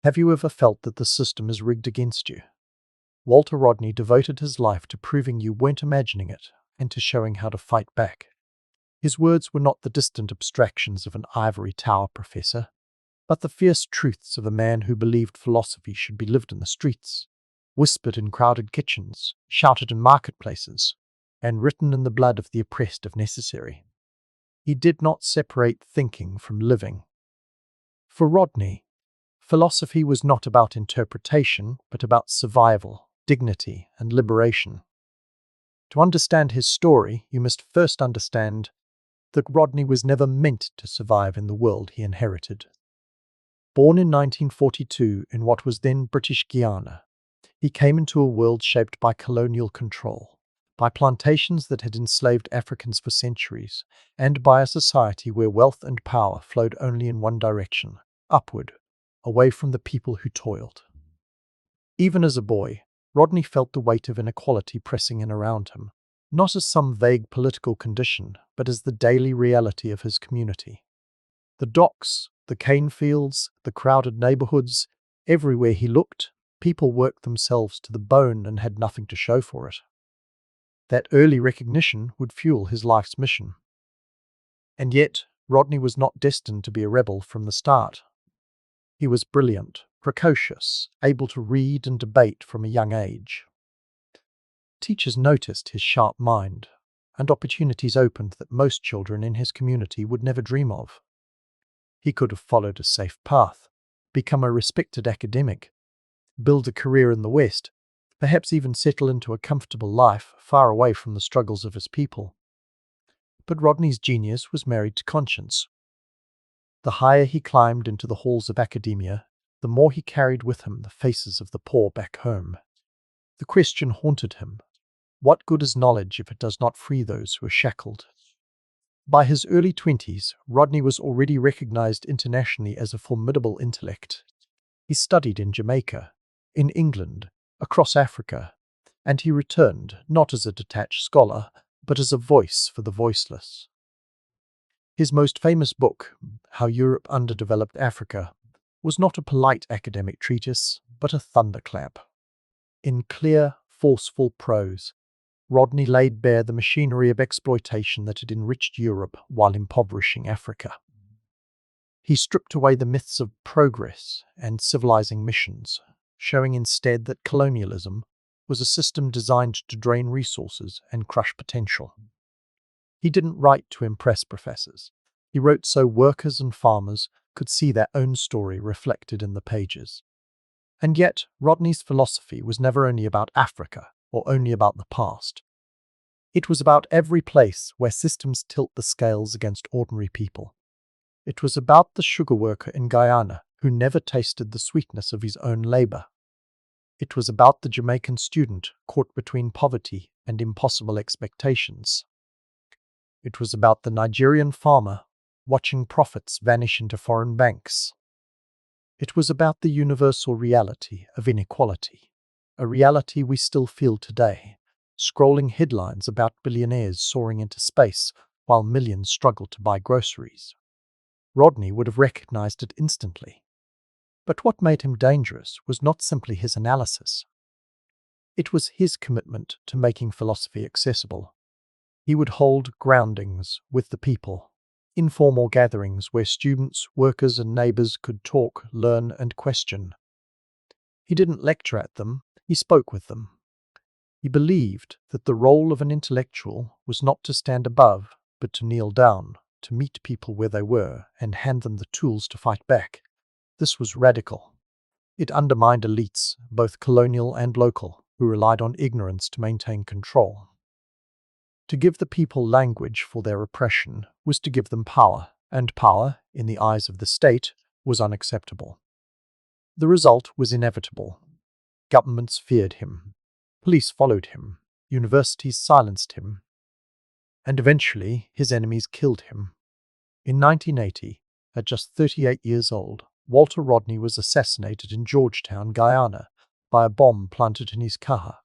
Have you ever felt that the system is rigged against you? Walter Rodney devoted his life to proving you weren't imagining it and to showing how to fight back. His words were not the distant abstractions of an ivory tower professor, but the fierce truths of a man who believed philosophy should be lived in the streets, whispered in crowded kitchens, shouted in marketplaces, and written in the blood of the oppressed if necessary. He did not separate thinking from living. For Rodney, philosophy was not about interpretation, but about survival, dignity, and liberation. To understand his story, you must first understand that Rodney was never meant to survive in the world he inherited. Born in 1942 in what was then British Guiana, he came into a world shaped by colonial control, by plantations that had enslaved Africans for centuries, and by a society where wealth and power flowed only in one direction, upward, away from the people who toiled. Even as a boy, Rodney felt the weight of inequality pressing in around him, not as some vague political condition, but as the daily reality of his community. The docks, the cane fields, the crowded neighborhoods, everywhere he looked, people worked themselves to the bone and had nothing to show for it. That early recognition would fuel his life's mission. And yet, Rodney was not destined to be a rebel from the start. He was brilliant, precocious, able to read and debate from a young age. Teachers noticed his sharp mind, and opportunities opened that most children in his community would never dream of. He could have followed a safe path, become a respected academic, build a career in the West, perhaps even settle into a comfortable life far away from the struggles of his people. But Rodney's genius was married to conscience. The higher he climbed into the halls of academia, the more he carried with him the faces of the poor back home. The question haunted him: what good is knowledge if it does not free those who are shackled? By his early 20s, Rodney was already recognized internationally as a formidable intellect. He studied in Jamaica, in England, across Africa, and he returned not as a detached scholar, but as a voice for the voiceless. His most famous book, How Europe Underdeveloped Africa, was not a polite academic treatise, but a thunderclap. In clear, forceful prose, Rodney laid bare the machinery of exploitation that had enriched Europe while impoverishing Africa. He stripped away the myths of progress and civilizing missions, showing instead that colonialism was a system designed to drain resources and crush potential. He didn't write to impress professors. He wrote so workers and farmers could see their own story reflected in the pages. And yet, Rodney's philosophy was never only about Africa or only about the past. It was about every place where systems tilt the scales against ordinary people. It was about the sugar worker in Guyana who never tasted the sweetness of his own labor. It was about the Jamaican student caught between poverty and impossible expectations. It was about the Nigerian farmer watching profits vanish into foreign banks. It was about the universal reality of inequality, a reality we still feel today, scrolling headlines about billionaires soaring into space while millions struggle to buy groceries. Rodney would have recognized it instantly. But what made him dangerous was not simply his analysis. It was his commitment to making philosophy accessible. He would hold groundings with the people, informal gatherings where students, workers, and neighbors could talk, learn, and question. He didn't lecture at them, he spoke with them. He believed that the role of an intellectual was not to stand above, but to kneel down, to meet people where they were, and hand them the tools to fight back. This was radical. It undermined elites, both colonial and local, who relied on ignorance to maintain control. To give the people language for their oppression was to give them power, and power, in the eyes of the state, was unacceptable. The result was inevitable. Governments feared him. Police followed him. Universities silenced him. And eventually, his enemies killed him. In 1980, at just 38 years old, Walter Rodney was assassinated in Georgetown, Guyana, by a bomb planted in his car.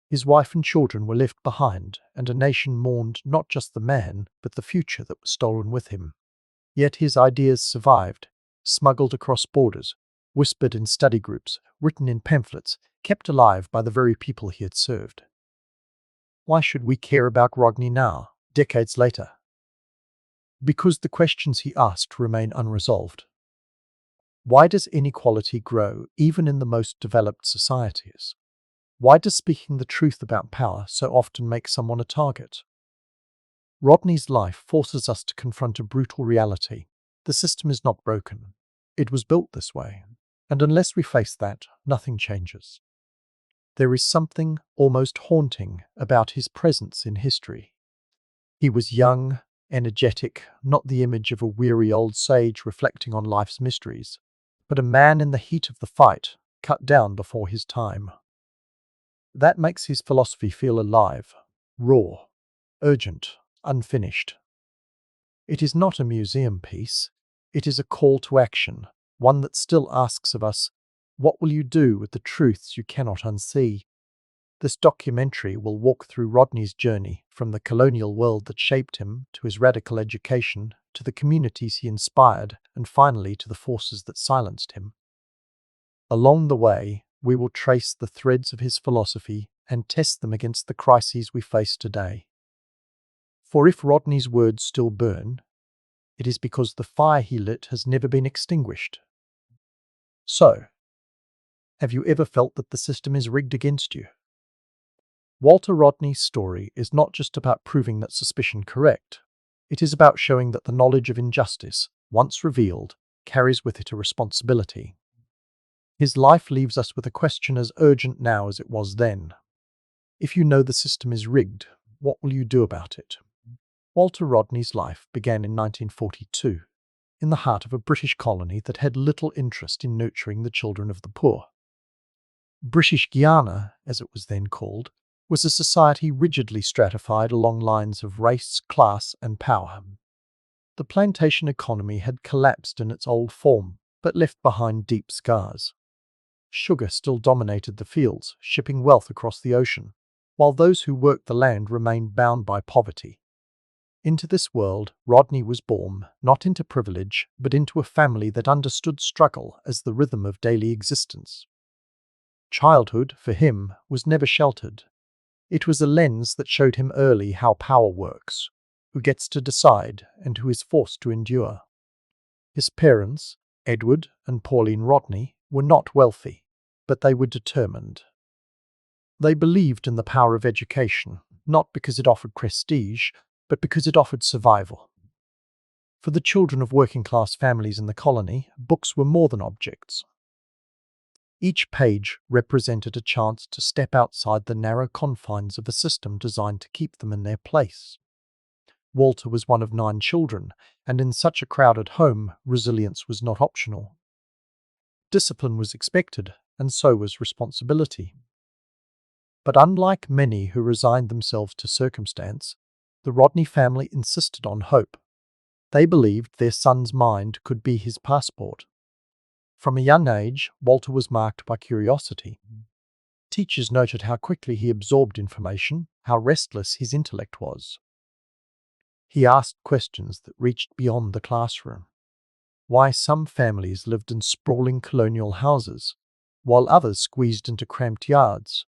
His wife and children were left behind, and a nation mourned not just the man, but the future that was stolen with him. Yet his ideas survived, smuggled across borders, whispered in study groups, written in pamphlets, kept alive by the very people he had served. Why should we care about Rodney now, decades later? Because the questions he asked remain unresolved. Why does inequality grow even in the most developed societies? Why does speaking the truth about power so often make someone a target? Rodney's life forces us to confront a brutal reality. The system is not broken. It was built this way. And unless we face that, nothing changes. There is something almost haunting about his presence in history. He was young, energetic, not the image of a weary old sage reflecting on life's mysteries, but a man in the heat of the fight, cut down before his time. That makes his philosophy feel alive, raw, urgent, unfinished. It is not a museum piece. It is a call to action, one that still asks of us, what will you do with the truths you cannot unsee? This documentary will walk through Rodney's journey from the colonial world that shaped him to his radical education, to the communities he inspired, and finally to the forces that silenced him. Along the way, we will trace the threads of his philosophy and test them against the crises we face today. For if Rodney's words still burn, it is because the fire he lit has never been extinguished. So, have you ever felt that the system is rigged against you? Walter Rodney's story is not just about proving that suspicion correct. It is about showing that the knowledge of injustice, once revealed, carries with it a responsibility. His life leaves us with a question as urgent now as it was then. If you know the system is rigged, what will you do about it? Walter Rodney's life began in 1942, in the heart of a British colony that had little interest in nurturing the children of the poor. British Guiana, as it was then called, was a society rigidly stratified along lines of race, class, and power. The plantation economy had collapsed in its old form, but left behind deep scars. Sugar still dominated the fields, shipping wealth across the ocean, while those who worked the land remained bound by poverty. Into this world, Rodney was born, not into privilege, but into a family that understood struggle as the rhythm of daily existence. Childhood, for him, was never sheltered. It was a lens that showed him early how power works, who gets to decide, and who is forced to endure. His parents, Edward and Pauline Rodney, were not wealthy, but they were determined. They believed in the power of education, not because it offered prestige, but because it offered survival. For the children of working-class families in the colony, books were more than objects. Each page represented a chance to step outside the narrow confines of a system designed to keep them in their place. Walter was one of 9 children, and in such a crowded home, resilience was not optional. Discipline was expected, and so was responsibility. But unlike many who resigned themselves to circumstance, the Rodney family insisted on hope. They believed their son's mind could be his passport. From a young age, Walter was marked by curiosity. Teachers noted how quickly he absorbed information, how restless his intellect was. He asked questions that reached beyond the classroom. Why some families lived in sprawling colonial houses, while others squeezed into cramped yards.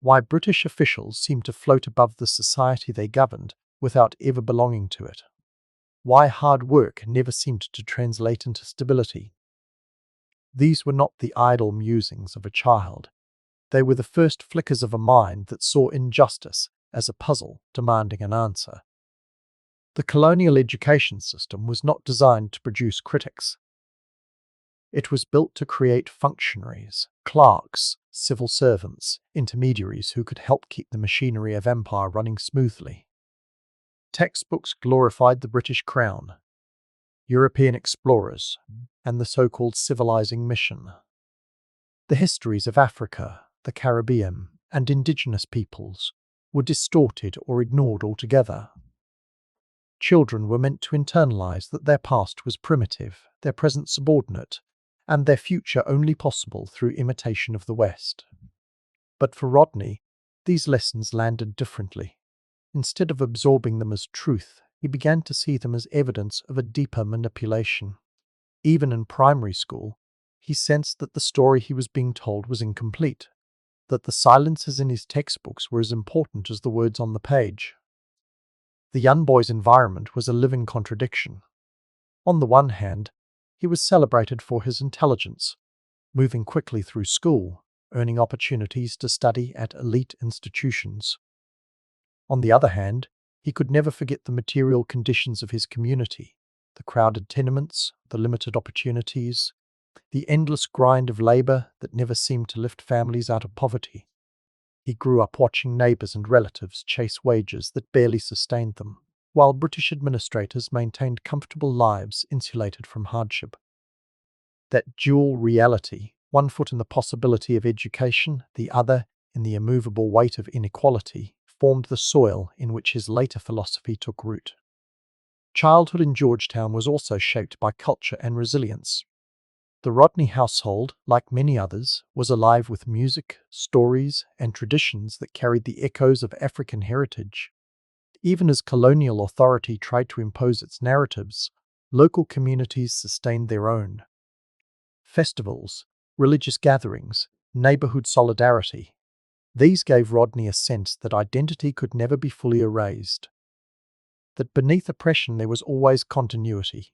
Why British officials seemed to float above the society they governed without ever belonging to it. Why hard work never seemed to translate into stability. These were not the idle musings of a child. They were the first flickers of a mind that saw injustice as a puzzle demanding an answer. The colonial education system was not designed to produce critics. It was built to create functionaries, clerks, civil servants, intermediaries who could help keep the machinery of empire running smoothly. Textbooks glorified the British Crown, European explorers, and the so-called civilizing mission. The histories of Africa, the Caribbean, and indigenous peoples were distorted or ignored altogether. Children were meant to internalize that their past was primitive, their present subordinate, and their future only possible through imitation of the West. But for Rodney, these lessons landed differently. Instead of absorbing them as truth, he began to see them as evidence of a deeper manipulation. Even in primary school, he sensed that the story he was being told was incomplete, that the silences in his textbooks were as important as the words on the page. The young boy's environment was a living contradiction. On the one hand, he was celebrated for his intelligence, moving quickly through school, earning opportunities to study at elite institutions. On the other hand, he could never forget the material conditions of his community, the crowded tenements, the limited opportunities, the endless grind of labor that never seemed to lift families out of poverty. He grew up watching neighbors and relatives chase wages that barely sustained them, while British administrators maintained comfortable lives insulated from hardship. That dual reality, one foot in the possibility of education, the other in the immovable weight of inequality, formed the soil in which his later philosophy took root. Childhood in Georgetown was also shaped by culture and resilience. The Rodney household, like many others, was alive with music, stories, and traditions that carried the echoes of African heritage. Even as colonial authority tried to impose its narratives, local communities sustained their own. Festivals, religious gatherings, neighborhood solidarity. These gave Rodney a sense that identity could never be fully erased, that beneath oppression there was always continuity.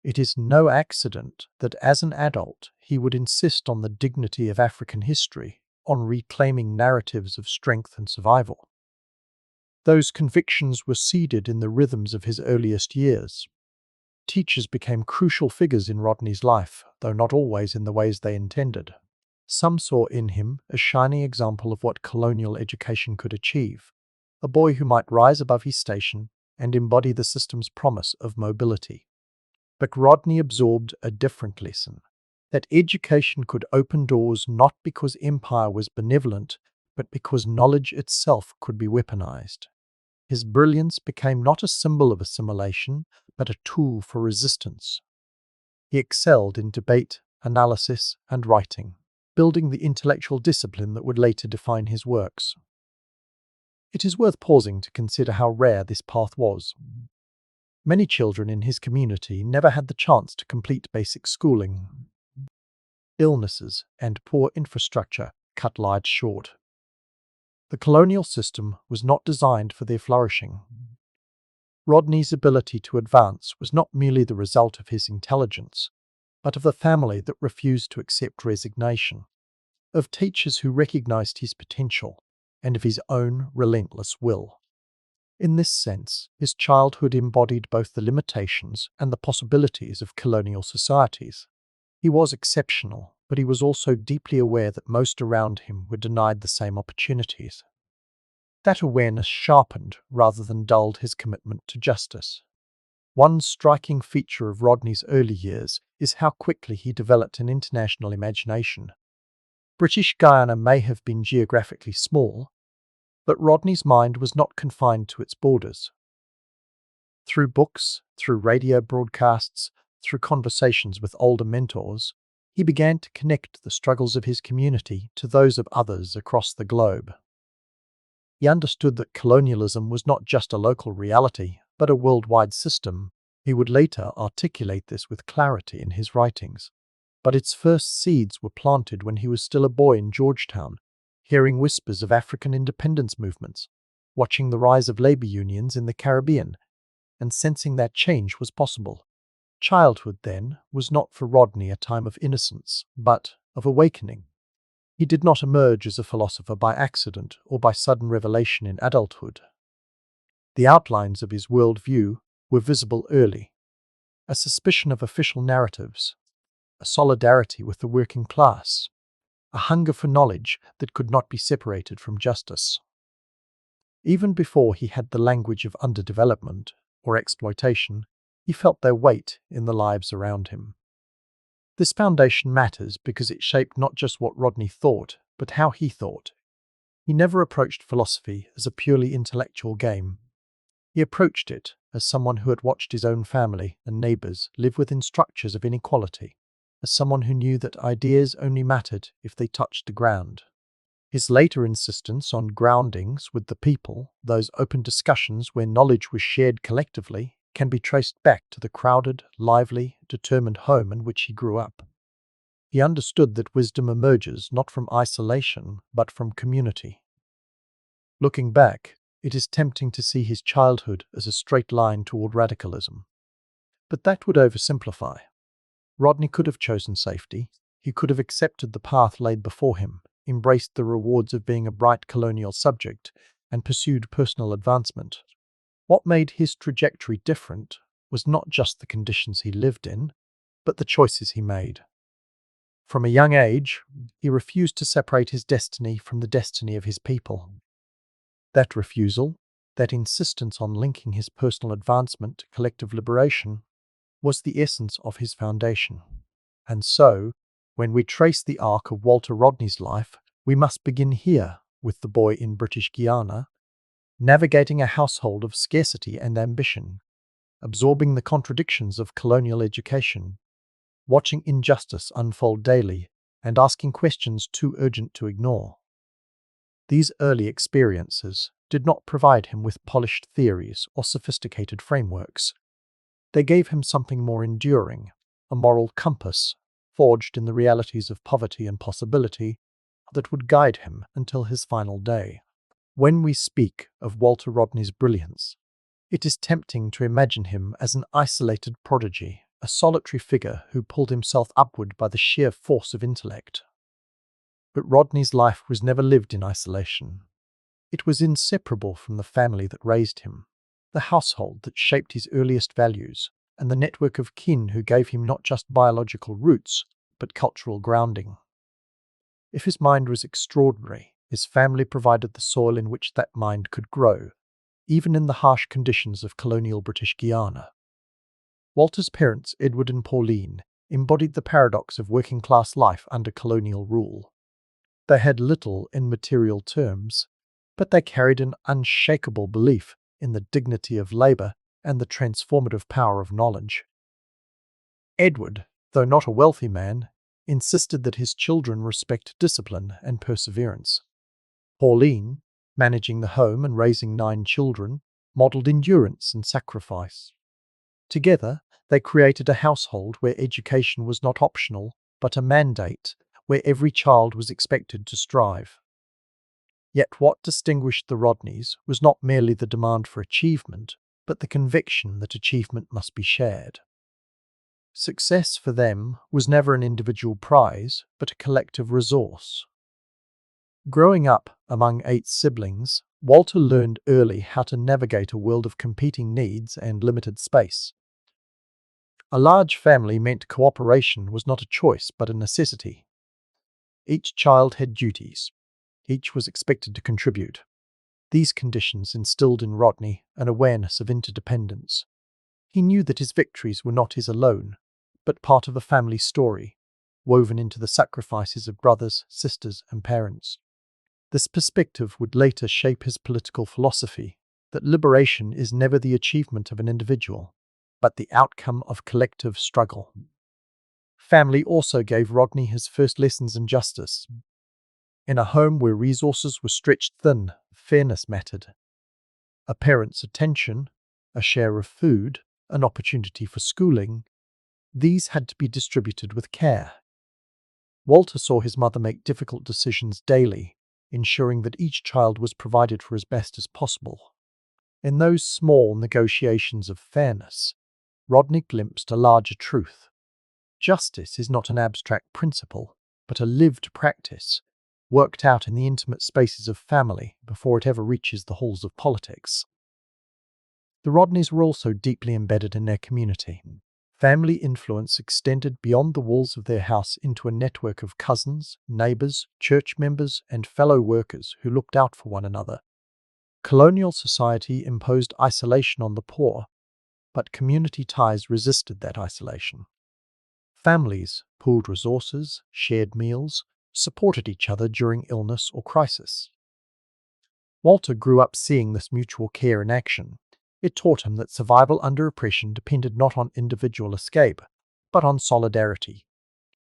It is no accident that as an adult he would insist on the dignity of African history, on reclaiming narratives of strength and survival. Those convictions were seeded in the rhythms of his earliest years. Teachers became crucial figures in Rodney's life, though not always in the ways they intended. Some saw in him a shining example of what colonial education could achieve, a boy who might rise above his station and embody the system's promise of mobility. But Rodney absorbed a different lesson, that education could open doors not because empire was benevolent, but because knowledge itself could be weaponized. His brilliance became not a symbol of assimilation, but a tool for resistance. He excelled in debate, analysis, and writing, building the intellectual discipline that would later define his works. It is worth pausing to consider how rare this path was. Many children in his community never had the chance to complete basic schooling. Illnesses and poor infrastructure cut lives short. The colonial system was not designed for their flourishing. Rodney's ability to advance was not merely the result of his intelligence, but of the family that refused to accept resignation, of teachers who recognized his potential, and of his own relentless will. In this sense, his childhood embodied both the limitations and the possibilities of colonial societies. He was exceptional, but he was also deeply aware that most around him were denied the same opportunities. That awareness sharpened rather than dulled his commitment to justice. One striking feature of Rodney's early years is how quickly he developed an international imagination. British Guiana may have been geographically small, but Rodney's mind was not confined to its borders. Through books, through radio broadcasts, through conversations with older mentors, he began to connect the struggles of his community to those of others across the globe. He understood that colonialism was not just a local reality, but a worldwide system. He would later articulate this with clarity in his writings. But its first seeds were planted when he was still a boy in Georgetown, hearing whispers of African independence movements, watching the rise of labor unions in the Caribbean, and sensing that change was possible. Childhood, then, was not for Rodney a time of innocence, but of awakening. He did not emerge as a philosopher by accident or by sudden revelation in adulthood. The outlines of his worldview were visible early. A suspicion of official narratives, a solidarity with the working class, a hunger for knowledge that could not be separated from justice. Even before he had the language of underdevelopment or exploitation, he felt their weight in the lives around him. This foundation matters because it shaped not just what Rodney thought, but how he thought. He never approached philosophy as a purely intellectual game. He approached it as someone who had watched his own family and neighbors live within structures of inequality, as someone who knew that ideas only mattered if they touched the ground. His later insistence on groundings with the people, those open discussions where knowledge was shared collectively, can be traced back to the crowded, lively, determined home in which he grew up. He understood that wisdom emerges not from isolation, but from community. Looking back, it is tempting to see his childhood as a straight line toward radicalism. But that would oversimplify. Rodney could have chosen safety. He could have accepted the path laid before him, embraced the rewards of being a bright colonial subject, and pursued personal advancement. What made his trajectory different was not just the conditions he lived in, but the choices he made. From a young age, he refused to separate his destiny from the destiny of his people. That refusal, that insistence on linking his personal advancement to collective liberation, was the essence of his foundation. And so, when we trace the arc of Walter Rodney's life, we must begin here with the boy in British Guiana, navigating a household of scarcity and ambition, absorbing the contradictions of colonial education, watching injustice unfold daily, and asking questions too urgent to ignore. These early experiences did not provide him with polished theories or sophisticated frameworks. They gave him something more enduring, a moral compass, forged in the realities of poverty and possibility, that would guide him until his final day. When we speak of Walter Rodney's brilliance, it is tempting to imagine him as an isolated prodigy, a solitary figure who pulled himself upward by the sheer force of intellect. But Rodney's life was never lived in isolation. It was inseparable from the family that raised him, the household that shaped his earliest values, and the network of kin who gave him not just biological roots, but cultural grounding. If his mind was extraordinary, his family provided the soil in which that mind could grow, even in the harsh conditions of colonial British Guiana. Walter's parents, Edward and Pauline, embodied the paradox of working-class life under colonial rule. They had little in material terms, but they carried an unshakable belief in the dignity of labor and the transformative power of knowledge. Edward, though not a wealthy man, insisted that his children respect discipline and perseverance. Pauline, managing the home and raising 9 children, modeled endurance and sacrifice. Together, they created a household where education was not optional, but a mandate, where every child was expected to strive. Yet what distinguished the Rodneys was not merely the demand for achievement, but the conviction that achievement must be shared. Success for them was never an individual prize, but a collective resource. Growing up among 8 siblings, Walter learned early how to navigate a world of competing needs and limited space. A large family meant cooperation was not a choice but a necessity. Each child had duties. Each was expected to contribute. These conditions instilled in Rodney an awareness of interdependence. He knew that his victories were not his alone, but part of a family story, woven into the sacrifices of brothers, sisters, and parents. This perspective would later shape his political philosophy, that liberation is never the achievement of an individual, but the outcome of collective struggle. Family also gave Rodney his first lessons in justice. In a home where resources were stretched thin, fairness mattered. A parent's attention, a share of food, an opportunity for schooling, these had to be distributed with care. Walter saw his mother make difficult decisions daily, ensuring that each child was provided for as best as possible. In those small negotiations of fairness, Rodney glimpsed a larger truth. Justice is not an abstract principle, but a lived practice, worked out in the intimate spaces of family before it ever reaches the halls of politics. The Rodneys were also deeply embedded in their community. Family influence extended beyond the walls of their house into a network of cousins, neighbors, church members, and fellow workers who looked out for one another. Colonial society imposed isolation on the poor, but community ties resisted that isolation. Families pooled resources, shared meals, supported each other during illness or crisis. Walter grew up seeing this mutual care in action. It taught him that survival under oppression depended not on individual escape, but on solidarity.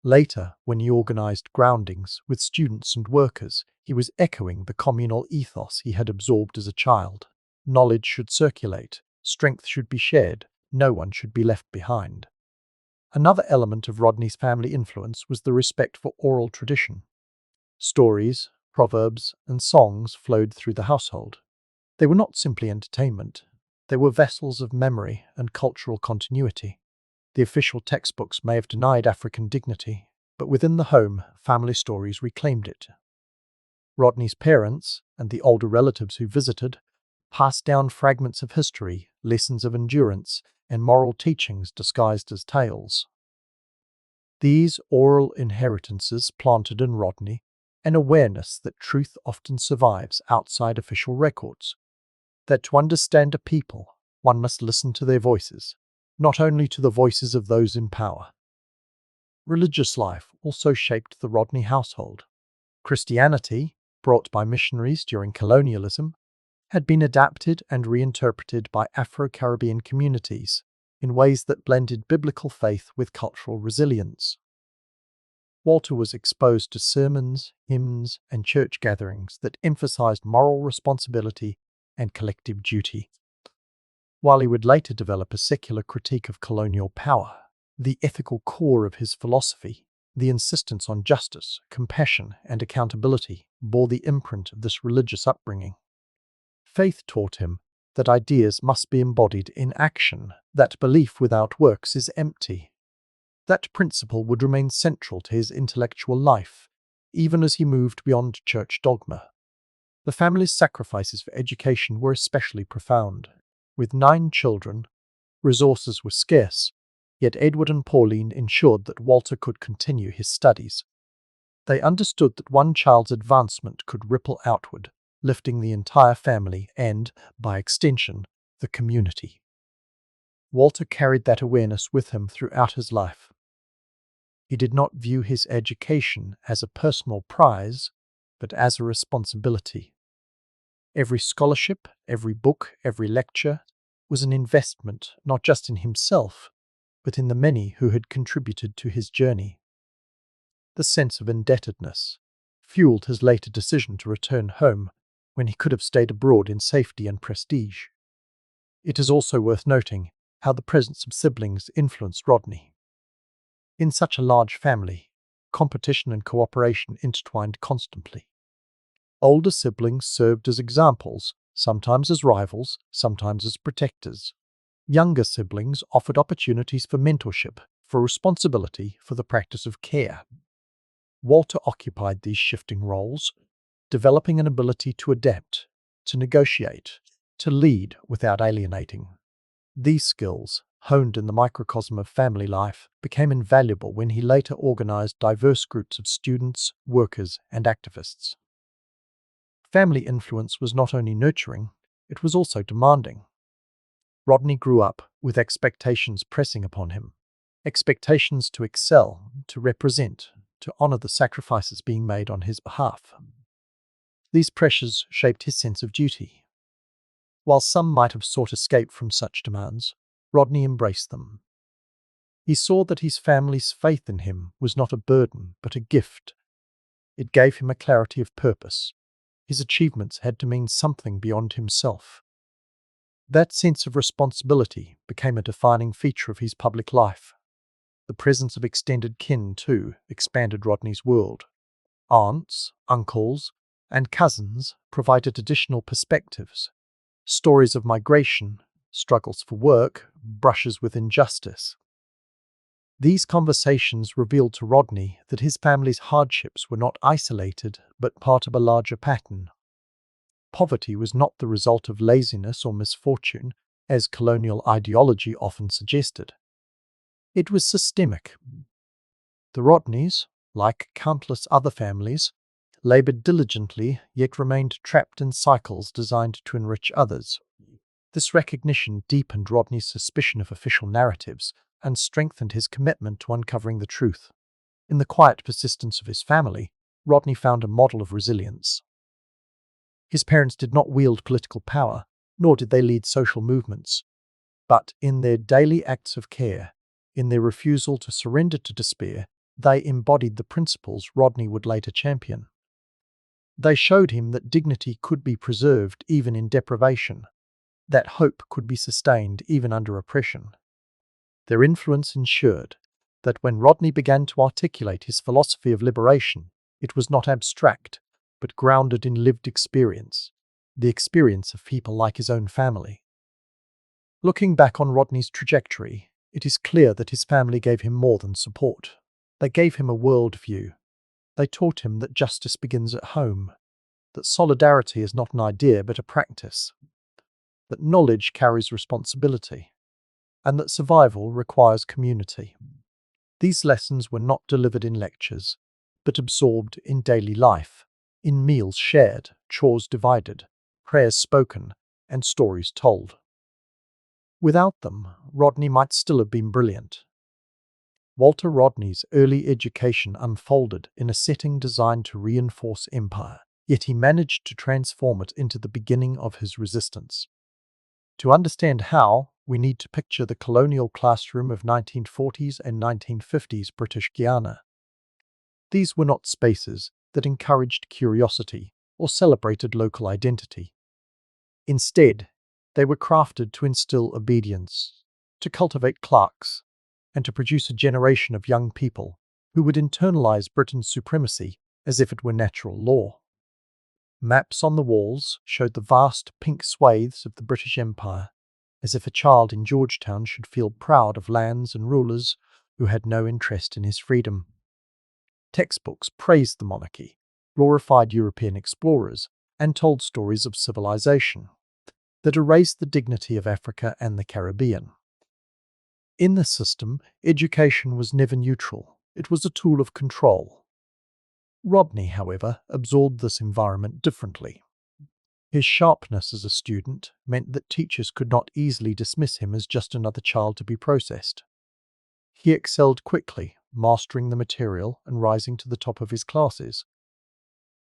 Later, when he organized groundings with students and workers, he was echoing the communal ethos he had absorbed as a child. Knowledge should circulate, strength should be shared, no one should be left behind. Another element of Rodney's family influence was the respect for oral tradition. Stories, proverbs, and songs flowed through the household. They were not simply entertainment, they were vessels of memory and cultural continuity. The official textbooks may have denied African dignity, but within the home, family stories reclaimed it. Rodney's parents, and the older relatives who visited, passed down fragments of history, lessons of endurance, and moral teachings disguised as tales. These oral inheritances planted in Rodney an awareness that truth often survives outside official records, that to understand a people, one must listen to their voices, not only to the voices of those in power. Religious life also shaped the Rodney household. Christianity, brought by missionaries during colonialism, had been adapted and reinterpreted by Afro-Caribbean communities in ways that blended biblical faith with cultural resilience. Walter was exposed to sermons, hymns, and church gatherings that emphasized moral responsibility and collective duty. While he would later develop a secular critique of colonial power, the ethical core of his philosophy, the insistence on justice, compassion, and accountability, bore the imprint of this religious upbringing. Faith taught him that ideas must be embodied in action, that belief without works is empty. That principle would remain central to his intellectual life, even as he moved beyond church dogma. The family's sacrifices for education were especially profound. With 9 children, resources were scarce, yet Edward and Pauline ensured that Walter could continue his studies. They understood that one child's advancement could ripple outward, lifting the entire family and, by extension, the community. Walter carried that awareness with him throughout his life. He did not view his education as a personal prize, but as a responsibility. Every scholarship, every book, every lecture was an investment not just in himself, but in the many who had contributed to his journey. The sense of indebtedness fueled his later decision to return home when he could have stayed abroad in safety and prestige. It is also worth noting how the presence of siblings influenced Rodney. In such a large family, competition and cooperation intertwined constantly. Older siblings served as examples, sometimes as rivals, sometimes as protectors. Younger siblings offered opportunities for mentorship, for responsibility, for the practice of care. Walter occupied these shifting roles, developing an ability to adapt, to negotiate, to lead without alienating. These skills, honed in the microcosm of family life, became invaluable when he later organized diverse groups of students, workers, and activists. Family influence was not only nurturing, it was also demanding. Rodney grew up with expectations pressing upon him, expectations to excel, to represent, to honor the sacrifices being made on his behalf. These pressures shaped his sense of duty. While some might have sought escape from such demands, Rodney embraced them. He saw that his family's faith in him was not a burden, but a gift. It gave him a clarity of purpose. His achievements had to mean something beyond himself. That sense of responsibility became a defining feature of his public life. The presence of extended kin, too, expanded Rodney's world. Aunts, uncles, and cousins provided additional perspectives. Stories of migration, struggles for work, brushes with injustice. These conversations revealed to Rodney that his family's hardships were not isolated, but part of a larger pattern. Poverty was not the result of laziness or misfortune, as colonial ideology often suggested. It was systemic. The Rodneys, like countless other families, labored diligently yet remained trapped in cycles designed to enrich others. This recognition deepened Rodney's suspicion of official narratives and strengthened his commitment to uncovering the truth. In the quiet persistence of his family, Rodney found a model of resilience. His parents did not wield political power, nor did they lead social movements, but in their daily acts of care, in their refusal to surrender to despair, they embodied the principles Rodney would later champion. They showed him that dignity could be preserved even in deprivation, that hope could be sustained even under oppression. Their influence ensured that when Rodney began to articulate his philosophy of liberation, it was not abstract, but grounded in lived experience, the experience of people like his own family. Looking back on Rodney's trajectory, it is clear that his family gave him more than support. They gave him a worldview. They taught him that justice begins at home, that solidarity is not an idea but a practice, that knowledge carries responsibility, and that survival requires community. These lessons were not delivered in lectures, but absorbed in daily life, in meals shared, chores divided, prayers spoken, and stories told. Without them, Rodney might still have been brilliant. Walter Rodney's early education unfolded in a setting designed to reinforce empire, yet he managed to transform it into the beginning of his resistance. To understand how, we need to picture the colonial classroom of 1940s and 1950s British Guiana. These were not spaces that encouraged curiosity or celebrated local identity. Instead, they were crafted to instill obedience, to cultivate clerks, and to produce a generation of young people who would internalize Britain's supremacy as if it were natural law. Maps on the walls showed the vast pink swathes of the British Empire, as if a child in Georgetown should feel proud of lands and rulers who had no interest in his freedom. Textbooks praised the monarchy, glorified European explorers, and told stories of civilization that erased the dignity of Africa and the Caribbean. In this system, education was never neutral. It was a tool of control. Rodney, however, absorbed this environment differently. His sharpness as a student meant that teachers could not easily dismiss him as just another child to be processed. He excelled quickly, mastering the material and rising to the top of his classes.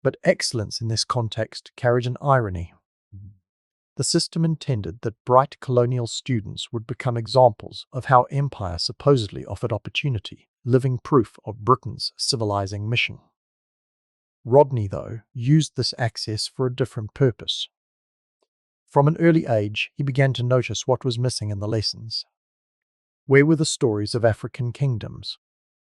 But excellence in this context carried an irony. The system intended that bright colonial students would become examples of how empire supposedly offered opportunity, living proof of Britain's civilizing mission. Rodney, though, used this access for a different purpose. From an early age, he began to notice what was missing in the lessons. Where were the stories of African kingdoms?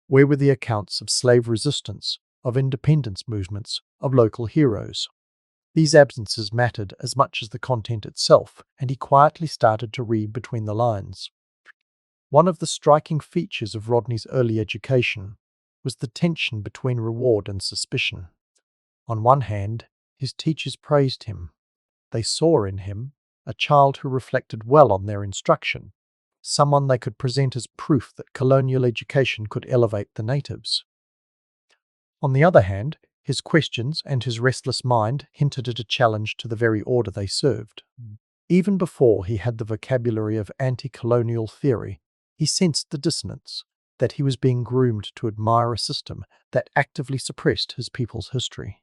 Where were the accounts of slave resistance, of independence movements, of local heroes? These absences mattered as much as the content itself, and he quietly started to read between the lines. One of the striking features of Rodney's early education was the tension between reward and suspicion. On one hand, his teachers praised him. They saw in him a child who reflected well on their instruction, someone they could present as proof that colonial education could elevate the natives. On the other hand, his questions and his restless mind hinted at a challenge to the very order they served. Even before he had the vocabulary of anti-colonial theory, he sensed the dissonance, that he was being groomed to admire a system that actively suppressed his people's history.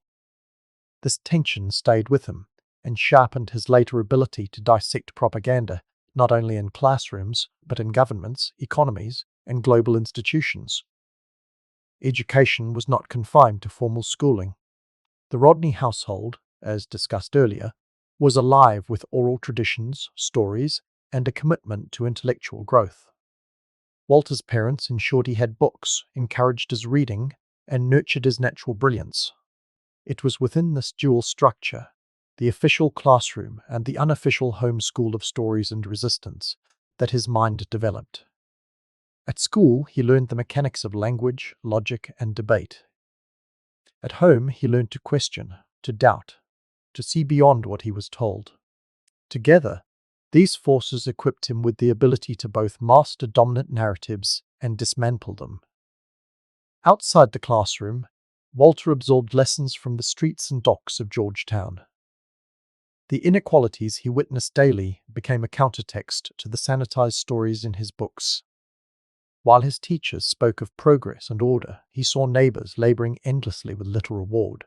This tension stayed with him and sharpened his later ability to dissect propaganda, not only in classrooms, but in governments, economies, and global institutions. Education was not confined to formal schooling. The Rodney household, as discussed earlier, was alive with oral traditions, stories, and a commitment to intellectual growth. Walter's parents ensured he had books, encouraged his reading, and nurtured his natural brilliance. It was within this dual structure, the official classroom and the unofficial home school of stories and resistance, that his mind developed. At school, he learned the mechanics of language, logic, and debate. At home, he learned to question, to doubt, to see beyond what he was told. Together, these forces equipped him with the ability to both master dominant narratives and dismantle them. Outside the classroom, Walter absorbed lessons from the streets and docks of Georgetown. The inequalities he witnessed daily became a countertext to the sanitized stories in his books. While his teachers spoke of progress and order, he saw neighbors laboring endlessly with little reward.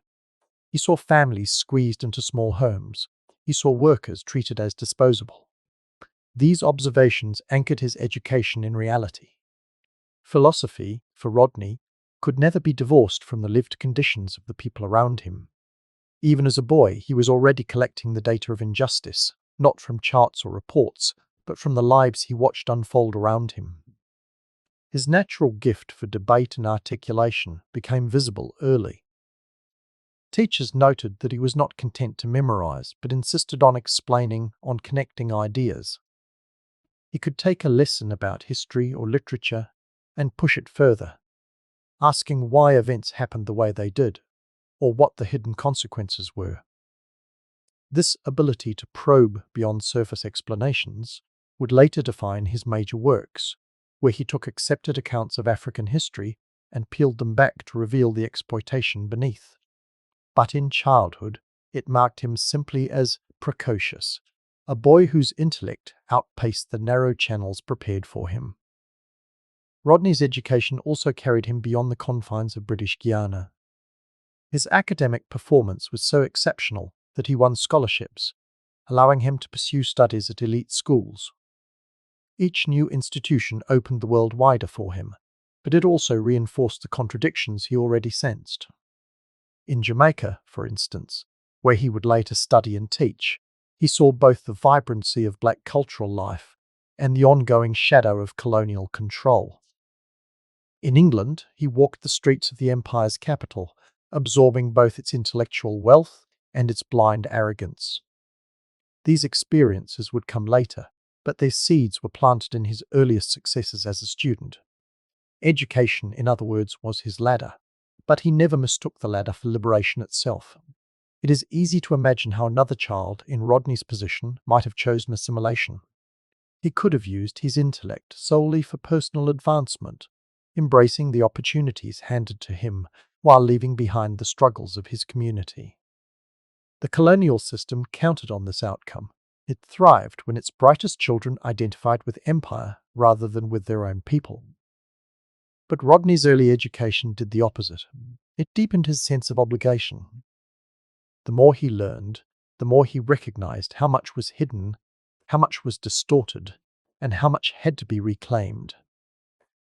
He saw families squeezed into small homes. He saw workers treated as disposable. These observations anchored his education in reality. Philosophy, for Rodney, could never be divorced from the lived conditions of the people around him. Even as a boy, he was already collecting the data of injustice, not from charts or reports, but from the lives he watched unfold around him. His natural gift for debate and articulation became visible early. Teachers noted that he was not content to memorize, but insisted on explaining, on connecting ideas. He could take a lesson about history or literature and push it further, asking why events happened the way they did, or what the hidden consequences were. This ability to probe beyond surface explanations would later define his major works, where he took accepted accounts of African history and peeled them back to reveal the exploitation beneath. But in childhood, it marked him simply as precocious, a boy whose intellect outpaced the narrow channels prepared for him. Rodney's education also carried him beyond the confines of British Guiana. His academic performance was so exceptional that he won scholarships, allowing him to pursue studies at elite schools. Each new institution opened the world wider for him, but it also reinforced the contradictions he already sensed. In Jamaica, for instance, where he would later study and teach, he saw both the vibrancy of black cultural life and the ongoing shadow of colonial control. In England, he walked the streets of the empire's capital, absorbing both its intellectual wealth and its blind arrogance. These experiences would come later, but their seeds were planted in his earliest successes as a student. Education, in other words, was his ladder, but he never mistook the ladder for liberation itself. It is easy to imagine how another child in Rodney's position might have chosen assimilation. He could have used his intellect solely for personal advancement, embracing the opportunities handed to him while leaving behind the struggles of his community. The colonial system counted on this outcome. It thrived when its brightest children identified with empire rather than with their own people. But Rodney's early education did the opposite. It deepened his sense of obligation. The more he learned, the more he recognized how much was hidden, how much was distorted, and how much had to be reclaimed.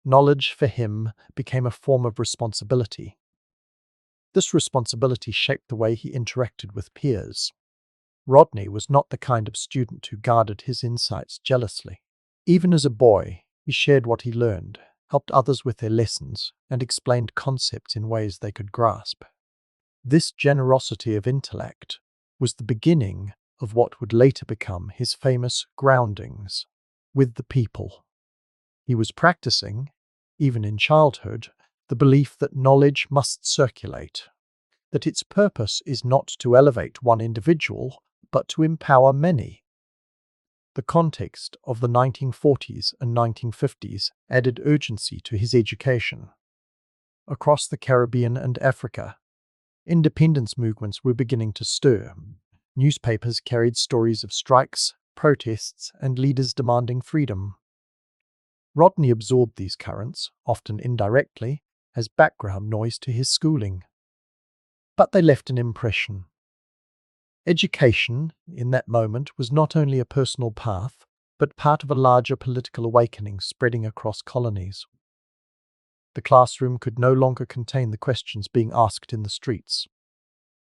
Knowledge for him became a form of responsibility. This responsibility shaped the way he interacted with peers. Rodney was not the kind of student who guarded his insights jealously. Even as a boy, he shared what he learned, helped others with their lessons, and explained concepts in ways they could grasp. This generosity of intellect was the beginning of what would later become his famous groundings with the people. He was practicing, even in childhood, the belief that knowledge must circulate, that its purpose is not to elevate one individual, but to empower many. The context of the 1940s and 1950s added urgency to his education. Across the Caribbean and Africa, independence movements were beginning to stir. Newspapers carried stories of strikes, protests, and leaders demanding freedom. Rodney absorbed these currents, often indirectly, as background noise to his schooling. But they left an impression. Education, in that moment, was not only a personal path, but part of a larger political awakening spreading across colonies. The classroom could no longer contain the questions being asked in the streets.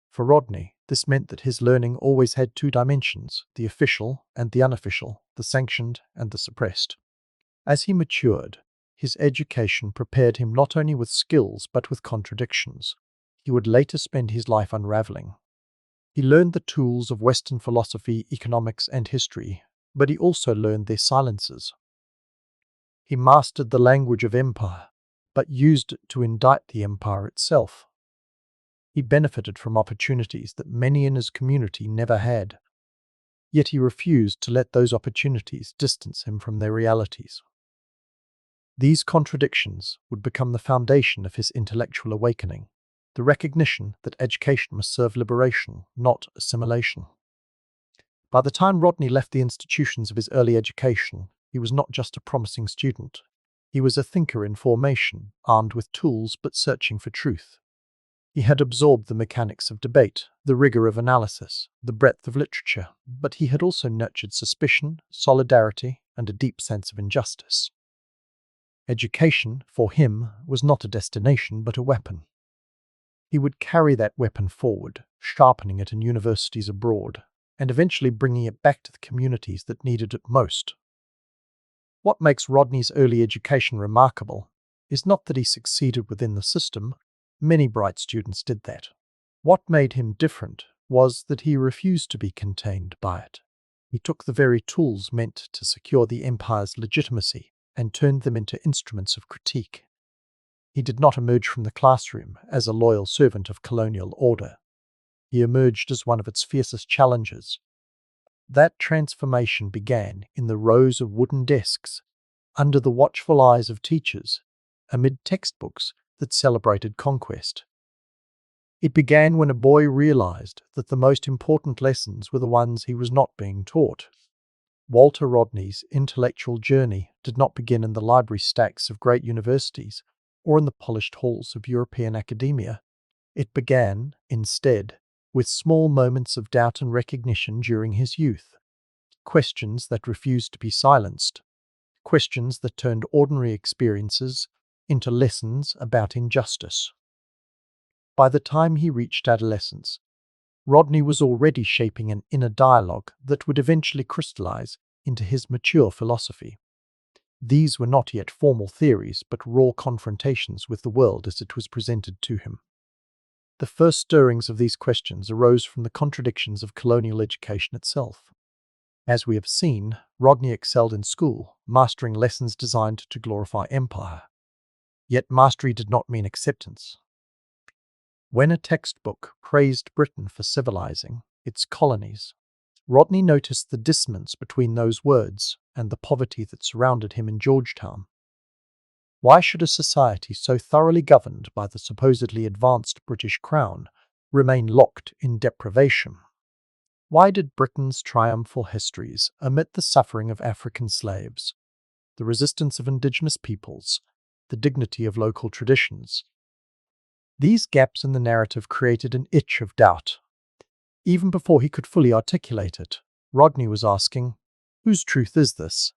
For Rodney, this meant that his learning always had two dimensions, the official and the unofficial, the sanctioned and the suppressed. As he matured, his education prepared him not only with skills but with contradictions. He would later spend his life unraveling. He learned the tools of Western philosophy, economics, and history, but he also learned their silences. He mastered the language of empire, but used it to indict the empire itself. He benefited from opportunities that many in his community never had. Yet he refused to let those opportunities distance him from their realities. These contradictions would become the foundation of his intellectual awakening, the recognition that education must serve liberation, not assimilation. By the time Rodney left the institutions of his early education, he was not just a promising student. He was a thinker in formation, armed with tools but searching for truth. He had absorbed the mechanics of debate, the rigor of analysis, the breadth of literature, but he had also nurtured suspicion, solidarity, and a deep sense of injustice. Education, for him, was not a destination but a weapon. He would carry that weapon forward, sharpening it in universities abroad, and eventually bringing it back to the communities that needed it most. What makes Rodney's early education remarkable is not that he succeeded within the system. Many bright students did that. What made him different was that he refused to be contained by it. He took the very tools meant to secure the empire's legitimacy and turned them into instruments of critique. He did not emerge from the classroom as a loyal servant of colonial order. He emerged as one of its fiercest challengers. That transformation began in the rows of wooden desks, under the watchful eyes of teachers, amid textbooks that celebrated conquest. It began when a boy realized that the most important lessons were the ones he was not being taught. Walter Rodney's intellectual journey did not begin in the library stacks of great universities or in the polished halls of European academia. It began, instead, with small moments of doubt and recognition during his youth. Questions that refused to be silenced. Questions that turned ordinary experiences into lessons about injustice. By the time he reached adolescence, Rodney was already shaping an inner dialogue that would eventually crystallize into his mature philosophy. These were not yet formal theories, but raw confrontations with the world as it was presented to him. The first stirrings of these questions arose from the contradictions of colonial education itself. As we have seen, Rodney excelled in school, mastering lessons designed to glorify empire. Yet mastery did not mean acceptance. When a textbook praised Britain for civilizing its colonies, Rodney noticed the dissonance between those words and the poverty that surrounded him in Georgetown. Why should a society so thoroughly governed by the supposedly advanced British Crown remain locked in deprivation? Why did Britain's triumphal histories omit the suffering of African slaves, the resistance of indigenous peoples, the dignity of local traditions? These gaps in the narrative created an itch of doubt. Even before he could fully articulate it, Rodney was asking, whose truth is this?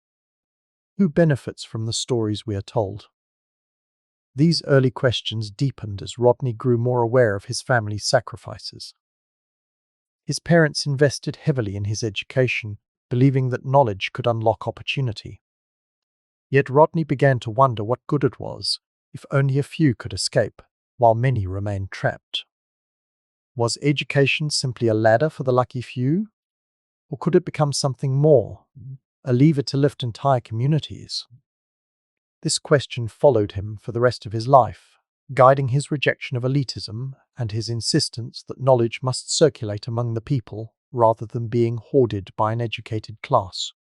Who benefits from the stories we are told? These early questions deepened as Rodney grew more aware of his family's sacrifices. His parents invested heavily in his education, believing that knowledge could unlock opportunity. Yet Rodney began to wonder what good it was if only a few could escape, while many remained trapped. Was education simply a ladder for the lucky few? Or could it become something more, a lever to lift entire communities? This question followed him for the rest of his life, guiding his rejection of elitism and his insistence that knowledge must circulate among the people rather than being hoarded by an educated class.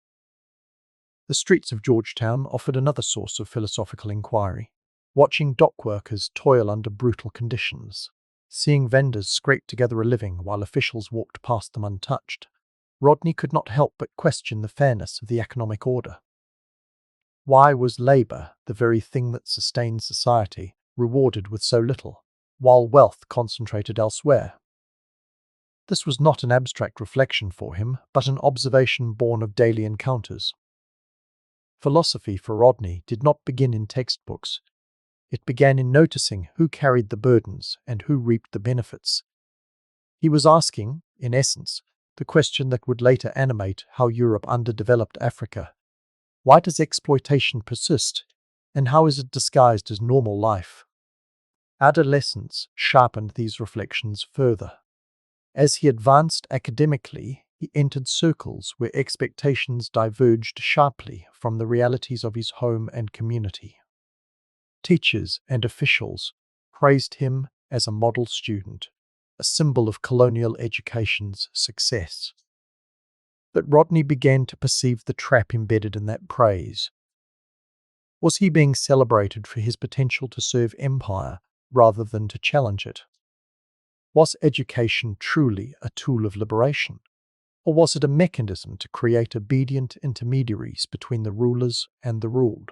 The streets of Georgetown offered another source of philosophical inquiry. Watching dock workers toil under brutal conditions, seeing vendors scrape together a living while officials walked past them untouched, Rodney could not help but question the fairness of the economic order. Why was labor, the very thing that sustained society, rewarded with so little, while wealth concentrated elsewhere? This was not an abstract reflection for him, but an observation born of daily encounters. Philosophy for Rodney did not begin in textbooks. It began in noticing who carried the burdens and who reaped the benefits. He was asking, in essence, the question that would later animate how Europe underdeveloped Africa. Why does exploitation persist, and how is it disguised as normal life? Adolescence sharpened these reflections further. As he advanced academically, he entered circles where expectations diverged sharply from the realities of his home and community. Teachers and officials praised him as a model student, a symbol of colonial education's success. But Rodney began to perceive the trap embedded in that praise. Was he being celebrated for his potential to serve empire rather than to challenge it? Was education truly a tool of liberation, or was it a mechanism to create obedient intermediaries between the rulers and the ruled?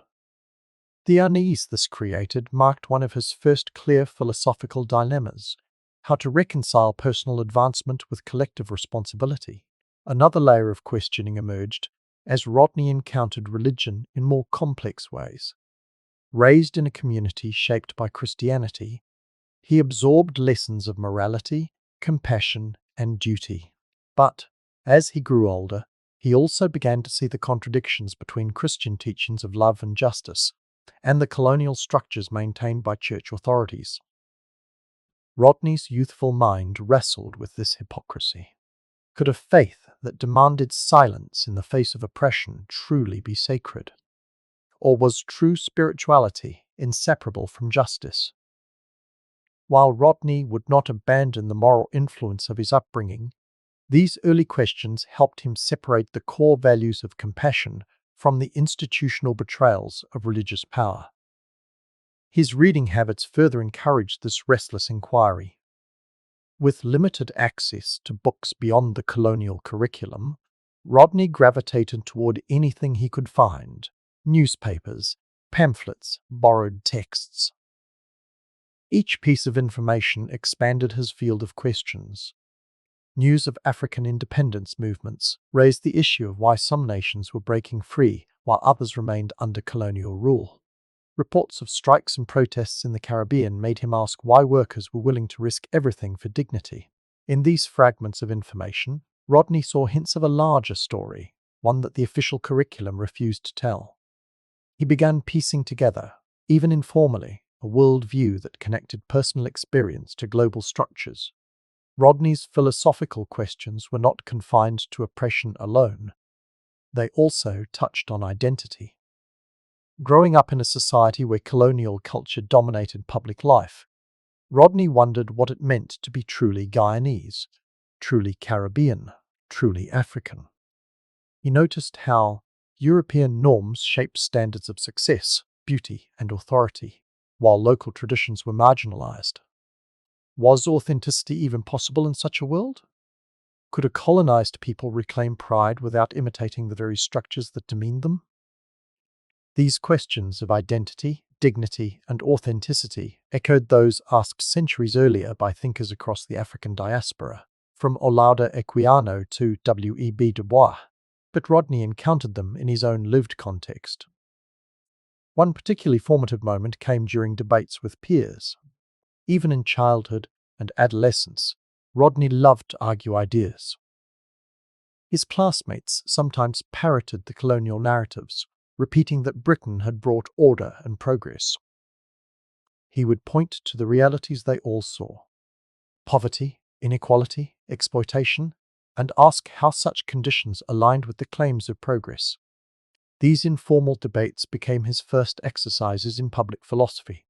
The unease this created marked one of his first clear philosophical dilemmas: how to reconcile personal advancement with collective responsibility. Another layer of questioning emerged as Rodney encountered religion in more complex ways. Raised in a community shaped by Christianity, he absorbed lessons of morality, compassion, and duty. But, as he grew older, He also began to see the contradictions between Christian teachings of love and justice and the colonial structures maintained by church authorities. Rodney's youthful mind wrestled with this hypocrisy. Could a faith that demanded silence in the face of oppression truly be sacred? Or was true spirituality inseparable from justice? While Rodney would not abandon the moral influence of his upbringing, these early questions helped him separate the core values of compassion from the institutional betrayals of religious power. His reading habits further encouraged this restless inquiry. With limited access to books beyond the colonial curriculum, Rodney gravitated toward anything he could find: newspapers, pamphlets, borrowed texts. Each piece of information expanded his field of questions. News of African independence movements raised the issue of why some nations were breaking free while others remained under colonial rule. Reports of strikes and protests in the Caribbean made him ask why workers were willing to risk everything for dignity. In these fragments of information, Rodney saw hints of a larger story, one that the official curriculum refused to tell. He began piecing together, even informally, a worldview that connected personal experience to global structures. Rodney's philosophical questions were not confined to oppression alone. They also touched on identity. Growing up in a society where colonial culture dominated public life, Rodney wondered what it meant to be truly Guyanese, truly Caribbean, truly African. He noticed how European norms shaped standards of success, beauty, and authority, while local traditions were marginalized. Was authenticity even possible in such a world? Could a colonized people reclaim pride without imitating the very structures that demeaned them? These questions of identity, dignity, and authenticity echoed those asked centuries earlier by thinkers across the African diaspora, from Olaudah Equiano to W.E.B. Du Bois, but Rodney encountered them in his own lived context. One particularly formative moment came during debates with peers. Even in childhood and adolescence, Rodney loved to argue ideas. His classmates sometimes parroted the colonial narratives, repeating that Britain had brought order and progress. He would point to the realities they all saw: poverty, inequality, exploitation, and ask how such conditions aligned with the claims of progress. These informal debates became his first exercises in public philosophy,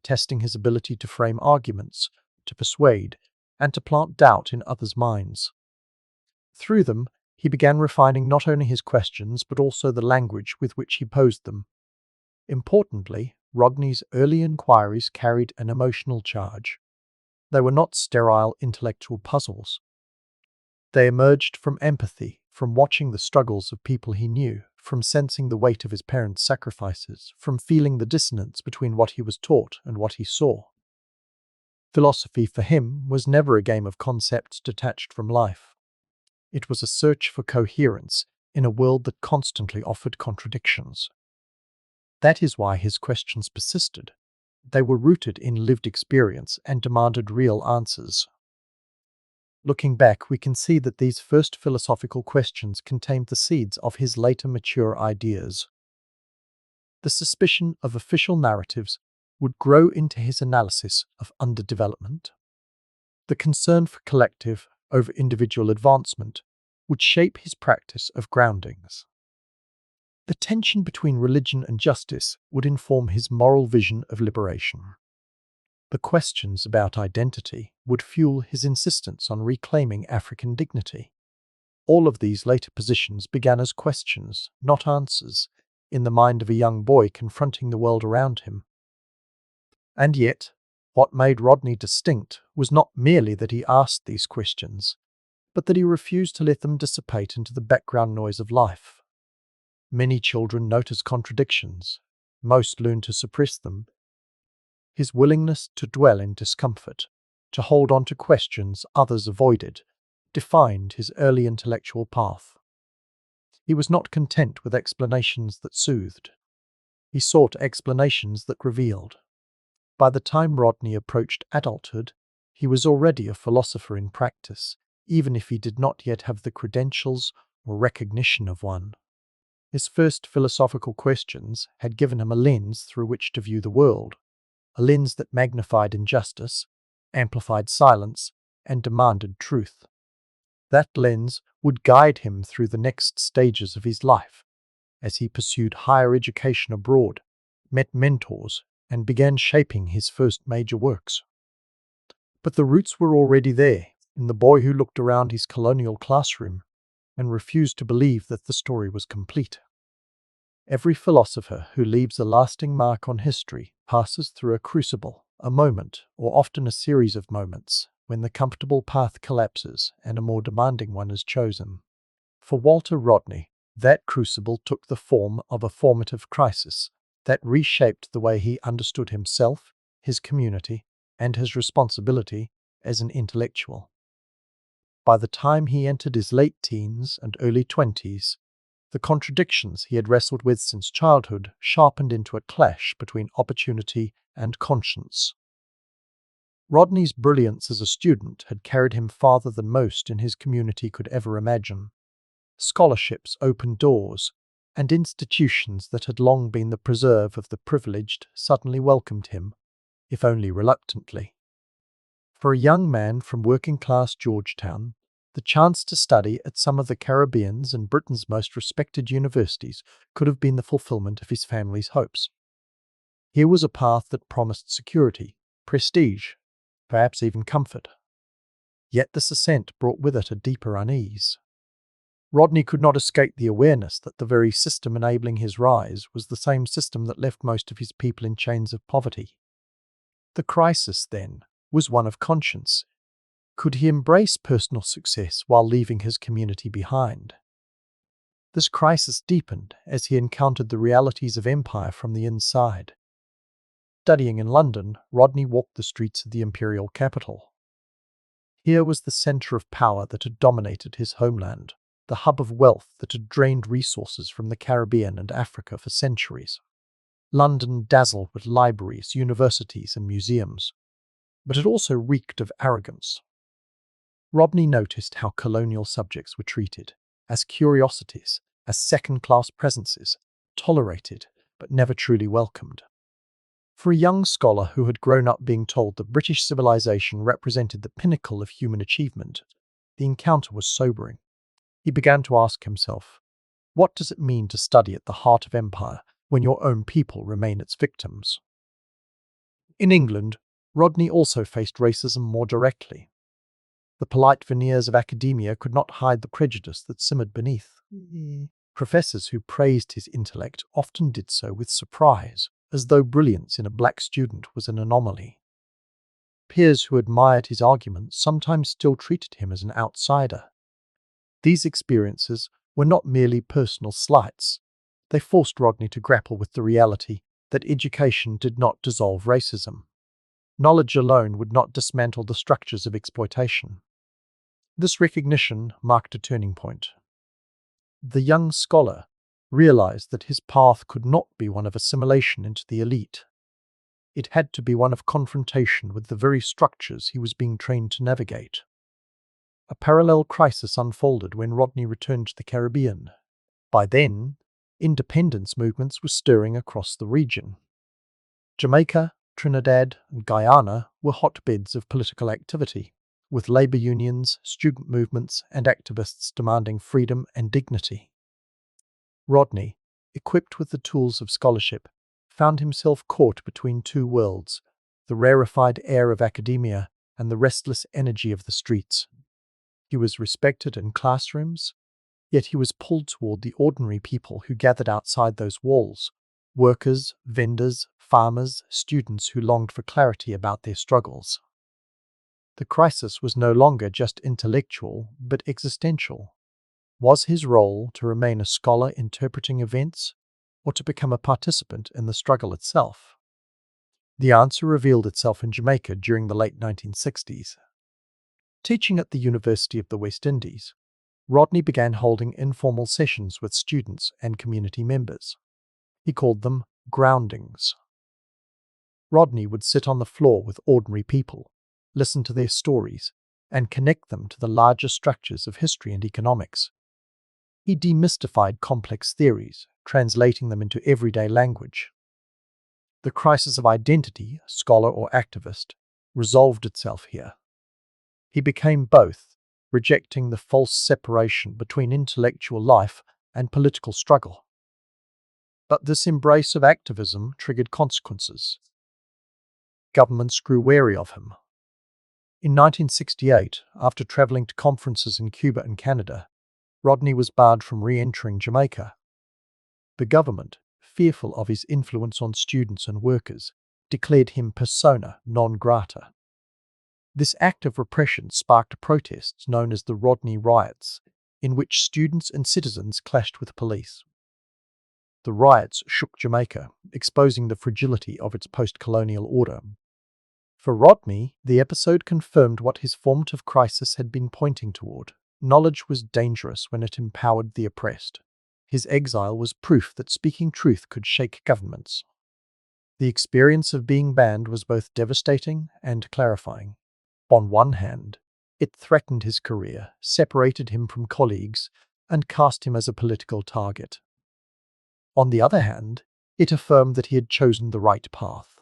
testing his ability to frame arguments, to persuade, and to plant doubt in others' minds. Through them, he began refining not only his questions but also the language with which he posed them. Importantly, Rodney's early inquiries carried an emotional charge. They were not sterile intellectual puzzles. They emerged from empathy, from watching the struggles of people he knew, from sensing the weight of his parents' sacrifices, from feeling the dissonance between what he was taught and what he saw. Philosophy for him was never a game of concepts detached from life. It was a search for coherence in a world that constantly offered contradictions. That is why his questions persisted. They were rooted in lived experience and demanded real answers. Looking back, we can see that these first philosophical questions contained the seeds of his later mature ideas. The suspicion of official narratives would grow into his analysis of underdevelopment. The concern for collective over individual advancement would shape his practice of groundings. The tension between religion and justice would inform his moral vision of liberation. The questions about identity would fuel his insistence on reclaiming African dignity. All of these later positions began as questions, not answers, in the mind of a young boy confronting the world around him. And yet, what made Rodney distinct was not merely that he asked these questions, but that he refused to let them dissipate into the background noise of life. Many children notice contradictions. Most learn to suppress them. His willingness to dwell in discomfort, to hold on to questions others avoided, defined his early intellectual path. He was not content with explanations that soothed. He sought explanations that revealed. By the time Rodney approached adulthood, he was already a philosopher in practice, even if he did not yet have the credentials or recognition of one. His first philosophical questions had given him a lens through which to view the world, a lens that magnified injustice, amplified silence, and demanded truth. That lens would guide him through the next stages of his life, as he pursued higher education abroad, met mentors, and began shaping his first major works. But the roots were already there, in the boy who looked around his colonial classroom and refused to believe that the story was complete. Every philosopher who leaves a lasting mark on history passes through a crucible, a moment, or often a series of moments, when the comfortable path collapses and a more demanding one is chosen. For Walter Rodney, that crucible took the form of a formative crisis that reshaped the way he understood himself, his community, and his responsibility as an intellectual. By the time he entered his late teens and early 20s, the contradictions he had wrestled with since childhood sharpened into a clash between opportunity and conscience. Rodney's brilliance as a student had carried him farther than most in his community could ever imagine. Scholarships opened doors, and institutions that had long been the preserve of the privileged suddenly welcomed him, if only reluctantly. For a young man from working-class Georgetown, the chance to study at some of the Caribbean's and Britain's most respected universities could have been the fulfillment of his family's hopes. Here was a path that promised security, prestige, perhaps even comfort. Yet this ascent brought with it a deeper unease. Rodney could not escape the awareness that the very system enabling his rise was the same system that left most of his people in chains of poverty. The crisis, then, was one of conscience. Could he embrace personal success while leaving his community behind? This crisis deepened as he encountered the realities of empire from the inside. Studying in London, Rodney walked the streets of the imperial capital. Here was the centre of power that had dominated his homeland, the hub of wealth that had drained resources from the Caribbean and Africa for centuries. London dazzled with libraries, universities, and museums, but it also reeked of arrogance. Rodney noticed how colonial subjects were treated, as curiosities, as second-class presences, tolerated, but never truly welcomed. For a young scholar who had grown up being told that British civilization represented the pinnacle of human achievement, the encounter was sobering. He began to ask himself, what does it mean to study at the heart of empire when your own people remain its victims? In England, Rodney also faced racism more directly. The polite veneers of academia could not hide the prejudice that simmered beneath. Professors who praised his intellect often did so with surprise, as though brilliance in a black student was an anomaly. Peers who admired his arguments sometimes still treated him as an outsider. These experiences were not merely personal slights. They forced Rodney to grapple with the reality that education did not dissolve racism. Knowledge alone would not dismantle the structures of exploitation. This recognition marked a turning point. The young scholar realized that his path could not be one of assimilation into the elite. It had to be one of confrontation with the very structures he was being trained to navigate. A parallel crisis unfolded when Rodney returned to the Caribbean. By then, independence movements were stirring across the region. Jamaica, Trinidad, and Guyana were hotbeds of political activity, with labor unions, student movements, and activists demanding freedom and dignity. Rodney, equipped with the tools of scholarship, found himself caught between two worlds, the rarefied air of academia and the restless energy of the streets. He was respected in classrooms, yet he was pulled toward the ordinary people who gathered outside those walls, workers, vendors, farmers, students who longed for clarity about their struggles. The crisis was no longer just intellectual, but existential. Was his role to remain a scholar interpreting events, or to become a participant in the struggle itself? The answer revealed itself in Jamaica during the late 1960s. Teaching at the University of the West Indies, Rodney began holding informal sessions with students and community members. He called them groundings. Rodney would sit on the floor with ordinary people, listen to their stories, and connect them to the larger structures of history and economics. He demystified complex theories, translating them into everyday language. The crisis of identity, scholar or activist, resolved itself here. He became both, rejecting the false separation between intellectual life and political struggle. But this embrace of activism triggered consequences. Governments grew wary of him. In 1968, after traveling to conferences in Cuba and Canada, Rodney was barred from re-entering Jamaica. The government, fearful of his influence on students and workers, declared him persona non grata. This act of repression sparked protests known as the Rodney Riots, in which students and citizens clashed with police. The riots shook Jamaica, exposing the fragility of its post-colonial order. For Rodney, the episode confirmed what his formative crisis had been pointing toward. Knowledge was dangerous when it empowered the oppressed. His exile was proof that speaking truth could shake governments. The experience of being banned was both devastating and clarifying. On one hand, it threatened his career, separated him from colleagues, and cast him as a political target. On the other hand, it affirmed that he had chosen the right path.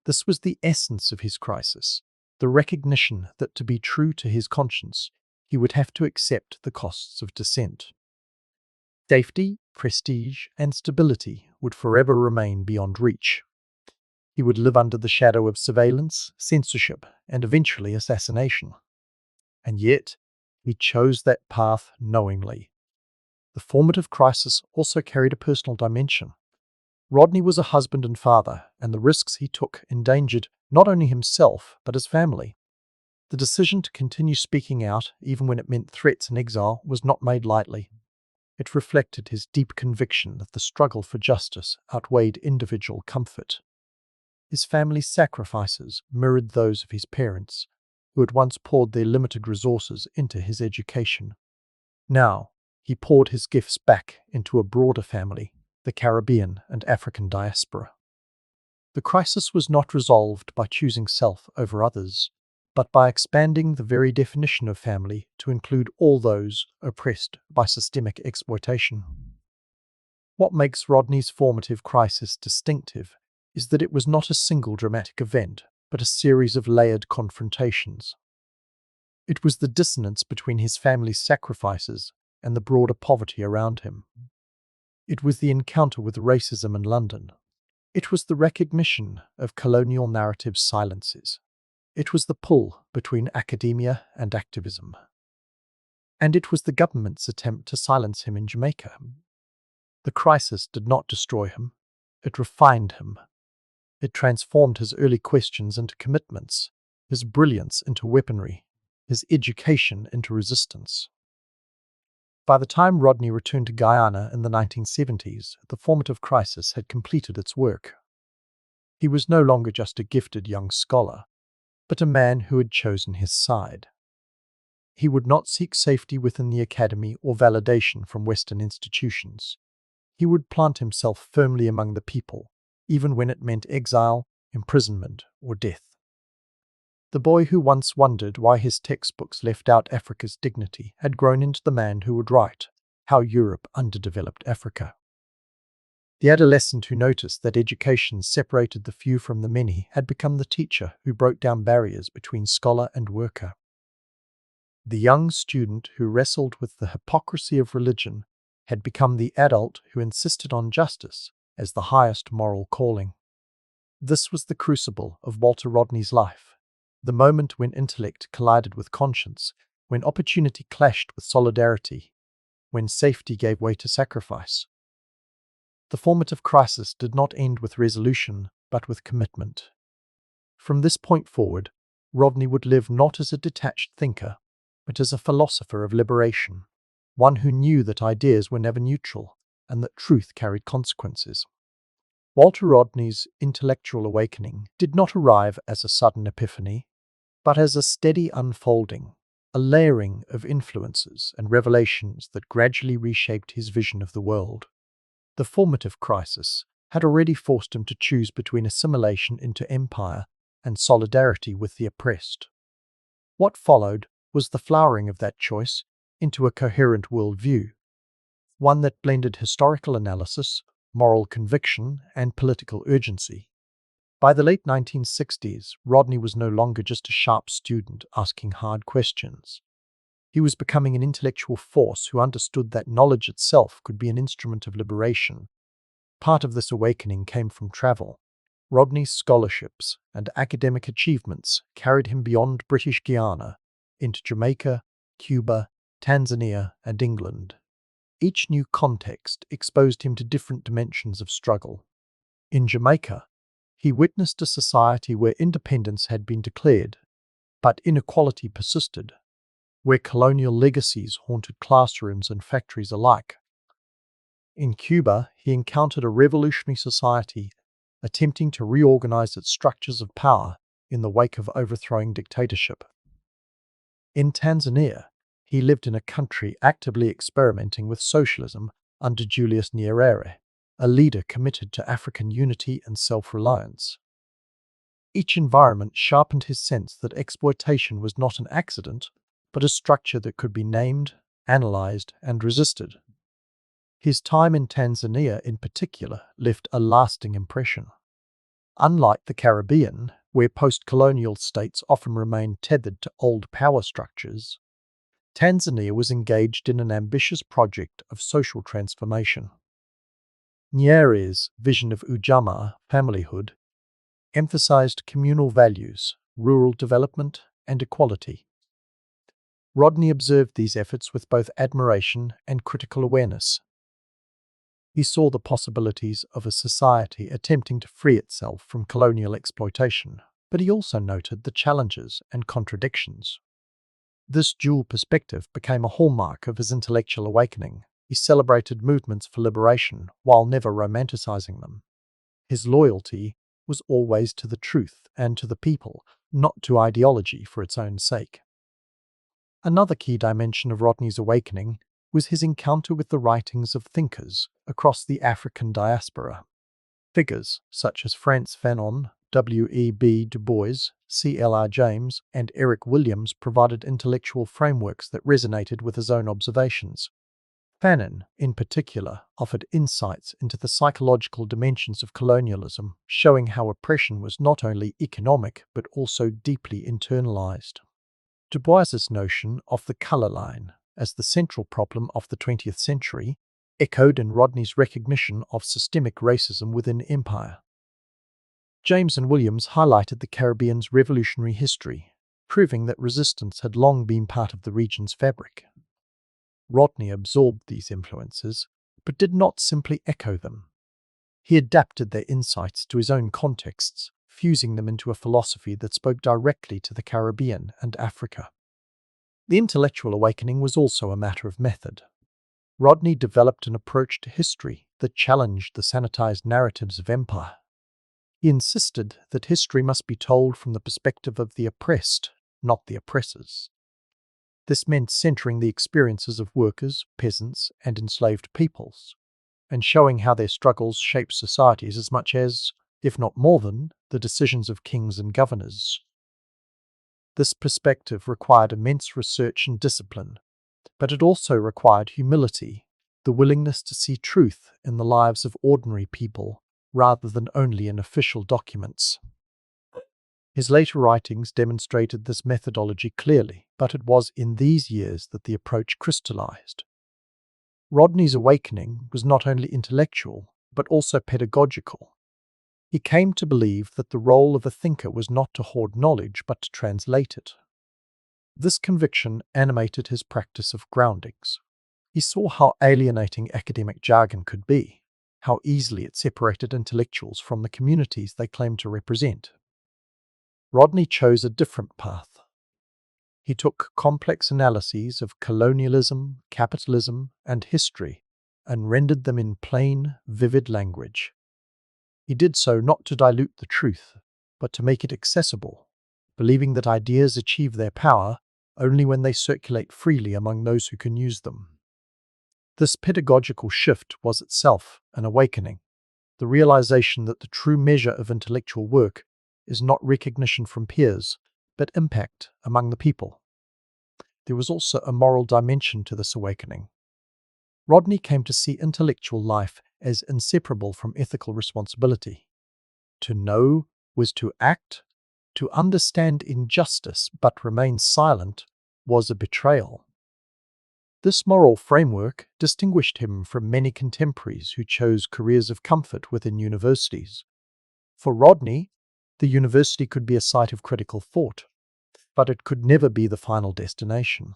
This was the essence of his crisis, the recognition that to be true to his conscience, he would have to accept the costs of dissent. Safety, prestige, and stability would forever remain beyond reach. He would live under the shadow of surveillance, censorship, and eventually assassination. And yet, he chose that path knowingly. The formative crisis also carried a personal dimension. Rodney was a husband and father, and the risks he took endangered not only himself, but his family. The decision to continue speaking out, even when it meant threats and exile, was not made lightly. It reflected his deep conviction that the struggle for justice outweighed individual comfort. His family's sacrifices mirrored those of his parents, who had once poured their limited resources into his education. Now, he poured his gifts back into a broader family, the Caribbean and African diaspora. The crisis was not resolved by choosing self over others, but by expanding the very definition of family to include all those oppressed by systemic exploitation. What makes Rodney's formative crisis distinctive is that it was not a single dramatic event, but a series of layered confrontations. It was the dissonance between his family's sacrifices and the broader poverty around him. It was the encounter with racism in London. It was the recognition of colonial narrative silences. It was the pull between academia and activism. And it was the government's attempt to silence him in Jamaica. The crisis did not destroy him. It refined him. It transformed his early questions into commitments, his brilliance into weaponry, his education into resistance. By the time Rodney returned to Guyana in the 1970s, the formative crisis had completed its work. He was no longer just a gifted young scholar, but a man who had chosen his side. He would not seek safety within the academy or validation from Western institutions. He would plant himself firmly among the people, even when it meant exile, imprisonment, or death. The boy who once wondered why his textbooks left out Africa's dignity had grown into the man who would write How Europe Underdeveloped Africa. The adolescent who noticed that education separated the few from the many had become the teacher who broke down barriers between scholar and worker. The young student who wrestled with the hypocrisy of religion had become the adult who insisted on justice as the highest moral calling. This was the crucible of Walter Rodney's life. The moment when intellect collided with conscience, when opportunity clashed with solidarity, when safety gave way to sacrifice. The formative crisis did not end with resolution, but with commitment. From this point forward, Rodney would live not as a detached thinker, but as a philosopher of liberation, one who knew that ideas were never neutral and that truth carried consequences. Walter Rodney's intellectual awakening did not arrive as a sudden epiphany, but as a steady unfolding, a layering of influences and revelations that gradually reshaped his vision of the world. The formative crisis had already forced him to choose between assimilation into empire and solidarity with the oppressed. What followed was the flowering of that choice into a coherent worldview, one that blended historical analysis, moral conviction, and political urgency. By the late 1960s, Rodney was no longer just a sharp student asking hard questions. He was becoming an intellectual force who understood that knowledge itself could be an instrument of liberation. Part of this awakening came from travel. Rodney's scholarships and academic achievements carried him beyond British Guiana into Jamaica, Cuba, Tanzania, and England. Each new context exposed him to different dimensions of struggle. In Jamaica, he witnessed a society where independence had been declared, but inequality persisted, where colonial legacies haunted classrooms and factories alike. In Cuba, he encountered a revolutionary society attempting to reorganize its structures of power in the wake of overthrowing dictatorship. In Tanzania, he lived in a country actively experimenting with socialism under Julius Nyerere, a leader committed to African unity and self-reliance. Each environment sharpened his sense that exploitation was not an accident, but a structure that could be named, analyzed, and resisted. His time in Tanzania in particular left a lasting impression. Unlike the Caribbean, where post-colonial states often remained tethered to old power structures, Tanzania was engaged in an ambitious project of social transformation. Nyerere's vision of ujamaa, familyhood, emphasized communal values, rural development, and equality. Rodney observed these efforts with both admiration and critical awareness. He saw the possibilities of a society attempting to free itself from colonial exploitation, but he also noted the challenges and contradictions. This dual perspective became a hallmark of his intellectual awakening. He celebrated movements for liberation while never romanticizing them. His loyalty was always to the truth and to the people, not to ideology for its own sake. Another key dimension of Rodney's awakening was his encounter with the writings of thinkers across the African diaspora. Figures such as Frantz Fanon, W.E.B. Du Bois, C.L.R. James, and Eric Williams provided intellectual frameworks that resonated with his own observations. Fanon, in particular, offered insights into the psychological dimensions of colonialism, showing how oppression was not only economic but also deeply internalized. Du Bois's notion of the color line as the central problem of the 20th century echoed in Rodney's recognition of systemic racism within empire. James and Williams highlighted the Caribbean's revolutionary history, proving that resistance had long been part of the region's fabric. Rodney absorbed these influences, but did not simply echo them. He adapted their insights to his own contexts, fusing them into a philosophy that spoke directly to the Caribbean and Africa. The intellectual awakening was also a matter of method. Rodney developed an approach to history that challenged the sanitized narratives of empire. He insisted that history must be told from the perspective of the oppressed, not the oppressors. This meant centering the experiences of workers, peasants, and enslaved peoples, and showing how their struggles shaped societies as much as, if not more than, the decisions of kings and governors. This perspective required immense research and discipline, but it also required humility, the willingness to see truth in the lives of ordinary people rather than only in official documents. His later writings demonstrated this methodology clearly, but it was in these years that the approach crystallized. Rodney's awakening was not only intellectual, but also pedagogical. He came to believe that the role of a thinker was not to hoard knowledge, but to translate it. This conviction animated his practice of groundings. He saw how alienating academic jargon could be, how easily it separated intellectuals from the communities they claimed to represent. Rodney chose a different path. He took complex analyses of colonialism, capitalism, and history and rendered them in plain, vivid language. He did so not to dilute the truth, but to make it accessible, believing that ideas achieve their power only when they circulate freely among those who can use them. This pedagogical shift was itself an awakening, the realization that the true measure of intellectual work is not recognition from peers, but impact among the people. There was also a moral dimension to this awakening. Rodney came to see intellectual life as inseparable from ethical responsibility. To know was to act, to understand injustice but remain silent was a betrayal. This moral framework distinguished him from many contemporaries who chose careers of comfort within universities. For Rodney, the university could be a site of critical thought, but it could never be the final destination.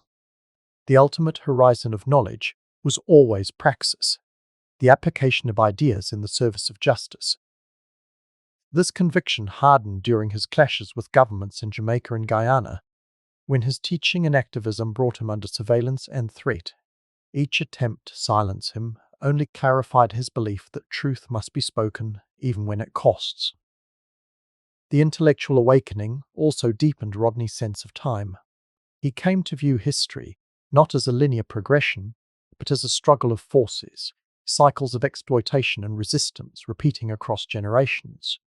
The ultimate horizon of knowledge was always praxis, the application of ideas in the service of justice. This conviction hardened during his clashes with governments in Jamaica and Guyana, when his teaching and activism brought him under surveillance and threat. Each attempt to silence him only clarified his belief that truth must be spoken, even when it costs. The intellectual awakening also deepened Rodney's sense of time. He came to view history not as a linear progression, but as a struggle of forces, cycles of exploitation and resistance repeating across generations.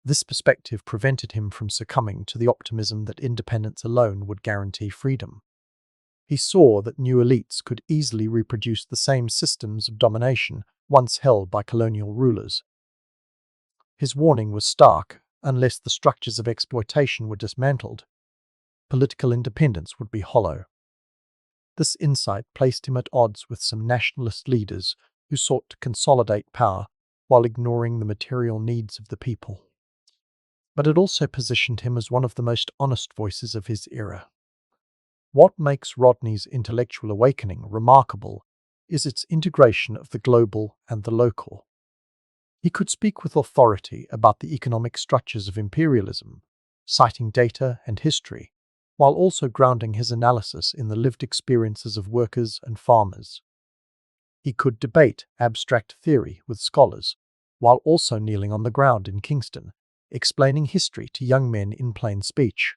This perspective prevented him from succumbing to the optimism that independence alone would guarantee freedom. He saw that new elites could easily reproduce the same systems of domination once held by colonial rulers. His warning was stark: unless the structures of exploitation were dismantled, political independence would be hollow. This insight placed him at odds with some nationalist leaders who sought to consolidate power while ignoring the material needs of the people. But it also positioned him as one of the most honest voices of his era. What makes Rodney's intellectual awakening remarkable is its integration of the global and the local. He could speak with authority about the economic structures of imperialism, citing data and history, while also grounding his analysis in the lived experiences of workers and farmers. He could debate abstract theory with scholars, while also kneeling on the ground in Kingston, explaining history to young men in plain speech.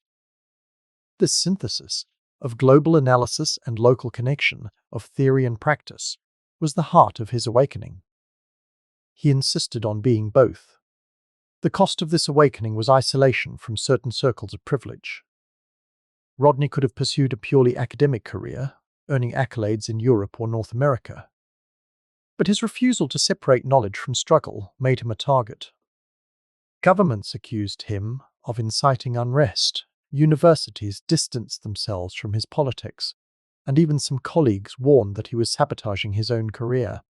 This synthesis of global analysis and local connection, of theory and practice, was the heart of his awakening. He insisted on being both. The cost of this awakening was isolation from certain circles of privilege. Rodney could have pursued a purely academic career, earning accolades in Europe or North America. But his refusal to separate knowledge from struggle made him a target. Governments accused him of inciting unrest, universities distanced themselves from his politics, and even some colleagues warned that he was sabotaging his own career.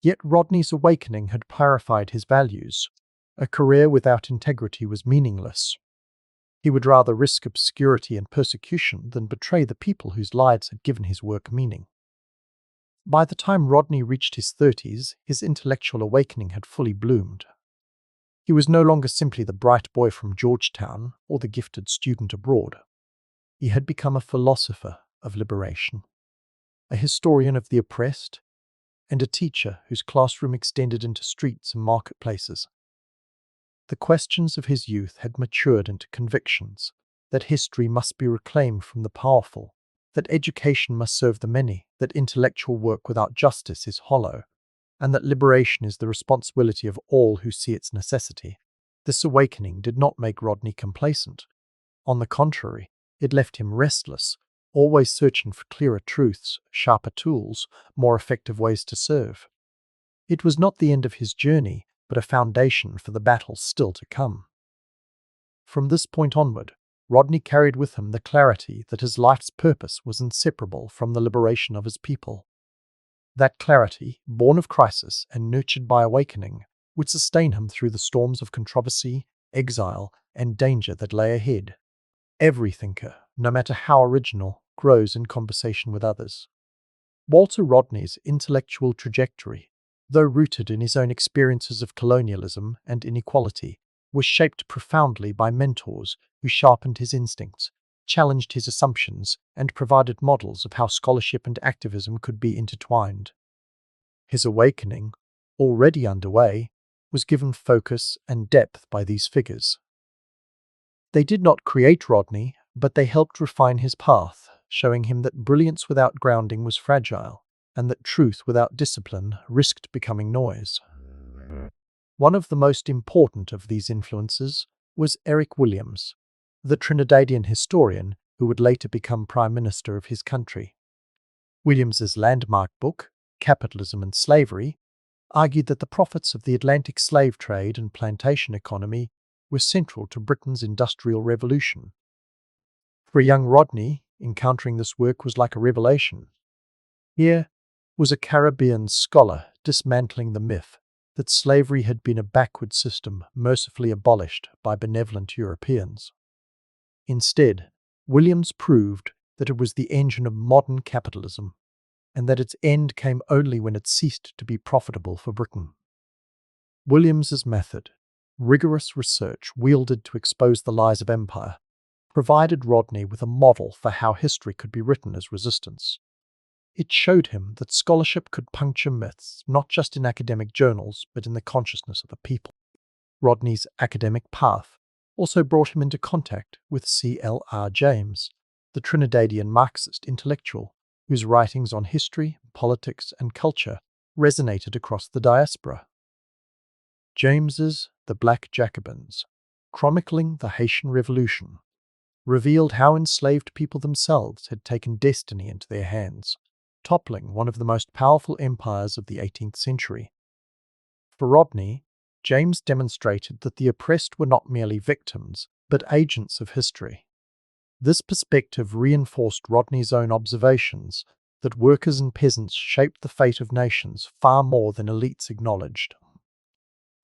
Yet Rodney's awakening had clarified his values. A career without integrity was meaningless. He would rather risk obscurity and persecution than betray the people whose lives had given his work meaning. By the time Rodney reached his 30s, his intellectual awakening had fully bloomed. He was no longer simply the bright boy from Georgetown or the gifted student abroad. He had become a philosopher of liberation, a historian of the oppressed, and a teacher whose classroom extended into streets and marketplaces. The questions of his youth had matured into convictions that history must be reclaimed from the powerful, that education must serve the many, that intellectual work without justice is hollow, and that liberation is the responsibility of all who see its necessity. This awakening did not make Rodney complacent. On the contrary, it left him restless, always searching for clearer truths, sharper tools, more effective ways to serve. It was not the end of his journey, but a foundation for the battles still to come. From this point onward, Rodney carried with him the clarity that his life's purpose was inseparable from the liberation of his people. That clarity, born of crisis and nurtured by awakening, would sustain him through the storms of controversy, exile, and danger that lay ahead. Every thinker, no matter how original, grows in conversation with others. Walter Rodney's intellectual trajectory, though rooted in his own experiences of colonialism and inequality, was shaped profoundly by mentors who sharpened his instincts, challenged his assumptions, and provided models of how scholarship and activism could be intertwined. His awakening, already underway, was given focus and depth by these figures. They did not create Rodney, but they helped refine his path, showing him that brilliance without grounding was fragile, and that truth without discipline risked becoming noise. One of the most important of these influences was Eric Williams, the Trinidadian historian who would later become Prime Minister of his country. Williams's landmark book, Capitalism and Slavery, argued that the profits of the Atlantic slave trade and plantation economy were central to Britain's industrial revolution. For young Rodney, encountering this work was like a revelation. Here was a Caribbean scholar dismantling the myth that slavery had been a backward system mercifully abolished by benevolent Europeans. Instead, Williams proved that it was the engine of modern capitalism, and that its end came only when it ceased to be profitable for Britain. Williams's method, rigorous research wielded to expose the lies of empire, provided Rodney with a model for how history could be written as resistance. It showed him that scholarship could puncture myths not just in academic journals but in the consciousness of the people. Rodney's academic path also brought him into contact with C.L.R. James, the Trinidadian Marxist intellectual whose writings on history, politics, and culture resonated across the diaspora. James's The Black Jacobins, chronicling the Haitian Revolution, revealed how enslaved people themselves had taken destiny into their hands, toppling one of the most powerful empires of the 18th century. For Rodney, James demonstrated that the oppressed were not merely victims, but agents of history. This perspective reinforced Rodney's own observations that workers and peasants shaped the fate of nations far more than elites acknowledged.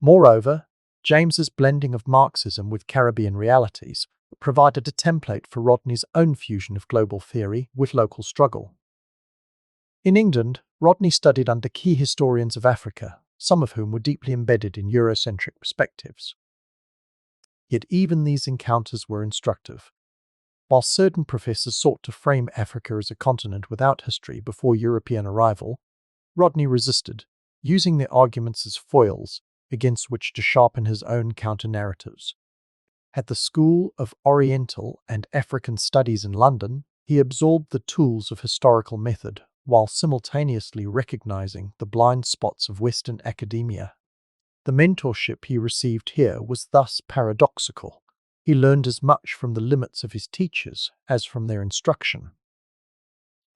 Moreover, James's blending of Marxism with Caribbean realities provided a template for Rodney's own fusion of global theory with local struggle. In England, Rodney studied under key historians of Africa, some of whom were deeply embedded in Eurocentric perspectives. Yet even these encounters were instructive. While certain professors sought to frame Africa as a continent without history before European arrival, Rodney resisted, using their arguments as foils against which to sharpen his own counter-narratives. At the School of Oriental and African Studies in London, he absorbed the tools of historical method while simultaneously recognizing the blind spots of Western academia. The mentorship he received here was thus paradoxical. He learned as much from the limits of his teachers as from their instruction.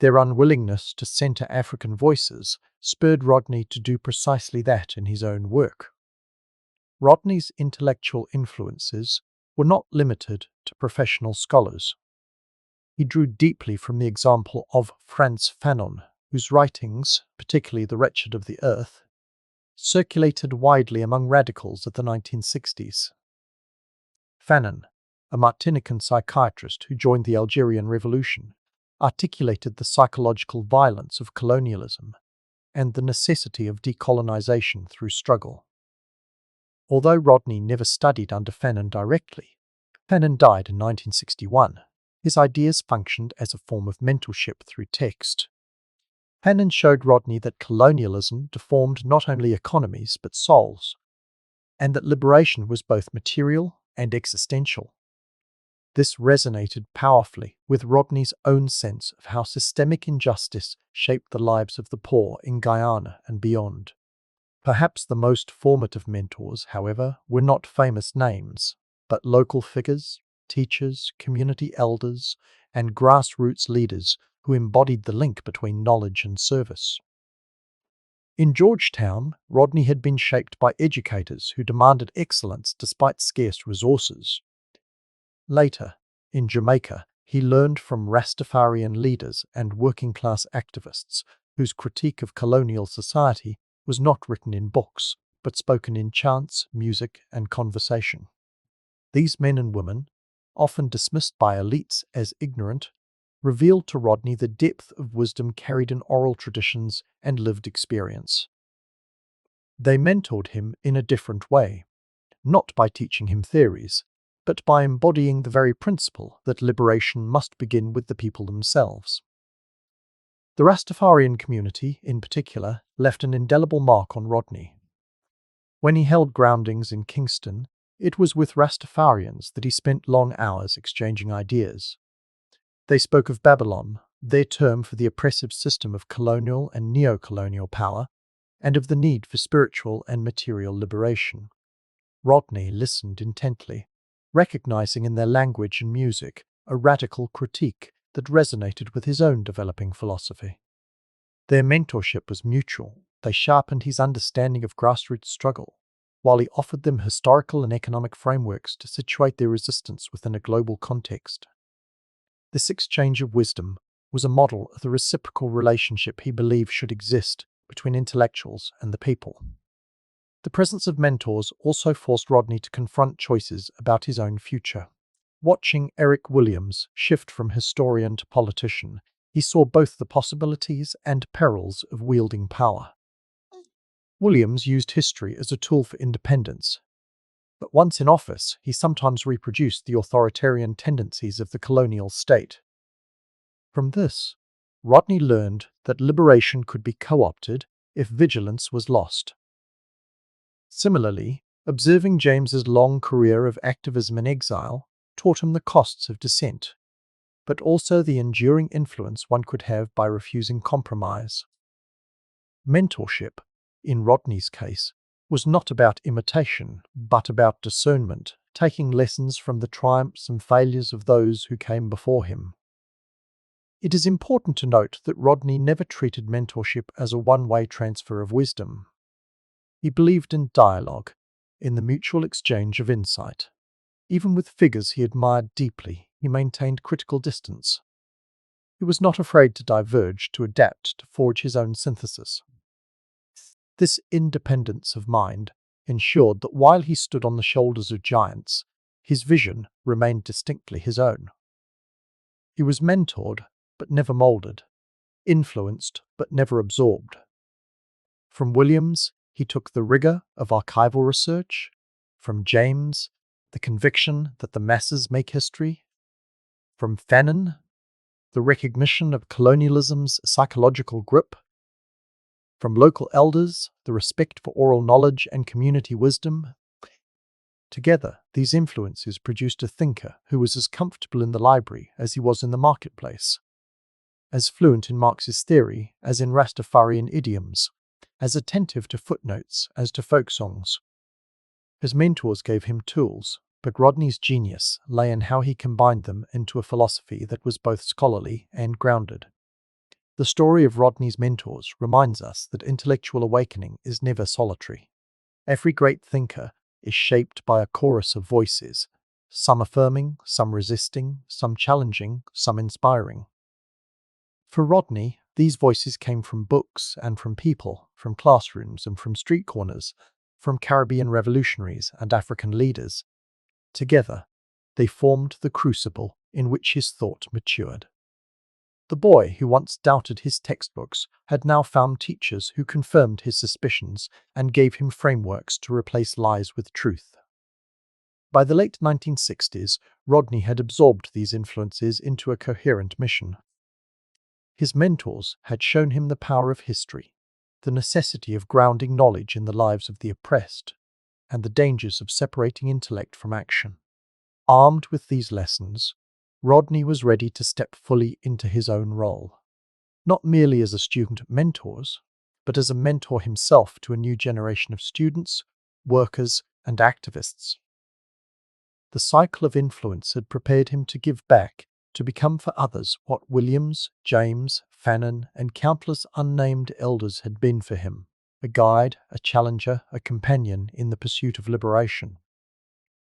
Their unwillingness to center African voices spurred Rodney to do precisely that in his own work. Rodney's intellectual influences were not limited to professional scholars. He drew deeply from the example of Frantz Fanon, whose writings, particularly The Wretched of the Earth, circulated widely among radicals of the 1960s. Fanon, a Martinican psychiatrist who joined the Algerian Revolution, articulated the psychological violence of colonialism and the necessity of decolonization through struggle. Although Rodney never studied under Fanon directly, Fanon died in 1961. His ideas functioned as a form of mentorship through text. Fanon showed Rodney that colonialism deformed not only economies but souls, and that liberation was both material and existential. This resonated powerfully with Rodney's own sense of how systemic injustice shaped the lives of the poor in Guyana and beyond. Perhaps the most formative mentors, however, were not famous names, but local figures, teachers, community elders, and grassroots leaders who embodied the link between knowledge and service. In Georgetown, Rodney had been shaped by educators who demanded excellence despite scarce resources. Later, in Jamaica, he learned from Rastafarian leaders and working-class activists whose critique of colonial society was not written in books, but spoken in chants, music, and conversation. These men and women, often dismissed by elites as ignorant, revealed to Rodney the depth of wisdom carried in oral traditions and lived experience. They mentored him in a different way, not by teaching him theories, but by embodying the very principle that liberation must begin with the people themselves. The Rastafarian community, in particular, left an indelible mark on Rodney. When he held groundings in Kingston, it was with Rastafarians that he spent long hours exchanging ideas. They spoke of Babylon, their term for the oppressive system of colonial and neo-colonial power, and of the need for spiritual and material liberation. Rodney listened intently, recognizing in their language and music a radical critique that resonated with his own developing philosophy. Their mentorship was mutual. They sharpened his understanding of grassroots struggle, while he offered them historical and economic frameworks to situate their resistance within a global context. This exchange of wisdom was a model of the reciprocal relationship he believed should exist between intellectuals and the people. The presence of mentors also forced Rodney to confront choices about his own future. Watching Eric Williams shift from historian to politician, he saw both the possibilities and perils of wielding power. Williams used history as a tool for independence, but once in office, he sometimes reproduced the authoritarian tendencies of the colonial state. From this, Rodney learned that liberation could be co-opted if vigilance was lost. Similarly, observing James's long career of activism in exile taught him the costs of dissent, but also the enduring influence one could have by refusing compromise. Mentorship, in Rodney's case, was not about imitation, but about discernment, taking lessons from the triumphs and failures of those who came before him. It is important to note that Rodney never treated mentorship as a one-way transfer of wisdom. He believed in dialogue, in the mutual exchange of insight. Even with figures he admired deeply, he maintained critical distance. He was not afraid to diverge, to adapt, to forge his own synthesis. This independence of mind ensured that while he stood on the shoulders of giants, his vision remained distinctly his own. He was mentored, but never molded, influenced, but never absorbed. From Williams, he took the rigor of archival research. From James, the conviction that the masses make history. From Fanon, the recognition of colonialism's psychological grip. From local elders, the respect for oral knowledge and community wisdom. Together, these influences produced a thinker who was as comfortable in the library as he was in the marketplace, as fluent in Marxist theory as in Rastafarian idioms, as attentive to footnotes as to folk songs. His mentors gave him tools, but Rodney's genius lay in how he combined them into a philosophy that was both scholarly and grounded. The story of Rodney's mentors reminds us that intellectual awakening is never solitary. Every great thinker is shaped by a chorus of voices, some affirming, some resisting, some challenging, some inspiring. For Rodney, these voices came from books and from people, from classrooms and from street corners, from Caribbean revolutionaries and African leaders. Together, they formed the crucible in which his thought matured. The boy who once doubted his textbooks had now found teachers who confirmed his suspicions and gave him frameworks to replace lies with truth. By the late 1960s, Rodney had absorbed these influences into a coherent mission. His mentors had shown him the power of history, the necessity of grounding knowledge in the lives of the oppressed, and the dangers of separating intellect from action. Armed with these lessons, Rodney was ready to step fully into his own role, not merely as a student of mentors, but as a mentor himself to a new generation of students, workers, and activists. The cycle of influence had prepared him to give back, to become for others what Williams, James, Fanon, and countless unnamed elders had been for him: a guide, a challenger, a companion in the pursuit of liberation.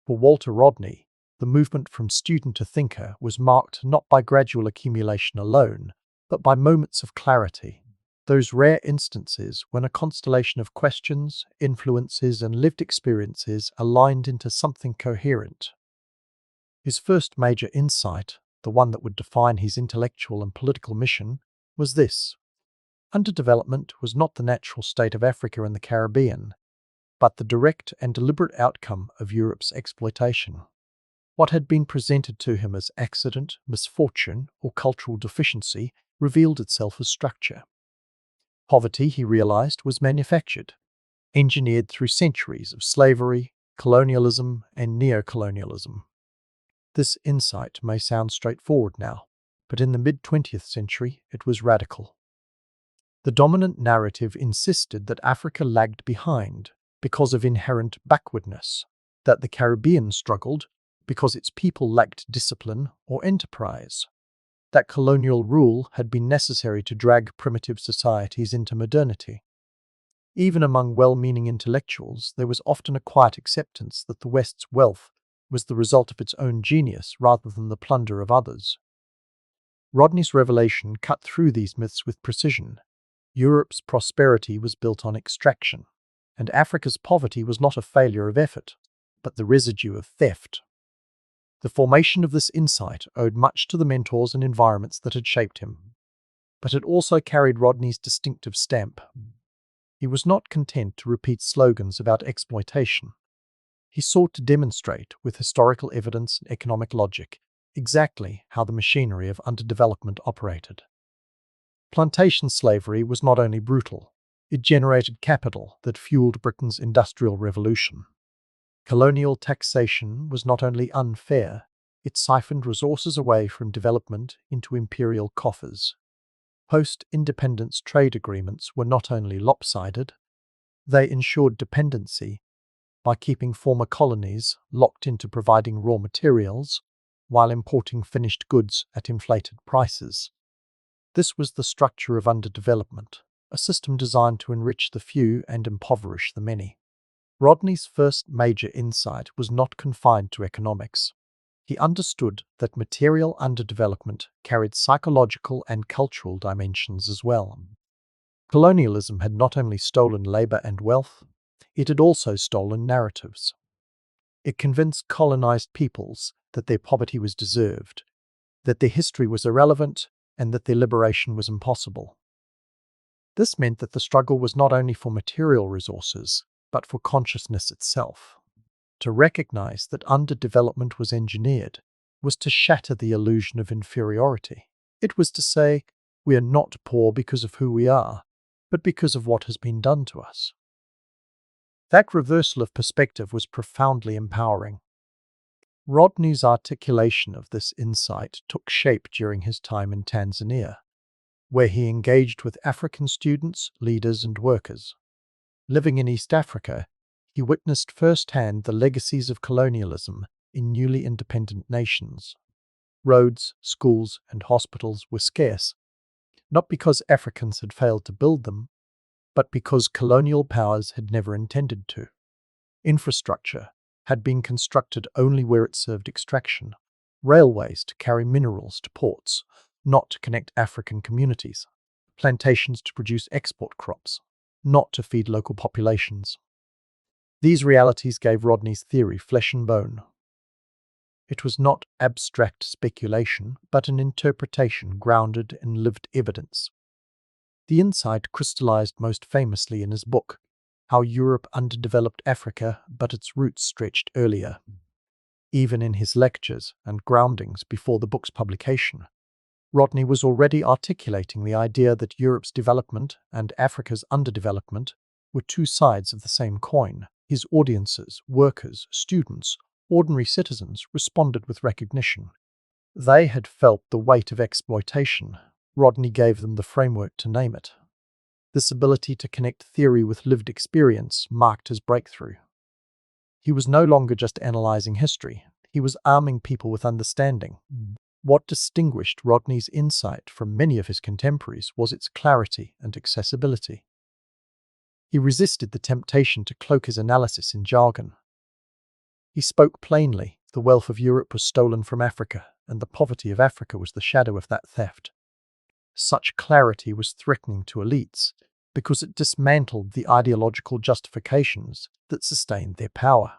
For Walter Rodney, the movement from student to thinker was marked not by gradual accumulation alone, but by moments of clarity, those rare instances when a constellation of questions, influences, and lived experiences aligned into something coherent. His first major insight, the one that would define his intellectual and political mission, was this: underdevelopment was not the natural state of Africa and the Caribbean, but the direct and deliberate outcome of Europe's exploitation. What had been presented to him as accident, misfortune, or cultural deficiency revealed itself as structure. Poverty, he realized, was manufactured, engineered through centuries of slavery, colonialism, and neocolonialism. This insight may sound straightforward now, but in the mid-20th century it was radical. The dominant narrative insisted that Africa lagged behind because of inherent backwardness, that the Caribbean struggled because its people lacked discipline or enterprise. that colonial rule had been necessary to drag primitive societies into modernity. Even among well-meaning intellectuals, there was often a quiet acceptance that the West's wealth was the result of its own genius rather than the plunder of others. Rodney's revelation cut through these myths with precision. Europe's prosperity was built on extraction, and Africa's poverty was not a failure of effort, but the residue of theft. The formation of this insight owed much to the mentors and environments that had shaped him, but it also carried Rodney's distinctive stamp. He was not content to repeat slogans about exploitation. He sought to demonstrate, with historical evidence and economic logic, exactly how the machinery of underdevelopment operated. Plantation slavery was not only brutal, it generated capital that fueled Britain's industrial revolution. Colonial taxation was not only unfair, it siphoned resources away from development into imperial coffers. Post-independence trade agreements were not only lopsided, they ensured dependency by keeping former colonies locked into providing raw materials while importing finished goods at inflated prices. This was the structure of underdevelopment, a system designed to enrich the few and impoverish the many. Rodney's first major insight was not confined to economics. He understood that material underdevelopment carried psychological and cultural dimensions as well. Colonialism had not only stolen labor and wealth, it had also stolen narratives. It convinced colonized peoples that their poverty was deserved, that their history was irrelevant, and that their liberation was impossible. This meant that the struggle was not only for material resources, but for consciousness itself. To recognize that underdevelopment was engineered was to shatter the illusion of inferiority. It was to say, we are not poor because of who we are, but because of what has been done to us. That reversal of perspective was profoundly empowering. Rodney's articulation of this insight took shape during his time in Tanzania, where he engaged with African students, leaders, and workers. Living in East Africa, he witnessed firsthand the legacies of colonialism in newly independent nations. Roads, schools, and hospitals were scarce, not because Africans had failed to build them, but because colonial powers had never intended to. Infrastructure had been constructed only where it served extraction, railways to carry minerals to ports, not to connect African communities, plantations to produce export crops, not to feed local populations. These realities gave Rodney's theory flesh and bone. It was not abstract speculation, but an interpretation grounded in lived evidence. The insight crystallized most famously in his book, How Europe Underdeveloped Africa, but its roots stretched earlier. Even in his lectures and groundings before the book's publication, Rodney was already articulating the idea that Europe's development and Africa's underdevelopment were two sides of the same coin. His audiences, workers, students, ordinary citizens responded with recognition. They had felt the weight of exploitation. Rodney gave them the framework to name it. This ability to connect theory with lived experience marked his breakthrough. He was no longer just analyzing history, he was arming people with understanding. What distinguished Rodney's insight from many of his contemporaries was its clarity and accessibility. He resisted the temptation to cloak his analysis in jargon. He spoke plainly, the wealth of Europe was stolen from Africa, and the poverty of Africa was the shadow of that theft. Such clarity was threatening to elites because it dismantled the ideological justifications that sustained their power.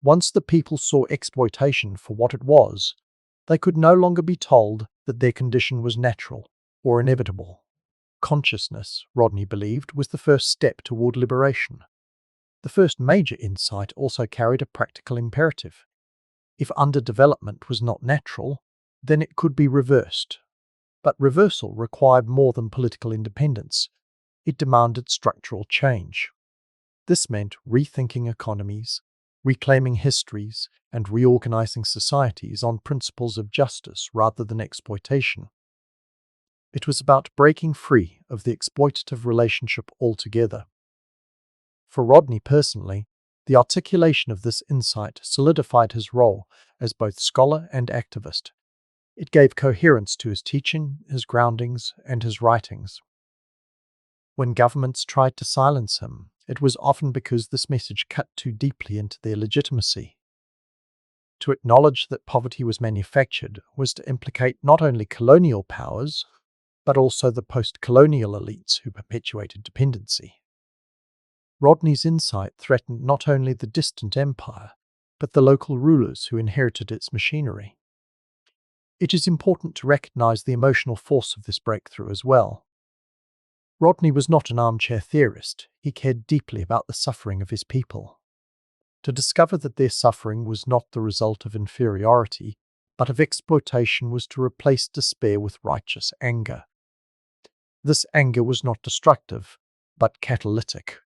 Once the people saw exploitation for what it was, they could no longer be told that their condition was natural or inevitable. Consciousness, Rodney believed, was the first step toward liberation. The first major insight also carried a practical imperative. If underdevelopment was not natural, then it could be reversed. But reversal required more than political independence. It demanded structural change. This meant rethinking economies, reclaiming histories, and reorganizing societies on principles of justice rather than exploitation. It was about breaking free of the exploitative relationship altogether. For Rodney personally, the articulation of this insight solidified his role as both scholar and activist. It gave coherence to his teaching, his groundings, and his writings. When governments tried to silence him, it was often because this message cut too deeply into their legitimacy. To acknowledge that poverty was manufactured was to implicate not only colonial powers, but also the post-colonial elites who perpetuated dependency. Rodney's insight threatened not only the distant empire, but the local rulers who inherited its machinery. It is important to recognize the emotional force of this breakthrough as well. Rodney was not an armchair theorist. He cared deeply about the suffering of his people. To discover that their suffering was not the result of inferiority, but of exploitation, was to replace despair with righteous anger. This anger was not destructive, but catalytic.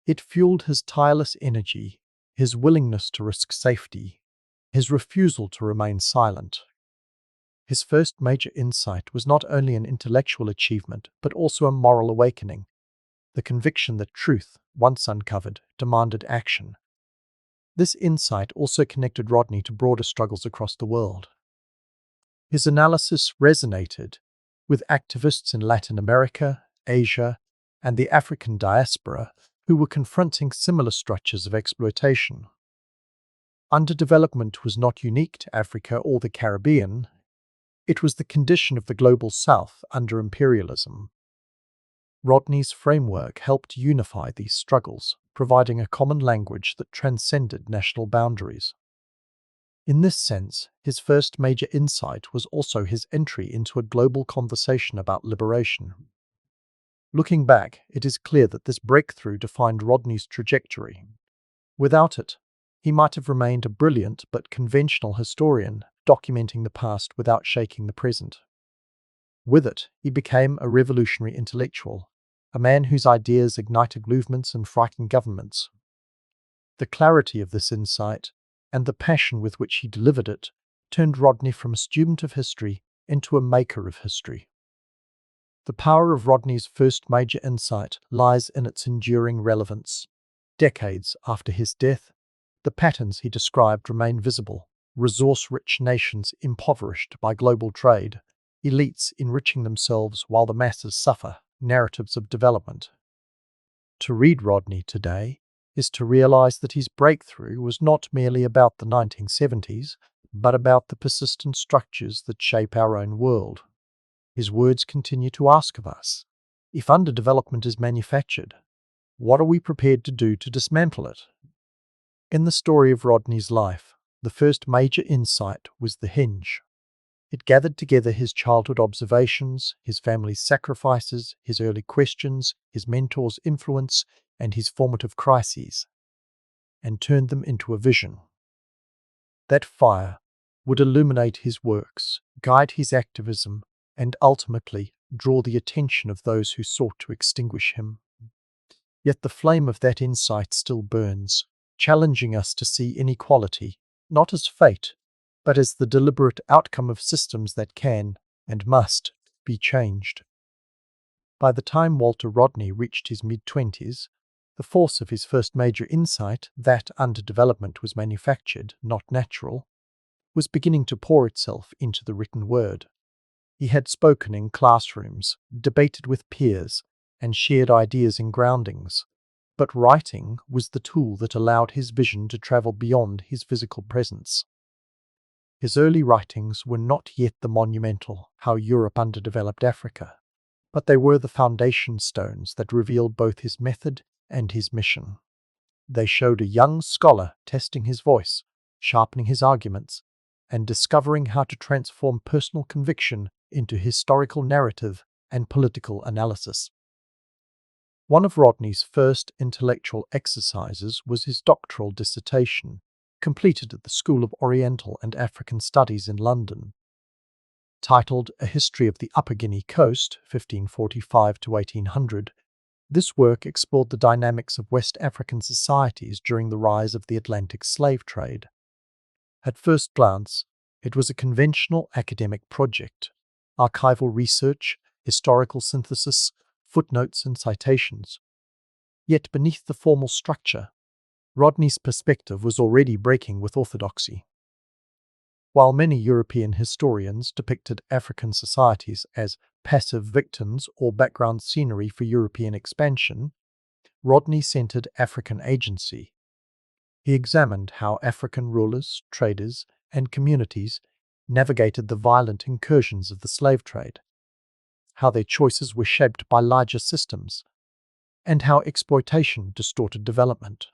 It fueled his tireless energy, his willingness to risk safety, his refusal to remain silent. His first major insight was not only an intellectual achievement, but also a moral awakening, the conviction that truth, once uncovered, demanded action. This insight also connected Rodney to broader struggles across the world. His analysis resonated with activists in Latin America, Asia, and the African diaspora who were confronting similar structures of exploitation. Underdevelopment was not unique to Africa or the Caribbean. It was the condition of the global South under imperialism. Rodney's framework helped unify these struggles, providing a common language that transcended national boundaries. In this sense, his first major insight was also his entry into a global conversation about liberation. Looking back, it is clear that this breakthrough defined Rodney's trajectory. Without it, he might have remained a brilliant but conventional historian, documenting the past without shaking the present. With it, he became a revolutionary intellectual, a man whose ideas ignited movements and frightened governments. The clarity of this insight, and the passion with which he delivered it, turned Rodney from a student of history into a maker of history. The power of Rodney's first major insight lies in its enduring relevance. Decades after his death, the patterns he described remain visible: resource-rich nations impoverished by global trade, elites enriching themselves while the masses suffer, narratives of development. To read Rodney today is to realize that his breakthrough was not merely about the 1970s, but about the persistent structures that shape our own world. His words continue to ask of us, if underdevelopment is manufactured, what are we prepared to do to dismantle it? In the story of Rodney's life, the first major insight was the hinge. It gathered together his childhood observations, his family's sacrifices, his early questions, his mentor's influence, and his formative crises, and turned them into a vision. That fire would illuminate his works, guide his activism, and ultimately draw the attention of those who sought to extinguish him. Yet the flame of that insight still burns, challenging us to see inequality not as fate, but as the deliberate outcome of systems that can, and must, be changed. By the time Walter Rodney reached his mid-20s, the force of his first major insight, that underdevelopment was manufactured, not natural, was beginning to pour itself into the written word. He had spoken in classrooms, debated with peers, and shared ideas in groundings, but writing was the tool that allowed his vision to travel beyond his physical presence. His early writings were not yet the monumental "How Europe Underdeveloped Africa," but they were the foundation stones that revealed both his method and his mission. They showed a young scholar testing his voice, sharpening his arguments, and discovering how to transform personal conviction into historical narrative and political analysis. One of Rodney's first intellectual exercises was his doctoral dissertation, completed at the School of Oriental and African Studies in London. Titled A History of the Upper Guinea Coast, 1545 to 1800, this work explored the dynamics of West African societies during the rise of the Atlantic slave trade. At first glance, it was a conventional academic project: archival research, historical synthesis, footnotes and citations. Yet beneath the formal structure, Rodney's perspective was already breaking with orthodoxy. While many European historians depicted African societies as passive victims or background scenery for European expansion, Rodney centered African agency. He examined how African rulers, traders, and communities navigated the violent incursions of the slave trade, how their choices were shaped by larger systems, and how exploitation distorted development.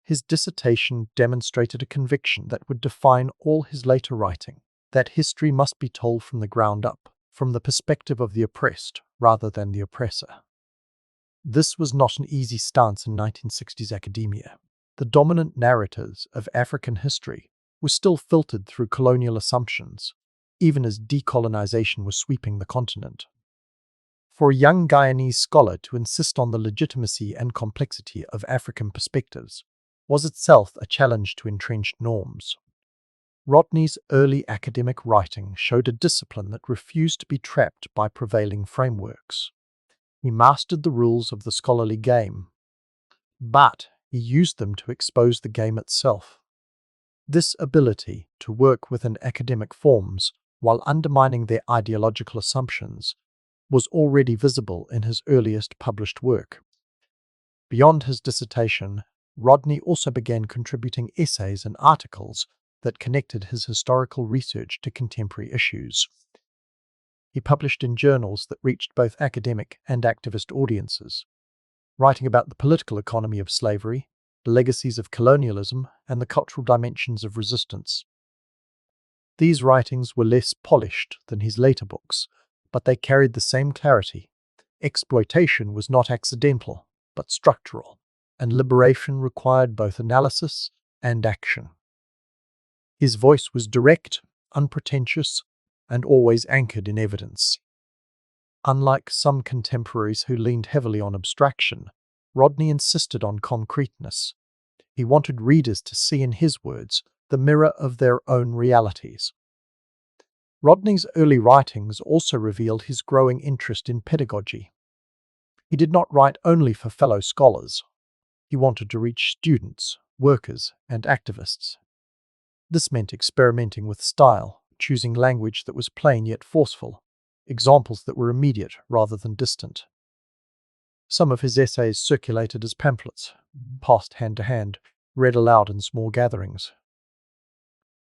His dissertation demonstrated a conviction that would define all his later writing, that history must be told from the ground up, from the perspective of the oppressed rather than the oppressor. This was not an easy stance in 1960s academia. The dominant narrators of African history were still filtered through colonial assumptions, even as decolonization was sweeping the continent. For a young Guyanese scholar to insist on the legitimacy and complexity of African perspectives was itself a challenge to entrenched norms. Rodney's early academic writing showed a discipline that refused to be trapped by prevailing frameworks. He mastered the rules of the scholarly game, but he used them to expose the game itself. This ability to work within academic forms while undermining their ideological assumptions was already visible in his earliest published work. Beyond his dissertation, Rodney also began contributing essays and articles that connected his historical research to contemporary issues. He published in journals that reached both academic and activist audiences, writing about the political economy of slavery, the legacies of colonialism, and the cultural dimensions of resistance. These writings were less polished than his later books, but they carried the same clarity. Exploitation was not accidental, but structural, and liberation required both analysis and action. His voice was direct, unpretentious, and always anchored in evidence. Unlike some contemporaries who leaned heavily on abstraction, Rodney insisted on concreteness. He wanted readers to see in his words the mirror of their own realities. Rodney's early writings also revealed his growing interest in pedagogy. He did not write only for fellow scholars. He wanted to reach students, workers, and activists. This meant experimenting with style, choosing language that was plain yet forceful, examples that were immediate rather than distant. Some of his essays circulated as pamphlets, passed hand to hand, read aloud in small gatherings.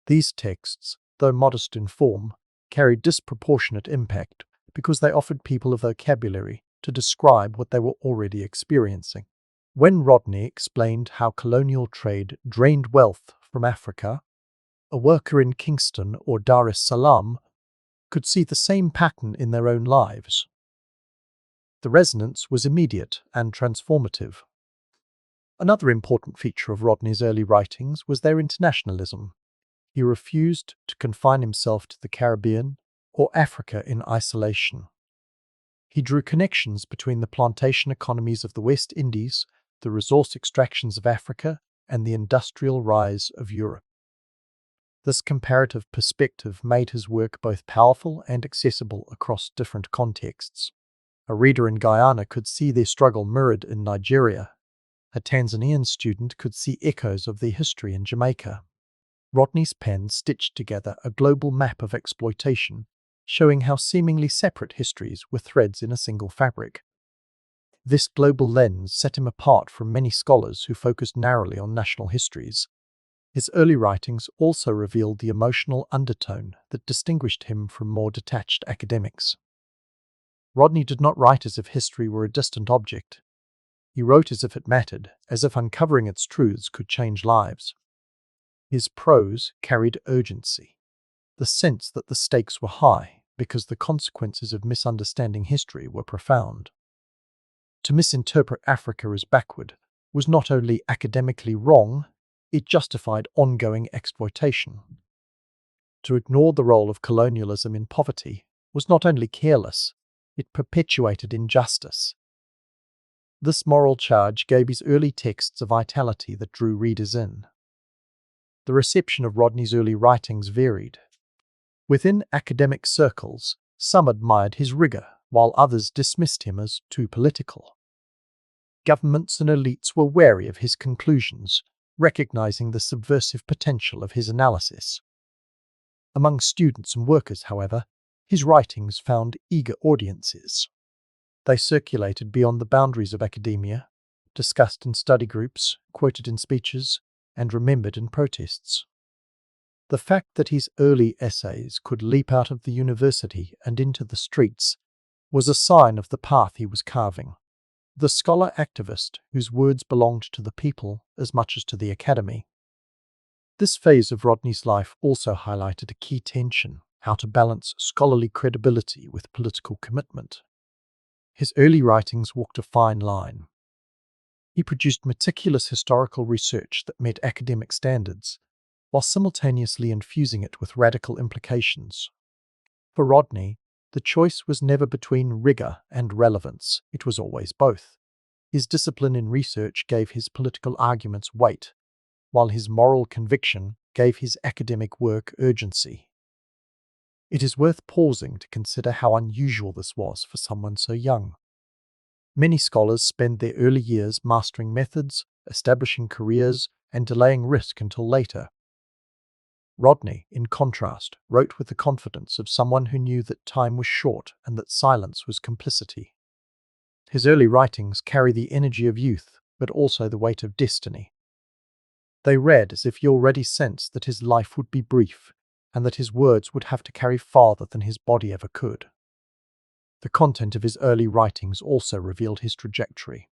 These texts, though modest in form, carried disproportionate impact because they offered people a vocabulary to describe what they were already experiencing. When Rodney explained how colonial trade drained wealth from Africa, a worker in Kingston or Dar es Salaam could see the same pattern in their own lives. The resonance was immediate and transformative. Another important feature of Rodney's early writings was their internationalism. He refused to confine himself to the Caribbean or Africa in isolation. He drew connections between the plantation economies of the West Indies, the resource extractions of Africa, and the industrial rise of Europe. This comparative perspective made his work both powerful and accessible across different contexts. A reader in Guyana could see their struggle mirrored in Nigeria. A Tanzanian student could see echoes of their history in Jamaica. Rodney's pen stitched together a global map of exploitation, showing how seemingly separate histories were threads in a single fabric. This global lens set him apart from many scholars who focused narrowly on national histories. His early writings also revealed the emotional undertone that distinguished him from more detached academics. Rodney did not write as if history were a distant object. He wrote as if it mattered, as if uncovering its truths could change lives. His prose carried urgency, the sense that the stakes were high because the consequences of misunderstanding history were profound. To misinterpret Africa as backward was not only academically wrong, it justified ongoing exploitation. To ignore the role of colonialism in poverty was not only careless, it perpetuated injustice. This moral charge gave his early texts a vitality that drew readers in. The reception of Rodney's early writings varied. Within academic circles, some admired his rigor, while others dismissed him as too political. Governments and elites were wary of his conclusions, recognizing the subversive potential of his analysis. Among students and workers, however, his writings found eager audiences. They circulated beyond the boundaries of academia, discussed in study groups, quoted in speeches, and remembered in protests. The fact that his early essays could leap out of the university and into the streets was a sign of the path he was carving. The scholar-activist whose words belonged to the people as much as to the academy. This phase of Rodney's life also highlighted a key tension: how to balance scholarly credibility with political commitment. His early writings walked a fine line. He produced meticulous historical research that met academic standards, while simultaneously infusing it with radical implications. For Rodney, the choice was never between rigor and relevance, it was always both. His discipline in research gave his political arguments weight, while his moral conviction gave his academic work urgency. It is worth pausing to consider how unusual this was for someone so young. Many scholars spend their early years mastering methods, establishing careers, and delaying risk until later. Rodney, in contrast, wrote with the confidence of someone who knew that time was short and that silence was complicity. His early writings carry the energy of youth, but also the weight of destiny. They read as if he already sensed that his life would be brief, and that his words would have to carry farther than his body ever could. The content of his early writings also revealed his trajectory.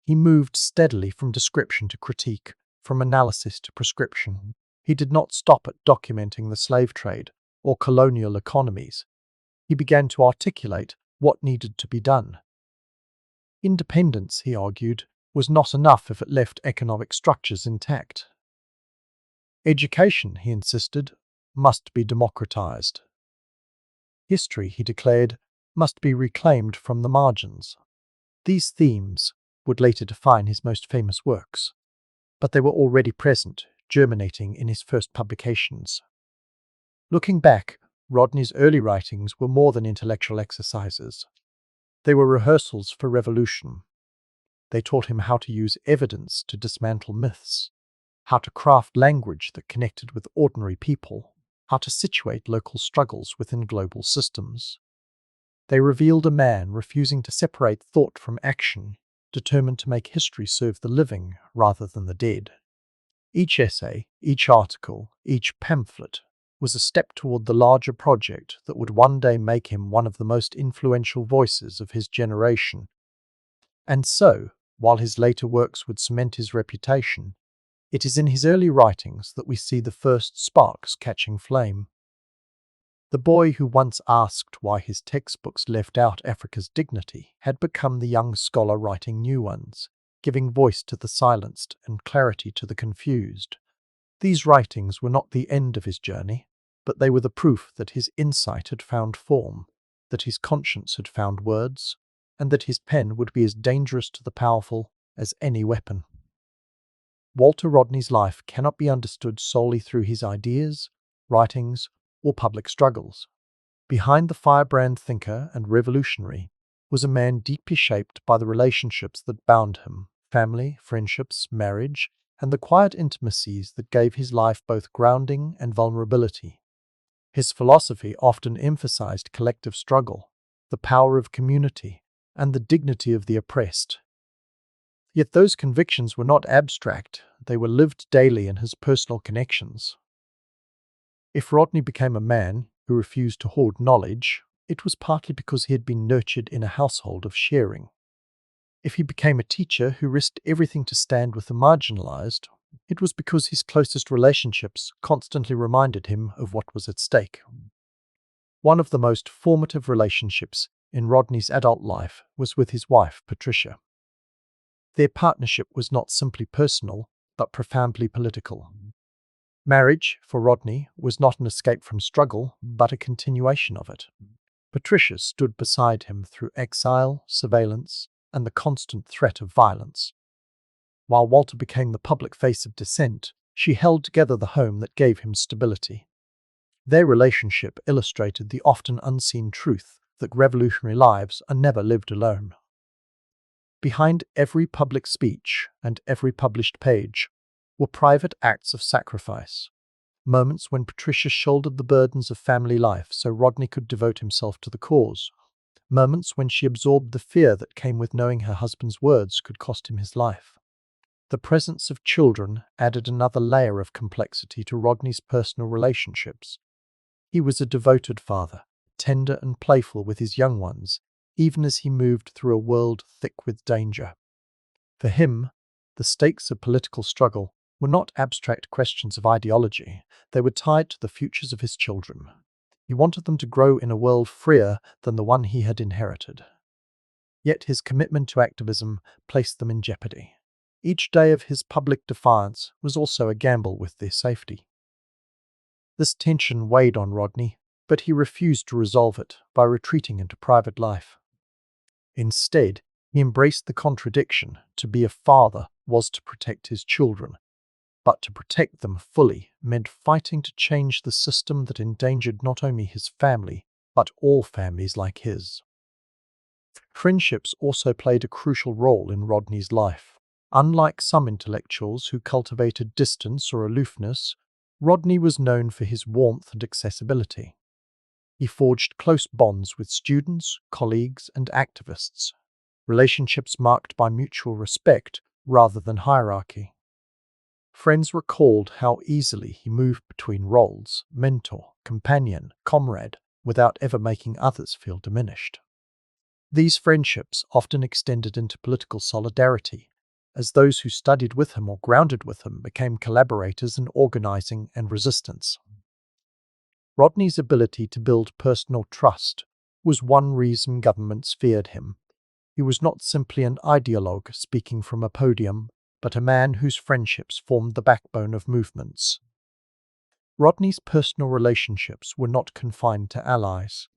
He moved steadily from description to critique, from analysis to prescription. He did not stop at documenting the slave trade or colonial economies. He began to articulate what needed to be done. Independence, he argued, was not enough if it left economic structures intact. Education, he insisted, must be democratized. History, he declared, must be reclaimed from the margins. These themes would later define his most famous works, but they were already present, germinating in his first publications. Looking back, Rodney's early writings were more than intellectual exercises. They were rehearsals for revolution. They taught him how to use evidence to dismantle myths, how to craft language that connected with ordinary people, how to situate local struggles within global systems. They revealed a man refusing to separate thought from action, determined to make history serve the living rather than the dead. Each essay, each article, each pamphlet was a step toward the larger project that would one day make him one of the most influential voices of his generation. And so, while his later works would cement his reputation, it is in his early writings that we see the first sparks catching flame. The boy who once asked why his textbooks left out Africa's dignity had become the young scholar writing new ones, giving voice to the silenced and clarity to the confused. These writings were not the end of his journey, but they were the proof that his insight had found form, that his conscience had found words, and that his pen would be as dangerous to the powerful as any weapon. Walter Rodney's life cannot be understood solely through his ideas, writings, or public struggles. Behind the firebrand thinker and revolutionary was a man deeply shaped by the relationships that bound him: family, friendships, marriage, and the quiet intimacies that gave his life both grounding and vulnerability. His philosophy often emphasized collective struggle, the power of community, and the dignity of the oppressed. Yet those convictions were not abstract, they were lived daily in his personal connections. If Rodney became a man who refused to hoard knowledge, it was partly because he had been nurtured in a household of sharing. If he became a teacher who risked everything to stand with the marginalized, it was because his closest relationships constantly reminded him of what was at stake. One of the most formative relationships in Rodney's adult life was with his wife, Patricia. Their partnership was not simply personal, but profoundly political. Marriage, for Rodney, was not an escape from struggle, but a continuation of it. Patricia stood beside him through exile, surveillance, and the constant threat of violence. While Walter became the public face of dissent, she held together the home that gave him stability. Their relationship illustrated the often unseen truth that revolutionary lives are never lived alone. Behind every public speech and every published page were private acts of sacrifice. moments when Patricia shouldered the burdens of family life so Rodney could devote himself to the cause, moments when she absorbed the fear that came with knowing her husband's words could cost him his life. The presence of children added another layer of complexity to Rodney's personal relationships. He was a devoted father, tender and playful with his young ones, even as he moved through a world thick with danger. For him, the stakes of political struggle were not abstract questions of ideology, they were tied to the futures of his children. He wanted them to grow in a world freer than the one he had inherited. Yet his commitment to activism placed them in jeopardy. Each day of his public defiance was also a gamble with their safety. This tension weighed on Rodney, but he refused to resolve it by retreating into private life. Instead, he embraced the contradiction. To be a father was to protect his children, but to protect them fully meant fighting to change the system that endangered not only his family, but all families like his. Friendships also played a crucial role in Rodney's life. Unlike some intellectuals who cultivated distance or aloofness, Rodney was known for his warmth and accessibility. He forged close bonds with students, colleagues, and activists, relationships marked by mutual respect rather than hierarchy. Friends recalled how easily he moved between roles, mentor, companion, comrade, without ever making others feel diminished. These friendships often extended into political solidarity, as those who studied with him or grounded with him became collaborators in organizing and resistance. Rodney's ability to build personal trust was one reason governments feared him. He was not simply an ideologue speaking from a podium, but a man whose friendships formed the backbone of movements. Rodney's personal relationships were not confined to allies.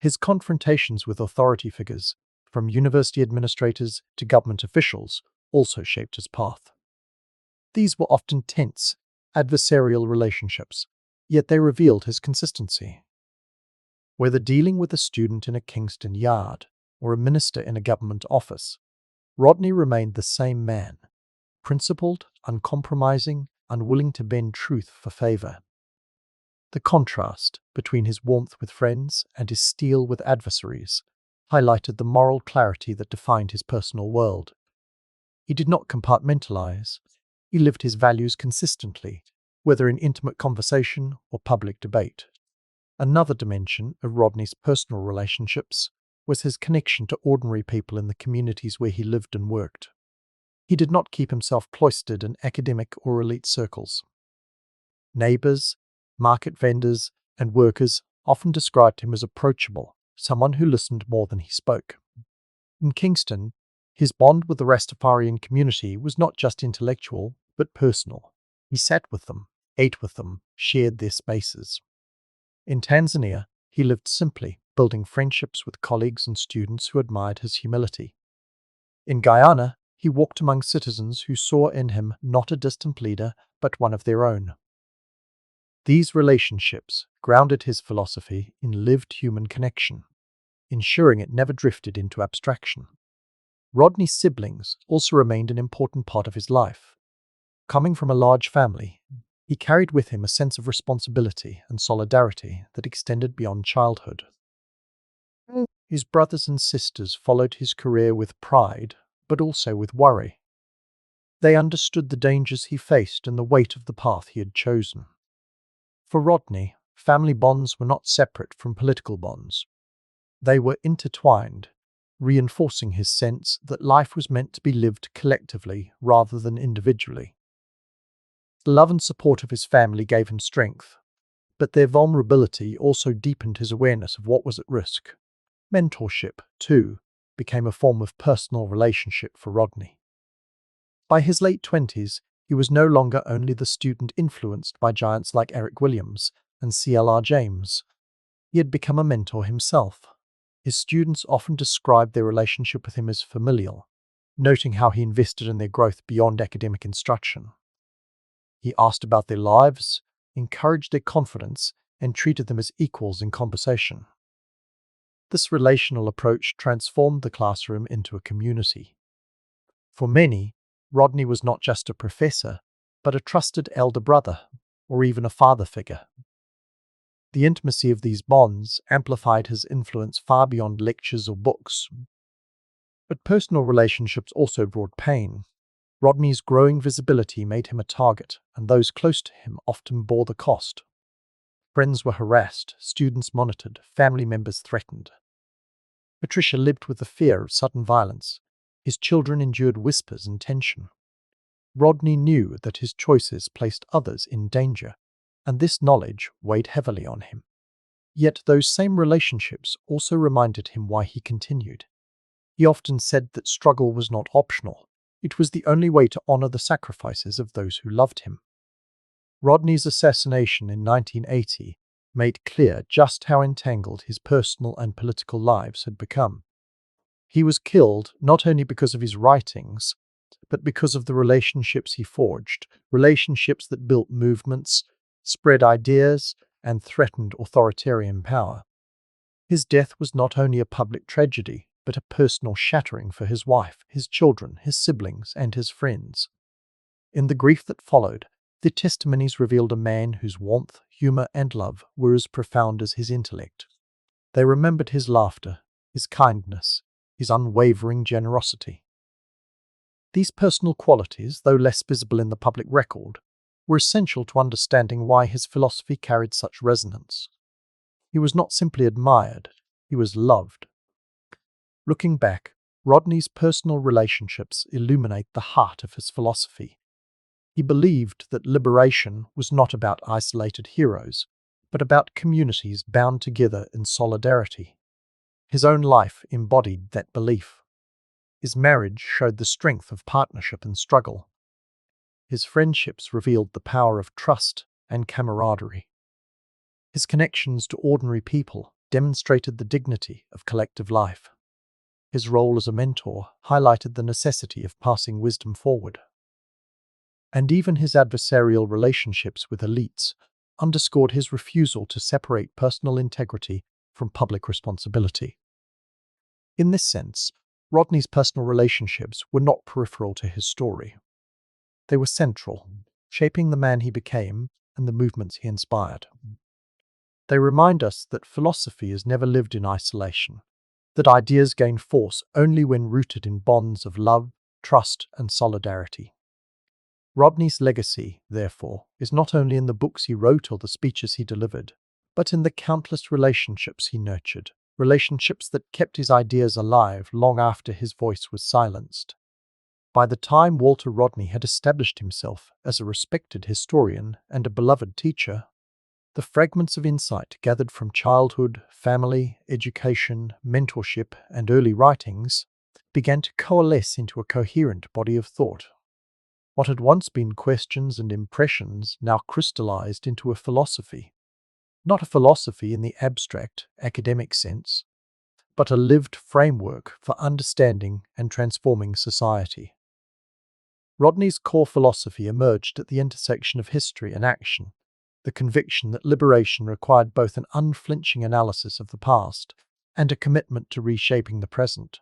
His confrontations with authority figures, from university administrators to government officials, also shaped his path. These were often tense, adversarial relationships, yet they revealed his consistency. Whether dealing with a student in a Kingston yard or a minister in a government office, Rodney remained the same man, principled, uncompromising, unwilling to bend truth for favor. The contrast between his warmth with friends and his steel with adversaries highlighted the moral clarity that defined his personal world. He did not compartmentalize. He lived his values consistently, whether in intimate conversation or public debate. Another dimension of Rodney's personal relationships was his connection to ordinary people in the communities where he lived and worked. He did not keep himself cloistered in academic or elite circles. Neighbors, market vendors, and workers often described him as approachable, someone who listened more than he spoke. In Kingston, his bond with the Rastafarian community was not just intellectual, but personal. He sat with them, ate with them, shared their spaces. In Tanzania, he lived simply, building friendships with colleagues and students who admired his humility. In Guyana, he walked among citizens who saw in him not a distant leader, but one of their own. These relationships grounded his philosophy in lived human connection, ensuring it never drifted into abstraction. Rodney's siblings also remained an important part of his life. Coming from a large family, he carried with him a sense of responsibility and solidarity that extended beyond childhood. His brothers and sisters followed his career with pride, but also with worry. They understood the dangers he faced and the weight of the path he had chosen. For Rodney, family bonds were not separate from political bonds. They were intertwined, reinforcing his sense that life was meant to be lived collectively rather than individually. The love and support of his family gave him strength, but their vulnerability also deepened his awareness of what was at risk. Mentorship, too, became a form of personal relationship for Rodney. By his late 20s, he was no longer only the student influenced by giants like Eric Williams and C.L.R. James. He had become a mentor himself. His students often described their relationship with him as familial, noting how he invested in their growth beyond academic instruction. He asked about their lives, encouraged their confidence, and treated them as equals in conversation. This relational approach transformed the classroom into a community. For many, Rodney was not just a professor, but a trusted elder brother. or even a father figure. The intimacy of these bonds amplified his influence far beyond lectures or books. But personal relationships also brought pain. Rodney's growing visibility made him a target, and those close to him often bore the cost. Friends were harassed, students monitored, family members threatened. Patricia lived with the fear of sudden violence. His children endured whispers and tension. Rodney knew that his choices placed others in danger, and this knowledge weighed heavily on him. Yet those same relationships also reminded him why he continued. He often said that struggle was not optional. It was the only way to honor the sacrifices of those who loved him. Rodney's assassination in 1980 made clear just how entangled his personal and political lives had become. He was killed not only because of his writings, but because of the relationships he forged, relationships that built movements, spread ideas, and threatened authoritarian power. His death was not only a public tragedy, but a personal shattering for his wife, his children, his siblings, and his friends. In the grief that followed, the testimonies revealed a man whose warmth, humor, and love were as profound as his intellect. They remembered his laughter, his kindness, his unwavering generosity. These personal qualities, though less visible in the public record, were essential to understanding why his philosophy carried such resonance. He was not simply admired, he was loved. Looking back, Rodney's personal relationships illuminate the heart of his philosophy. He believed that liberation was not about isolated heroes, but about communities bound together in solidarity. His own life embodied that belief. His marriage showed the strength of partnership and struggle. His friendships revealed the power of trust and camaraderie. His connections to ordinary people demonstrated the dignity of collective life. His role as a mentor highlighted the necessity of passing wisdom forward. And even his adversarial relationships with elites underscored his refusal to separate personal integrity from public responsibility. In this sense, Rodney's personal relationships were not peripheral to his story. They were central, shaping the man he became and the movements he inspired. They remind us that philosophy is never lived in isolation, that ideas gain force only when rooted in bonds of love, trust, and solidarity. Rodney's legacy, therefore, is not only in the books he wrote or the speeches he delivered, but in the countless relationships he nurtured, relationships that kept his ideas alive long after his voice was silenced. By the time Walter Rodney had established himself as a respected historian and a beloved teacher, the fragments of insight gathered from childhood, family, education, mentorship, and early writings began to coalesce into a coherent body of thought. What had once been questions and impressions now crystallized into a philosophy. Not a philosophy in the abstract, academic sense, but a lived framework for understanding and transforming society. Rodney's core philosophy emerged at the intersection of history and action, the conviction that liberation required both an unflinching analysis of the past and a commitment to reshaping the present.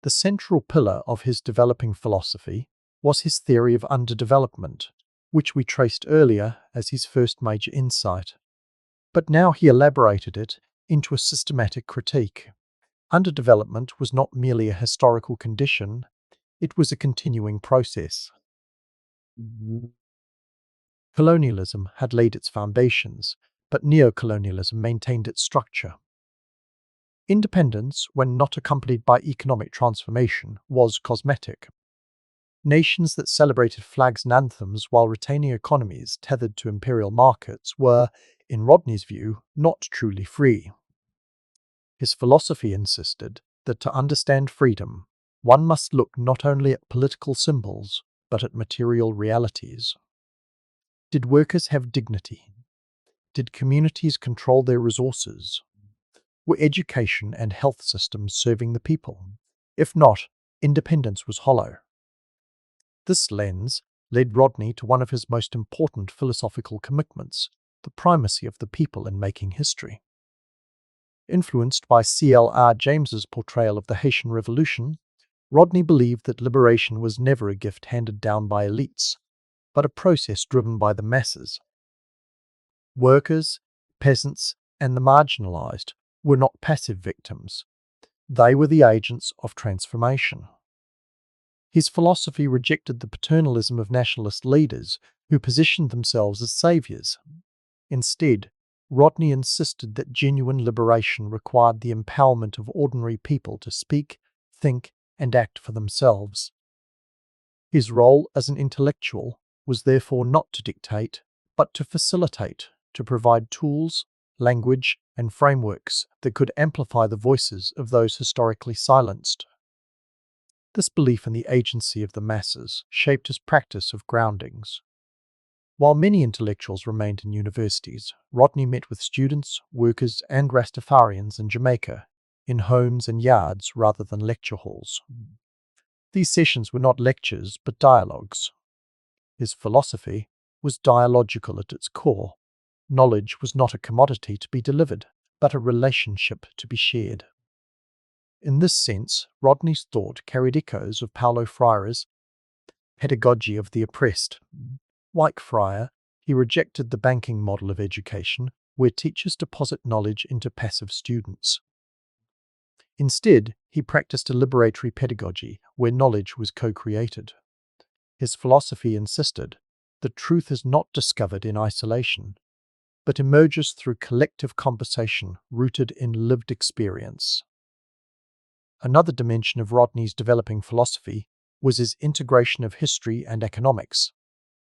The central pillar of his developing philosophy was his theory of underdevelopment, which we traced earlier as his first major insight. But now he elaborated it into a systematic critique. Underdevelopment was not merely a historical condition, it was a continuing process. Colonialism had laid its foundations, but neocolonialism maintained its structure. Independence, when not accompanied by economic transformation, was cosmetic. Nations that celebrated flags and anthems while retaining economies tethered to imperial markets were, in Rodney's view, not truly free. His philosophy insisted that to understand freedom, one must look not only at political symbols, but at material realities. Did workers have dignity? Did communities control their resources? Were education and health systems serving the people? If not, independence was hollow. This lens led Rodney to one of his most important philosophical commitments, the primacy of the people in making history. Influenced by C.L.R. James's portrayal of the Haitian Revolution, Rodney believed that liberation was never a gift handed down by elites. but a process driven by the masses. Workers, peasants, and the marginalized were not passive victims. They were the agents of transformation. His philosophy rejected the paternalism of nationalist leaders who positioned themselves as saviors. Instead, Rodney insisted that genuine liberation required the empowerment of ordinary people to speak, think, and act for themselves. His role as an intellectual was therefore not to dictate, but to facilitate, to provide tools, language, and frameworks that could amplify the voices of those historically silenced. This belief in the agency of the masses shaped his practice of groundings. While many intellectuals remained in universities, Rodney met with students, workers, and Rastafarians in Jamaica, in homes and yards rather than lecture halls. These sessions were not lectures, but dialogues. His philosophy was dialogical at its core. Knowledge was not a commodity to be delivered, but a relationship to be shared. In this sense, Rodney's thought carried echoes of Paulo Freire's pedagogy of the oppressed. Like Freire, he rejected the banking model of education, where teachers deposit knowledge into passive students. Instead, he practiced a liberatory pedagogy, where knowledge was co-created. His philosophy insisted that truth is not discovered in isolation, but emerges through collective conversation rooted in lived experience. Another dimension of Rodney's developing philosophy was his integration of history and economics.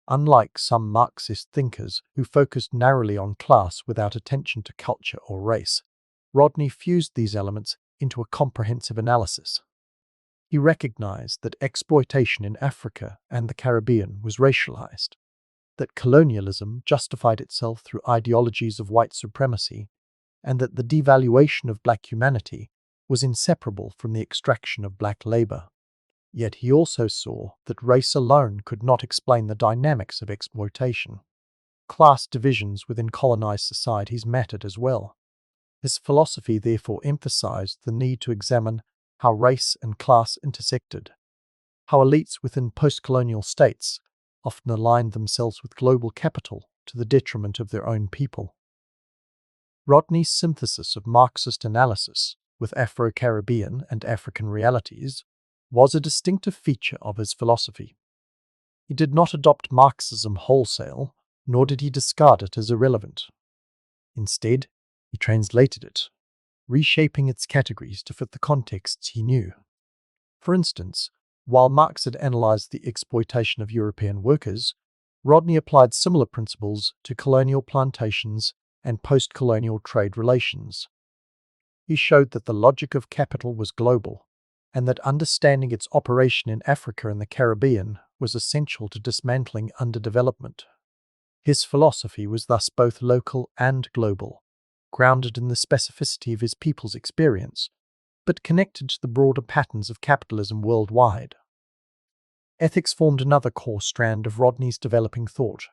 Unlike some Marxist thinkers who focused narrowly on class without attention to culture or race, Rodney fused these elements into a comprehensive analysis. He recognized that exploitation in Africa and the Caribbean was racialized, that colonialism justified itself through ideologies of white supremacy, and that the devaluation of black humanity was inseparable from the extraction of black labor. Yet he also saw that race alone could not explain the dynamics of exploitation. Class divisions within colonized societies mattered as well. His philosophy therefore emphasized the need to examine how race and class intersected, how elites within post-colonial states often aligned themselves with global capital to the detriment of their own people. Rodney's synthesis of Marxist analysis with Afro-Caribbean and African realities was a distinctive feature of his philosophy. He did not adopt Marxism wholesale, nor did he discard it as irrelevant. Instead, he translated it, reshaping its categories to fit the contexts he knew. For instance, while Marx had analyzed the exploitation of European workers, Rodney applied similar principles to colonial plantations and post-colonial trade relations. He showed that the logic of capital was global, and that understanding its operation in Africa and the Caribbean was essential to dismantling underdevelopment. His philosophy was thus both local and global, grounded in the specificity of his people's experience, but connected to the broader patterns of capitalism worldwide. Ethics formed another core strand of Rodney's developing thought.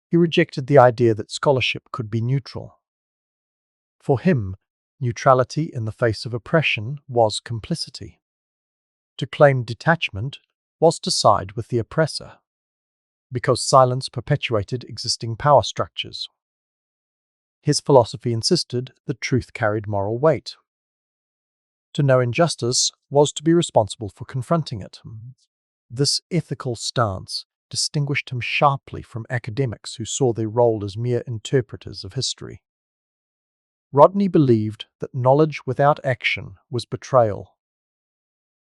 He rejected the idea that scholarship could be neutral. For him, neutrality in the face of oppression was complicity. To claim detachment was to side with the oppressor, because silence perpetuated existing power structures. His philosophy insisted that truth carried moral weight. To know injustice was to be responsible for confronting it. This ethical stance distinguished him sharply from academics who saw their role as mere interpreters of history. Rodney believed that knowledge without action was betrayal.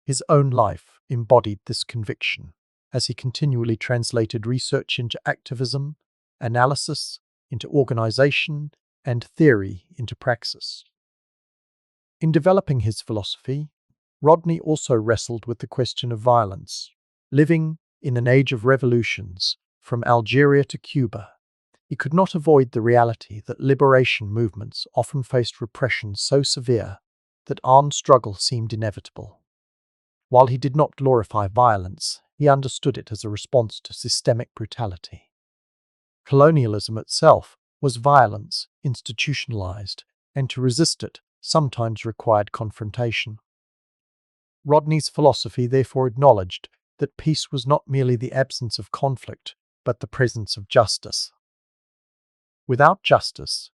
His own life embodied this conviction, as he continually translated research into activism, analysis into organization, and theory into praxis. In developing his philosophy, Rodney also wrestled with the question of violence. Living in an age of revolutions, from Algeria to Cuba, he could not avoid the reality that liberation movements often faced repression so severe that armed struggle seemed inevitable. While he did not glorify violence, he understood it as a response to systemic brutality. Colonialism itself was violence institutionalized, and to resist it sometimes required confrontation. Rodney's philosophy therefore acknowledged that peace was not merely the absence of conflict, but the presence of justice. Without justice,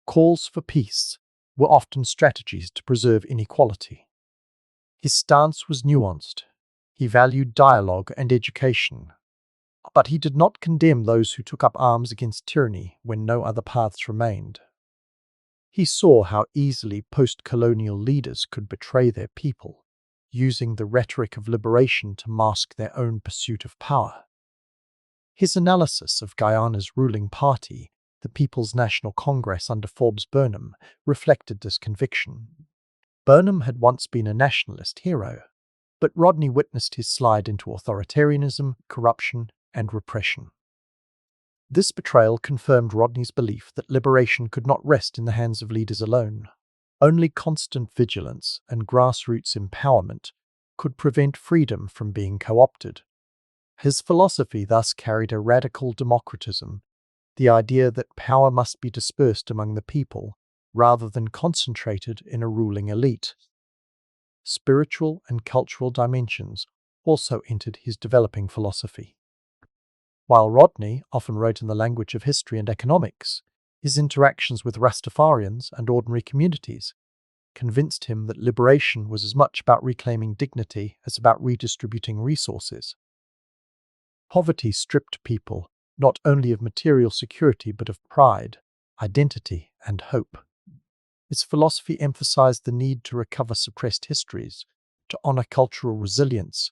calls for peace were often strategies to preserve inequality. His stance was nuanced. He valued dialogue and education, but he did not condemn those who took up arms against tyranny when no other paths remained. He saw how easily post-colonial leaders could betray their people, using the rhetoric of liberation to mask their own pursuit of power. His analysis of Guyana's ruling party, the People's National Congress under Forbes Burnham, reflected this conviction. Burnham had once been a nationalist hero, but Rodney witnessed his slide into authoritarianism, corruption, and repression. This betrayal confirmed Rodney's belief that liberation could not rest in the hands of leaders alone. Only constant vigilance and grassroots empowerment could prevent freedom from being co-opted. His philosophy thus carried a radical democratism, the idea that power must be dispersed among the people rather than concentrated in a ruling elite. Spiritual and cultural dimensions also entered his developing philosophy. While Rodney often wrote in the language of history and economics, his interactions with Rastafarians and ordinary communities convinced him that liberation was as much about reclaiming dignity as about redistributing resources. Poverty stripped people not only of material security but of pride, identity, and hope. His philosophy emphasized the need to recover suppressed histories, to honor cultural resilience,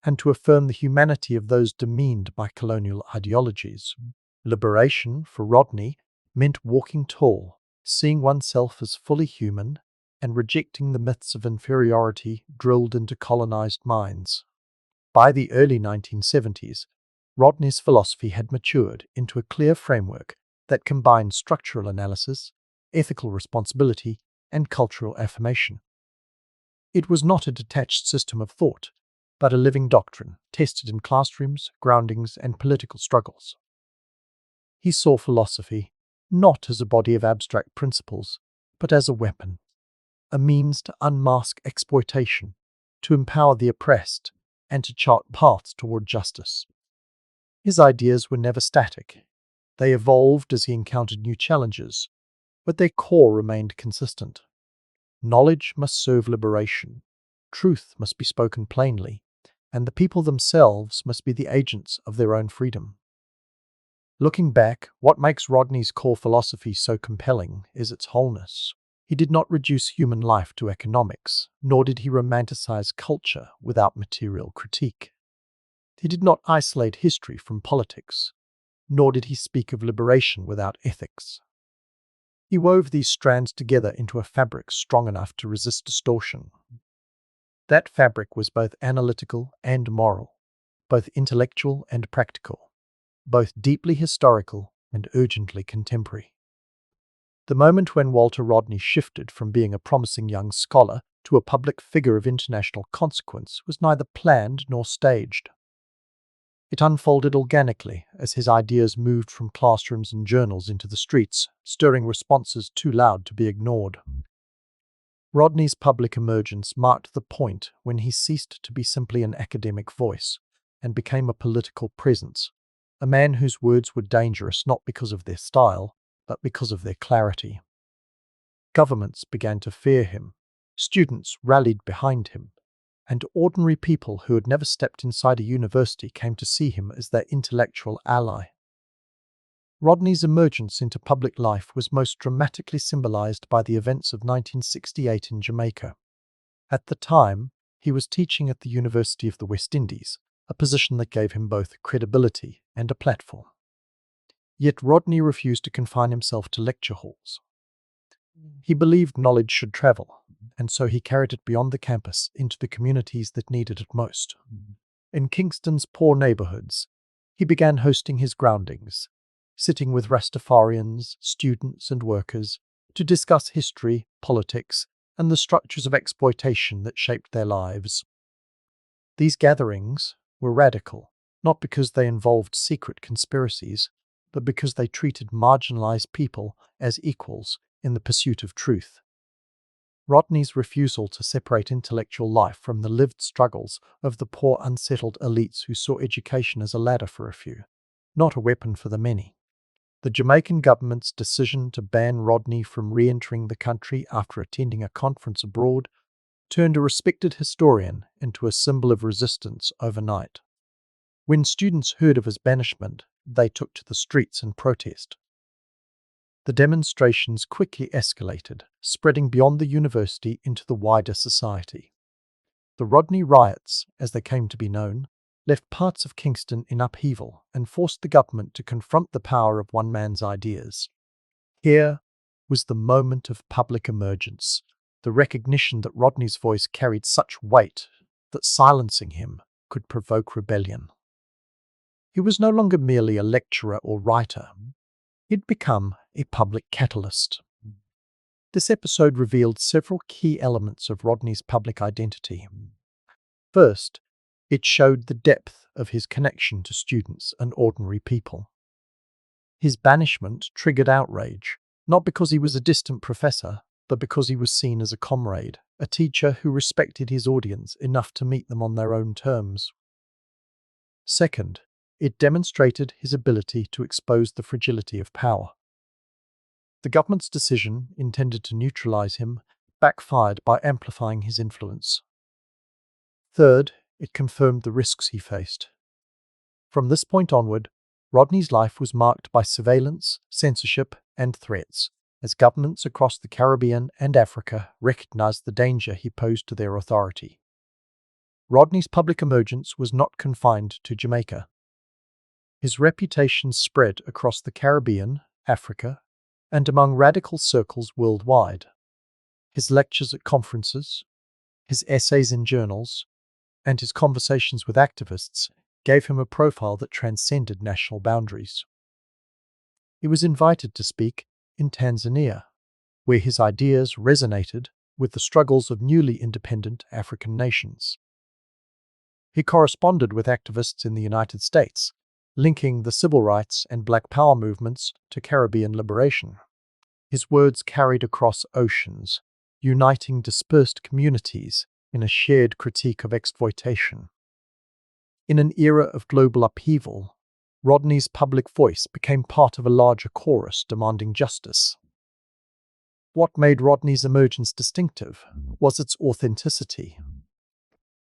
and to affirm the humanity of those demeaned by colonial ideologies. Liberation, for Rodney, meant walking tall, seeing oneself as fully human, and rejecting the myths of inferiority drilled into colonized minds. By the early 1970s, Rodney's philosophy had matured into a clear framework that combined structural analysis, ethical responsibility, and cultural affirmation. It was not a detached system of thought, but a living doctrine, tested in classrooms, groundings, and political struggles. He saw philosophy not as a body of abstract principles, but as a weapon, a means to unmask exploitation, to empower the oppressed, and to chart paths toward justice. His ideas were never static. They evolved as he encountered new challenges, but their core remained consistent. Knowledge must serve liberation, truth must be spoken plainly, and the people themselves must be the agents of their own freedom. Looking back, what makes Rodney's core philosophy so compelling is its wholeness. He did not reduce human life to economics, nor did he romanticize culture without material critique. He did not isolate history from politics, nor did he speak of liberation without ethics. He wove these strands together into a fabric strong enough to resist distortion. That fabric was both analytical and moral, both intellectual and practical, both deeply historical and urgently contemporary. The moment when Walter Rodney shifted from being a promising young scholar to a public figure of international consequence was neither planned nor staged. It unfolded organically as his ideas moved from classrooms and journals into the streets, stirring responses too loud to be ignored. Rodney's public emergence marked the point when he ceased to be simply an academic voice and became a political presence, a man whose words were dangerous not because of their style, but because of their clarity. Governments began to fear him, students rallied behind him, and ordinary people who had never stepped inside a university came to see him as their intellectual ally. Rodney's emergence into public life was most dramatically symbolized by the events of 1968 in Jamaica. At the time, he was teaching at the University of the West Indies, a position that gave him both credibility and a platform. Yet Rodney refused to confine himself to lecture halls. He believed knowledge should travel, and so he carried it beyond the campus into the communities that needed it most. In Kingston's poor neighborhoods, he began hosting his groundings, sitting with Rastafarians, students, and workers to discuss history, politics, and the structures of exploitation that shaped their lives. These gatherings were radical, not because they involved secret conspiracies, but because they treated marginalized people as equals in the pursuit of truth. Rodney's refusal to separate intellectual life from the lived struggles of the poor unsettled elites who saw education as a ladder for a few, not a weapon for the many. The Jamaican government's decision to ban Rodney from re-entering the country after attending a conference abroad turned a respected historian into a symbol of resistance overnight. When students heard of his banishment, they took to the streets in protest. The demonstrations quickly escalated, spreading beyond the university into the wider society. The Rodney riots, as they came to be known, left parts of Kingston in upheaval and forced the government to confront the power of one man's ideas. Here was the moment of public emergence, the recognition that Rodney's voice carried such weight that silencing him could provoke rebellion. He was no longer merely a lecturer or writer. He'd become a public catalyst. This episode revealed several key elements of Rodney's public identity. First, it showed the depth of his connection to students and ordinary people. His banishment triggered outrage, not because he was a distant professor, but because he was seen as a comrade, a teacher who respected his audience enough to meet them on their own terms. Second, it demonstrated his ability to expose the fragility of power. The government's decision, intended to neutralize him, backfired by amplifying his influence. Third, it confirmed the risks he faced. From this point onward, Rodney's life was marked by surveillance, censorship, and threats, as governments across the Caribbean and Africa recognized the danger he posed to their authority. Rodney's public emergence was not confined to Jamaica. His reputation spread across the Caribbean, Africa, and among radical circles worldwide. His lectures at conferences, his essays in journals, and his conversations with activists gave him a profile that transcended national boundaries. He was invited to speak in Tanzania, where his ideas resonated with the struggles of newly independent African nations. He corresponded with activists in the United States, linking the civil rights and Black Power movements to Caribbean liberation. His words carried across oceans, uniting dispersed communities in a shared critique of exploitation. In an era of global upheaval, Rodney's public voice became part of a larger chorus demanding justice. What made Rodney's emergence distinctive was its authenticity.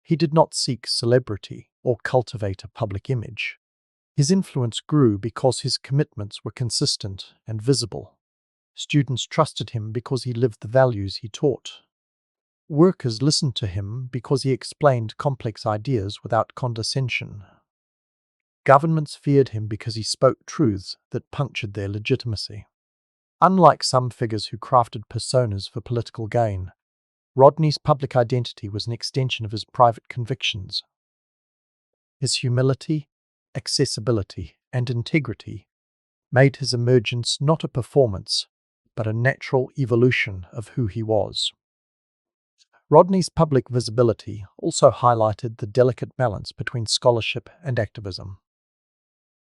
He did not seek celebrity or cultivate a public image. His influence grew because his commitments were consistent and visible. Students trusted him because he lived the values he taught. Workers listened to him because he explained complex ideas without condescension. Governments feared him because he spoke truths that punctured their legitimacy. Unlike some figures who crafted personas for political gain, Rodney's public identity was an extension of his private convictions. His humility, accessibility, and integrity made his emergence not a performance, but a natural evolution of who he was. Rodney's public visibility also highlighted the delicate balance between scholarship and activism.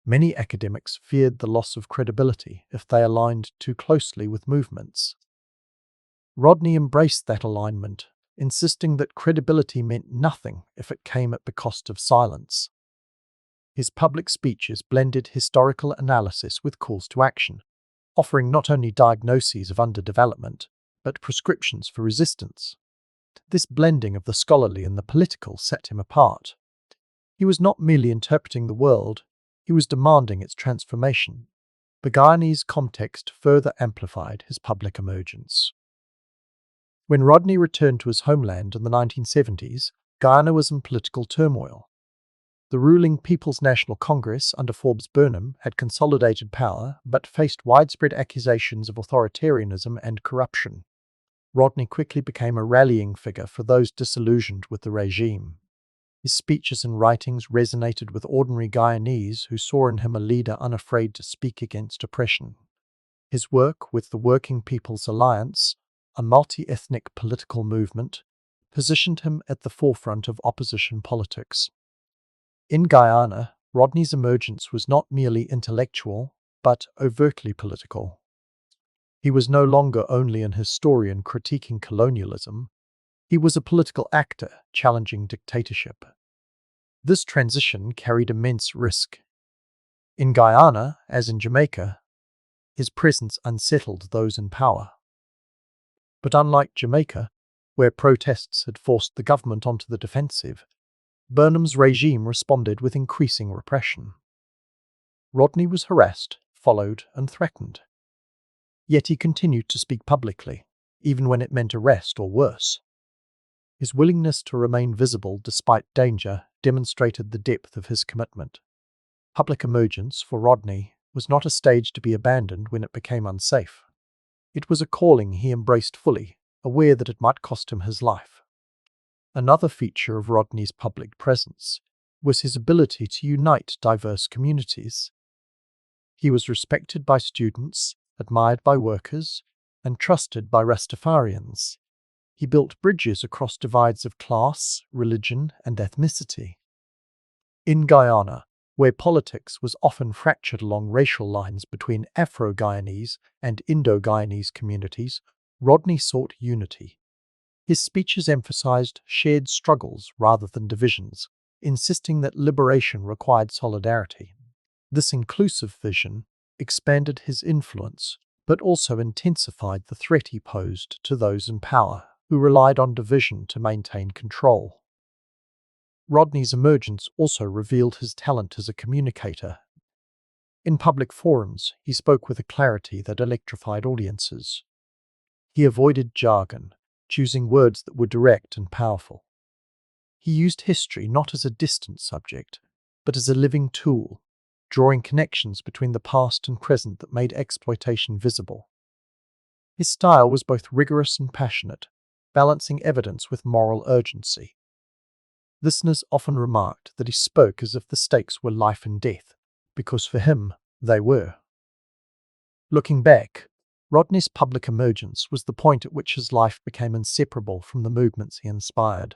Many academics feared the loss of credibility if they aligned too closely with movements. Rodney embraced that alignment, insisting that credibility meant nothing if it came at the cost of silence. His public speeches blended historical analysis with calls to action, offering not only diagnoses of underdevelopment, but prescriptions for resistance. This blending of the scholarly and the political set him apart. He was not merely interpreting the world, he was demanding its transformation. The Guyanese context further amplified his public emergence. When Rodney returned to his homeland in the 1970s, Guyana was in political turmoil. The ruling People's National Congress under Forbes Burnham had consolidated power but faced widespread accusations of authoritarianism and corruption. Rodney quickly became a rallying figure for those disillusioned with the regime. His speeches and writings resonated with ordinary Guyanese who saw in him a leader unafraid to speak against oppression. His work with the Working People's Alliance, a multi-ethnic political movement, positioned him at the forefront of opposition politics. In Guyana, Rodney's emergence was not merely intellectual, but overtly political. He was no longer only an historian critiquing colonialism, he was a political actor challenging dictatorship. This transition carried immense risk. In Guyana, as in Jamaica, his presence unsettled those in power. But unlike Jamaica, where protests had forced the government onto the defensive, Burnham's regime responded with increasing repression. Rodney was harassed, followed, and threatened. Yet he continued to speak publicly, even when it meant arrest or worse. His willingness to remain visible despite danger demonstrated the depth of his commitment. Public emergence for Rodney was not a stage to be abandoned when it became unsafe. It was a calling he embraced fully, aware that it might cost him his life. Another feature of Rodney's public presence was his ability to unite diverse communities. He was respected by students, admired by workers, and trusted by Rastafarians. He built bridges across divides of class, religion, and ethnicity. In Guyana, where politics was often fractured along racial lines between Afro-Guyanese and Indo-Guyanese communities, Rodney sought unity. His speeches emphasized shared struggles rather than divisions, insisting that liberation required solidarity. This inclusive vision expanded his influence, but also intensified the threat he posed to those in power, who relied on division to maintain control. Rodney's emergence also revealed his talent as a communicator. In public forums, he spoke with a clarity that electrified audiences. He avoided jargon, choosing words that were direct and powerful. He used history not as a distant subject, but as a living tool, drawing connections between the past and present that made exploitation visible. His style was both rigorous and passionate, balancing evidence with moral urgency. Listeners often remarked that he spoke as if the stakes were life and death, because for him, they were. Looking back, Rodney's public emergence was the point at which his life became inseparable from the movements he inspired.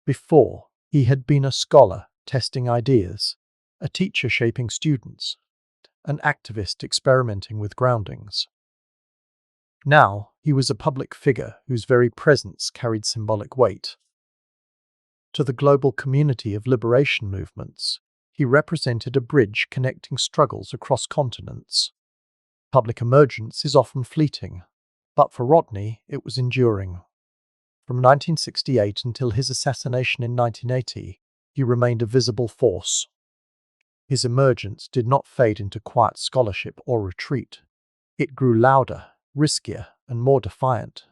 Before, he had been a scholar testing ideas, a teacher shaping students, an activist experimenting with groundings. Now, he was a public figure whose very presence carried symbolic weight. To the global community of liberation movements, he represented a bridge connecting struggles across continents. Public emergence is often fleeting, but for Rodney it was enduring. From 1968 until his assassination in 1980, he remained a visible force. His emergence did not fade into quiet scholarship or retreat. It grew louder, riskier, and more defiant.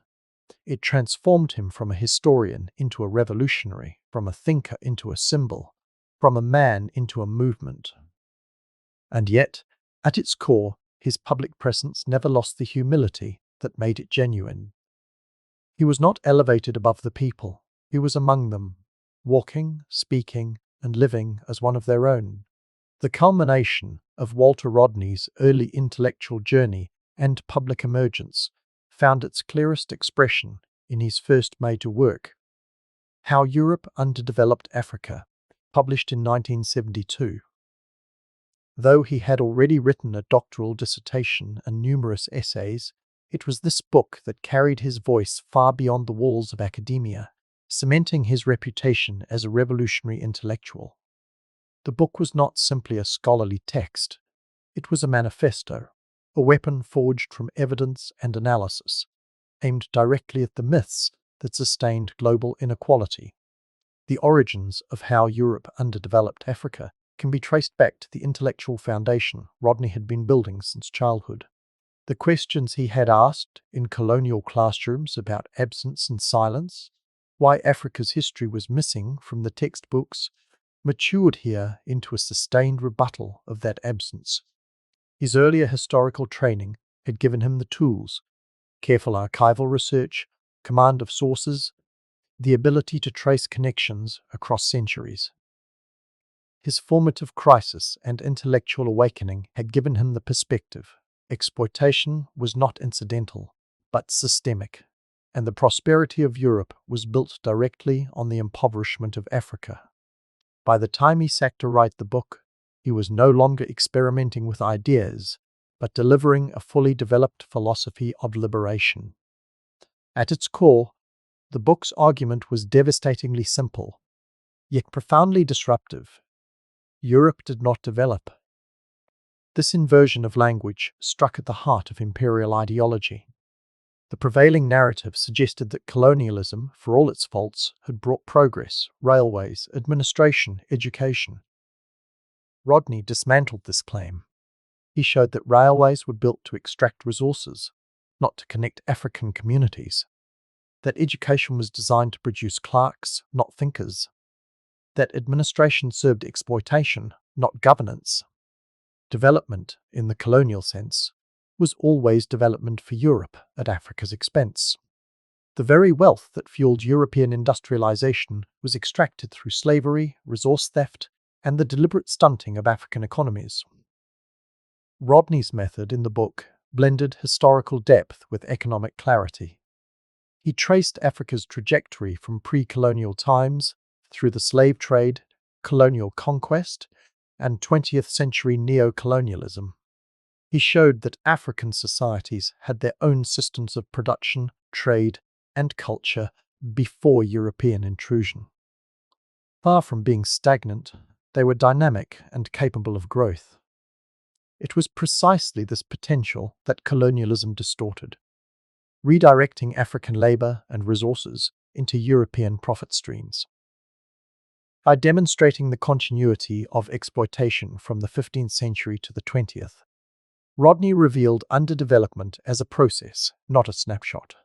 It transformed him from a historian into a revolutionary, from a thinker into a symbol, from a man into a movement. And yet, at its core, his public presence never lost the humility that made it genuine. He was not elevated above the people, he was among them, walking, speaking, and living as one of their own. The culmination of Walter Rodney's early intellectual journey and public emergence found its clearest expression in his first major work, How Europe Underdeveloped Africa, published in 1972. Though he had already written a doctoral dissertation and numerous essays, it was this book that carried his voice far beyond the walls of academia, cementing his reputation as a revolutionary intellectual. The book was not simply a scholarly text, it was a manifesto, a weapon forged from evidence and analysis, aimed directly at the myths that sustained global inequality. The origins of How Europe Underdeveloped Africa can be traced back to the intellectual foundation Rodney had been building since childhood. The questions he had asked in colonial classrooms about absence and silence, why Africa's history was missing from the textbooks, matured here into a sustained rebuttal of that absence. His earlier historical training had given him the tools: careful archival research, command of sources, the ability to trace connections across centuries. His formative crisis and intellectual awakening had given him the perspective. Exploitation was not incidental, but systemic, and the prosperity of Europe was built directly on the impoverishment of Africa. By the time he sat to write the book, he was no longer experimenting with ideas, but delivering a fully developed philosophy of liberation. At its core, the book's argument was devastatingly simple, yet profoundly disruptive. Europe did not develop. This inversion of language struck at the heart of imperial ideology. The prevailing narrative suggested that colonialism, for all its faults, had brought progress, railways, administration, education. Rodney dismantled this claim. He showed that railways were built to extract resources, not to connect African communities. That education was designed to produce clerks, not thinkers. That administration served exploitation, not governance. Development, in the colonial sense, was always development for Europe at Africa's expense. The very wealth that fueled European industrialization was extracted through slavery, resource theft, and the deliberate stunting of African economies. Rodney's method in the book blended historical depth with economic clarity. He traced Africa's trajectory from pre-colonial times through the slave trade, colonial conquest, and 20th century neo-colonialism. He showed that African societies had their own systems of production, trade, and culture before European intrusion. Far from being stagnant, they were dynamic and capable of growth. It was precisely this potential that colonialism distorted, redirecting African labor and resources into European profit streams. By demonstrating the continuity of exploitation from the 15th century to the 20th, Rodney revealed underdevelopment as a process, not a snapshot.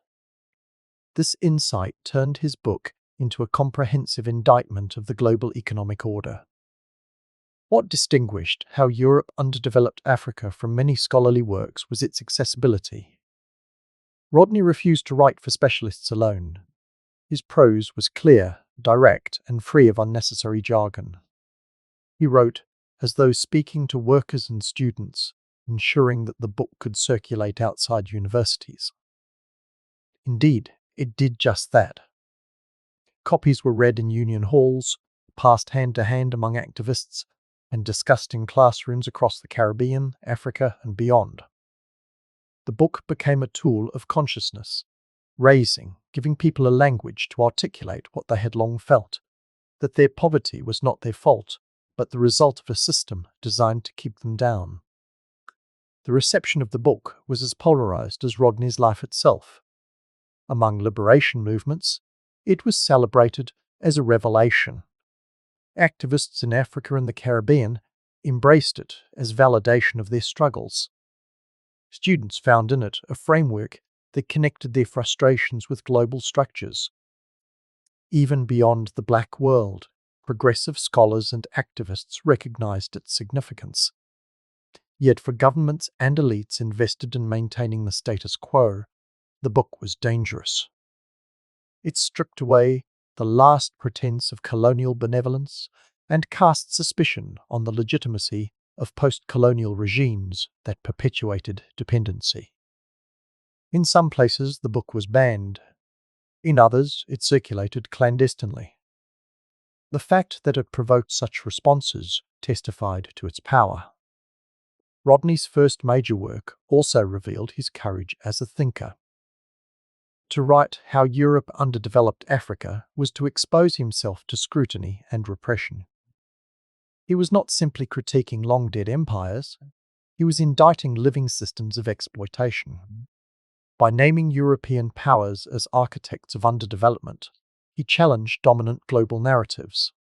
This insight turned his book into a comprehensive indictment of the global economic order. What distinguished how Europe underdeveloped Africa from many scholarly works was its accessibility. Rodney refused to write for specialists alone. His prose was clear, direct, and free of unnecessary jargon. He wrote as though speaking to workers and students, ensuring that the book could circulate outside universities. Indeed, it did just that. Copies were read in union halls, passed hand to hand among activists, and discussed in classrooms across the Caribbean, Africa, and beyond. The book became a tool of consciousness, raising, giving people a language to articulate what they had long felt, that their poverty was not their fault, but the result of a system designed to keep them down. The reception of the book was as polarized as Rodney's life itself. Among liberation movements, it was celebrated as a revelation. Activists in Africa and the Caribbean embraced it as validation of their struggles. Students found in it a framework that connected their frustrations with global structures. Even beyond the black world, progressive scholars and activists recognized its significance. Yet for governments and elites invested in maintaining the status quo, the book was dangerous. It stripped away the last pretense of colonial benevolence and cast suspicion on the legitimacy of post-colonial regimes that perpetuated dependency. In some places, the book was banned. In others, it circulated clandestinely. The fact that it provoked such responses testified to its power. Rodney's first major work also revealed his courage as a thinker. To write How Europe Underdeveloped Africa was to expose himself to scrutiny and repression. He was not simply critiquing long-dead empires, he was indicting living systems of exploitation. By naming European powers as architects of underdevelopment, he challenged dominant global narratives.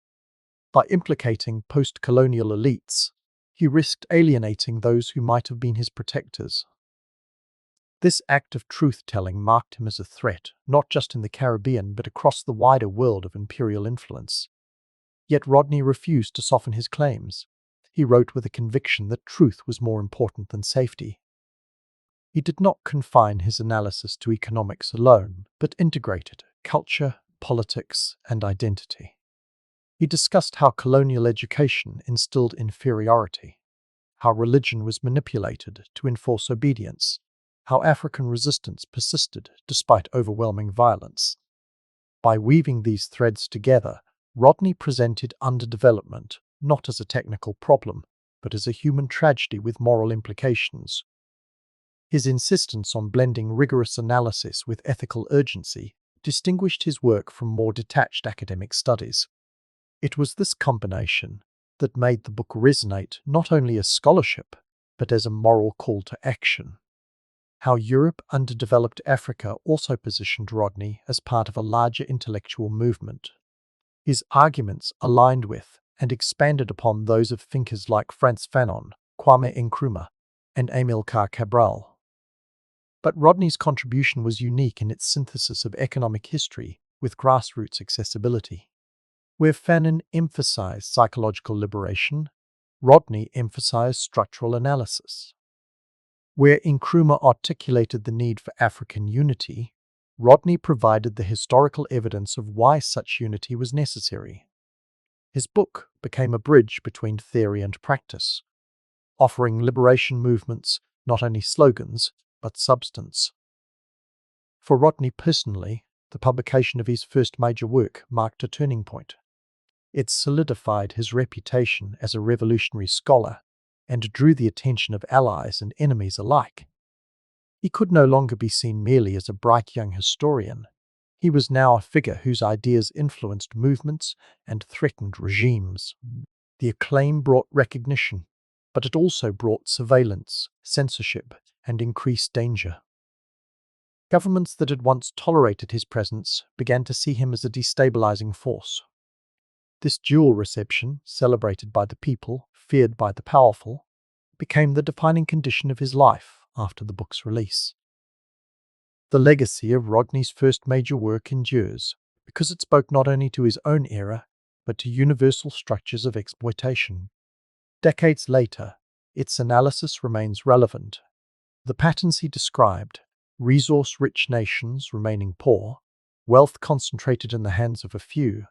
By implicating post-colonial elites, he risked alienating those who might have been his protectors. This act of truth-telling marked him as a threat, not just in the Caribbean but across the wider world of imperial influence. Yet Rodney refused to soften his claims. He wrote with a conviction that truth was more important than safety. He did not confine his analysis to economics alone, but integrated culture, politics, and identity. He discussed how colonial education instilled inferiority, how religion was manipulated to enforce obedience, how African resistance persisted despite overwhelming violence. By weaving these threads together, Rodney presented underdevelopment not as a technical problem, but as a human tragedy with moral implications, His insistence on blending rigorous analysis with ethical urgency distinguished his work from more detached academic studies. It was this combination that made the book resonate not only as scholarship, but as a moral call to action. How Europe underdeveloped Africa also positioned Rodney as part of a larger intellectual movement. His arguments aligned with and expanded upon those of thinkers like Frantz Fanon, Kwame Nkrumah, and Amilcar Cabral. But Rodney's contribution was unique in its synthesis of economic history with grassroots accessibility. Where Fanon emphasized psychological liberation, Rodney emphasized structural analysis. Where Nkrumah articulated the need for African unity, Rodney provided the historical evidence of why such unity was necessary. His book became a bridge between theory and practice, offering liberation movements not only slogans, but substance. For Rodney personally, the publication of his first major work marked a turning point. It solidified his reputation as a revolutionary scholar and drew the attention of allies and enemies alike. He could no longer be seen merely as a bright young historian. He was now a figure whose ideas influenced movements and threatened regimes. The acclaim brought recognition, but it also brought surveillance, censorship, and increased danger. Governments that had once tolerated his presence began to see him as a destabilizing force. This dual reception, celebrated by the people, feared by the powerful, became the defining condition of his life after the book's release. The legacy of Rodney's first major work endures because it spoke not only to his own era, but to universal structures of exploitation. Decades later, its analysis remains relevant. The patterns he described, resource-rich nations remaining poor, wealth concentrated in the hands of a few,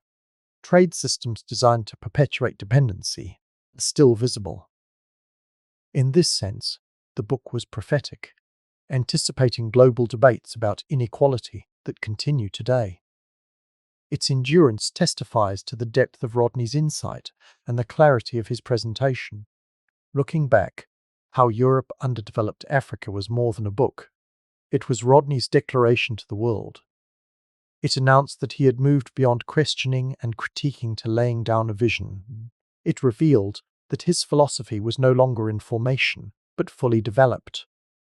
trade systems designed to perpetuate dependency, are still visible. In this sense, the book was prophetic, anticipating global debates about inequality that continue today. Its endurance testifies to the depth of Rodney's insight and the clarity of his presentation. Looking back, How Europe Underdeveloped Africa was more than a book. It was Rodney's declaration to the world. It announced that he had moved beyond questioning and critiquing to laying down a vision. It revealed that his philosophy was no longer in formation, but fully developed,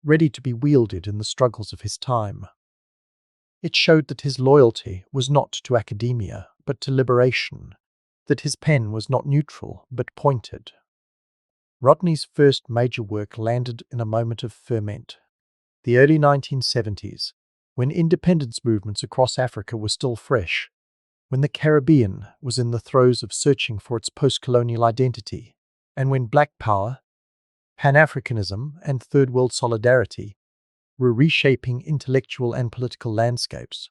ready to be wielded in the struggles of his time. It showed that his loyalty was not to academia, but to liberation, that his pen was not neutral, but pointed. Rodney's first major work landed in a moment of ferment. The early 1970s, when independence movements across Africa were still fresh, when the Caribbean was in the throes of searching for its post-colonial identity, and when Black Power, Pan-Africanism, and Third World solidarity were reshaping intellectual and political landscapes.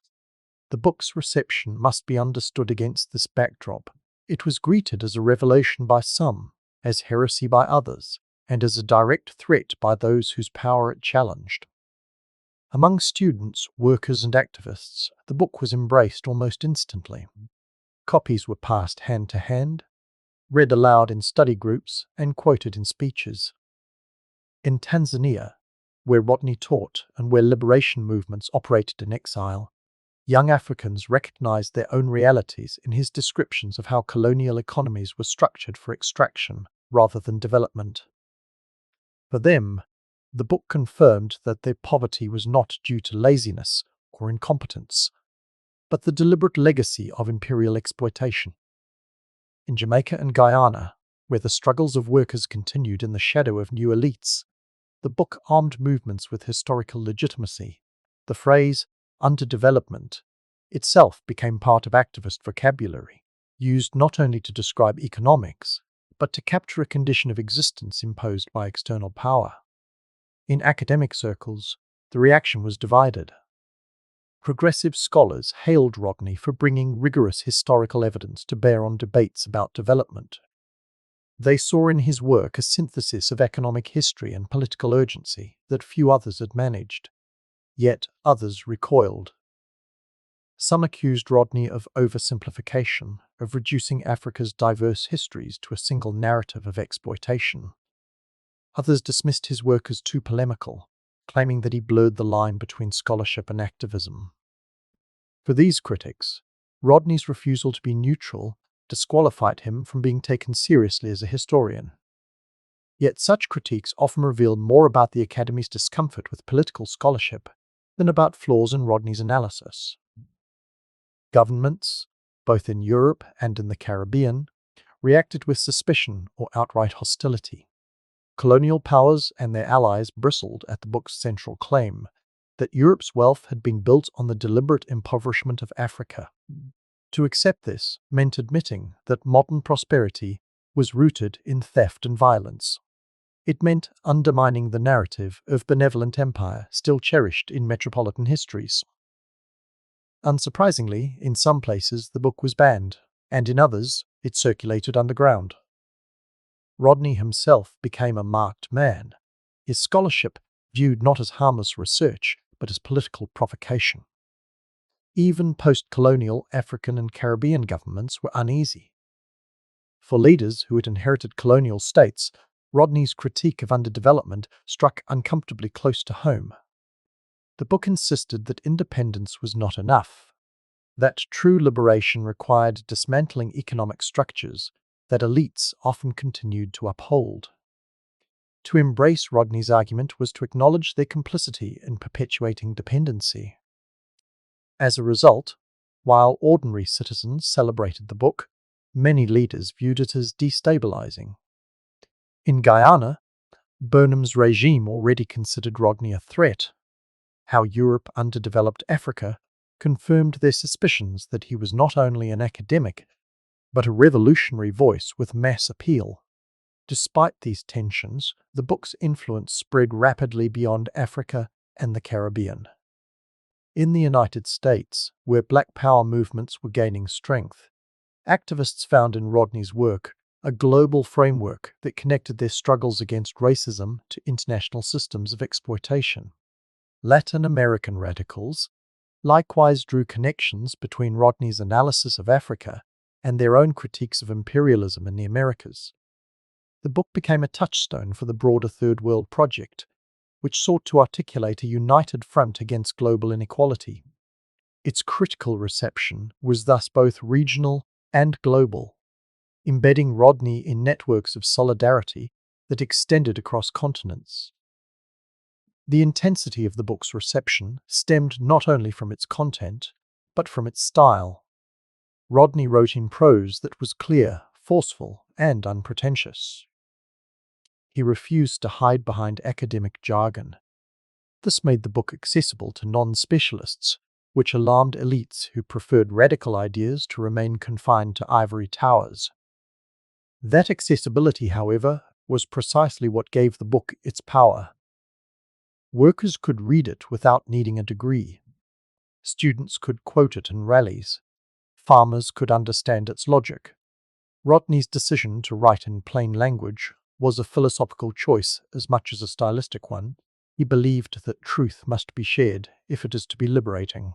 The book's reception must be understood against this backdrop. It was greeted as a revelation by some, as heresy by others, and as a direct threat by those whose power it challenged. Among students, workers, and activists, the book was embraced almost instantly. Copies were passed hand to hand, read aloud in study groups, and quoted in speeches. In Tanzania, where Rodney taught and where liberation movements operated in exile, young Africans recognized their own realities in his descriptions of how colonial economies were structured for extraction rather than development. For them, the book confirmed that their poverty was not due to laziness or incompetence, but the deliberate legacy of imperial exploitation. In Jamaica and Guyana, where the struggles of workers continued in the shadow of new elites, the book armed movements with historical legitimacy. The phrase, underdevelopment, itself became part of activist vocabulary, used not only to describe economics, but to capture a condition of existence imposed by external power. In academic circles, the reaction was divided. Progressive scholars hailed Rodney for bringing rigorous historical evidence to bear on debates about development. They saw in his work a synthesis of economic history and political urgency that few others had managed. Yet others recoiled. Some accused Rodney of oversimplification, of reducing Africa's diverse histories to a single narrative of exploitation. Others dismissed his work as too polemical, claiming that he blurred the line between scholarship and activism. For these critics, Rodney's refusal to be neutral disqualified him from being taken seriously as a historian. Yet such critiques often reveal more about the Academy's discomfort with political scholarship than about flaws in Rodney's analysis. Governments, both in Europe and in the Caribbean, reacted with suspicion or outright hostility. Colonial powers and their allies bristled at the book's central claim that Europe's wealth had been built on the deliberate impoverishment of Africa. To accept this meant admitting that modern prosperity was rooted in theft and violence. It meant undermining the narrative of benevolent empire still cherished in metropolitan histories. Unsurprisingly, in some places the book was banned, and in others it circulated underground. Rodney himself became a marked man, his scholarship viewed not as harmless research, but as political provocation. Even post-colonial African and Caribbean governments were uneasy. For leaders who had inherited colonial states, Rodney's critique of underdevelopment struck uncomfortably close to home. The book insisted that independence was not enough, that true liberation required dismantling economic structures that elites often continued to uphold. To embrace Rodney's argument was to acknowledge their complicity in perpetuating dependency. As a result, while ordinary citizens celebrated the book, many leaders viewed it as destabilizing. In Guyana, Burnham's regime already considered Rodney a threat. How Europe underdeveloped Africa confirmed their suspicions that he was not only an academic, but a revolutionary voice with mass appeal. Despite these tensions, the book's influence spread rapidly beyond Africa and the Caribbean. In the United States, where Black Power movements were gaining strength, activists found in Rodney's work a global framework that connected their struggles against racism to international systems of exploitation. Latin American radicals likewise drew connections between Rodney's analysis of Africa and their own critiques of imperialism in the Americas. The book became a touchstone for the broader Third World Project, which sought to articulate a united front against global inequality. Its critical reception was thus both regional and global, embedding Rodney in networks of solidarity that extended across continents. The intensity of the book's reception stemmed not only from its content, but from its style. Rodney wrote in prose that was clear, forceful, and unpretentious. He refused to hide behind academic jargon. This made the book accessible to non-specialists, which alarmed elites who preferred radical ideas to remain confined to ivory towers. That accessibility, however, was precisely what gave the book its power. Workers could read it without needing a degree. Students could quote it in rallies. Farmers could understand its logic. Rodney's decision to write in plain language was a philosophical choice as much as a stylistic one. He believed that truth must be shared if it is to be liberating.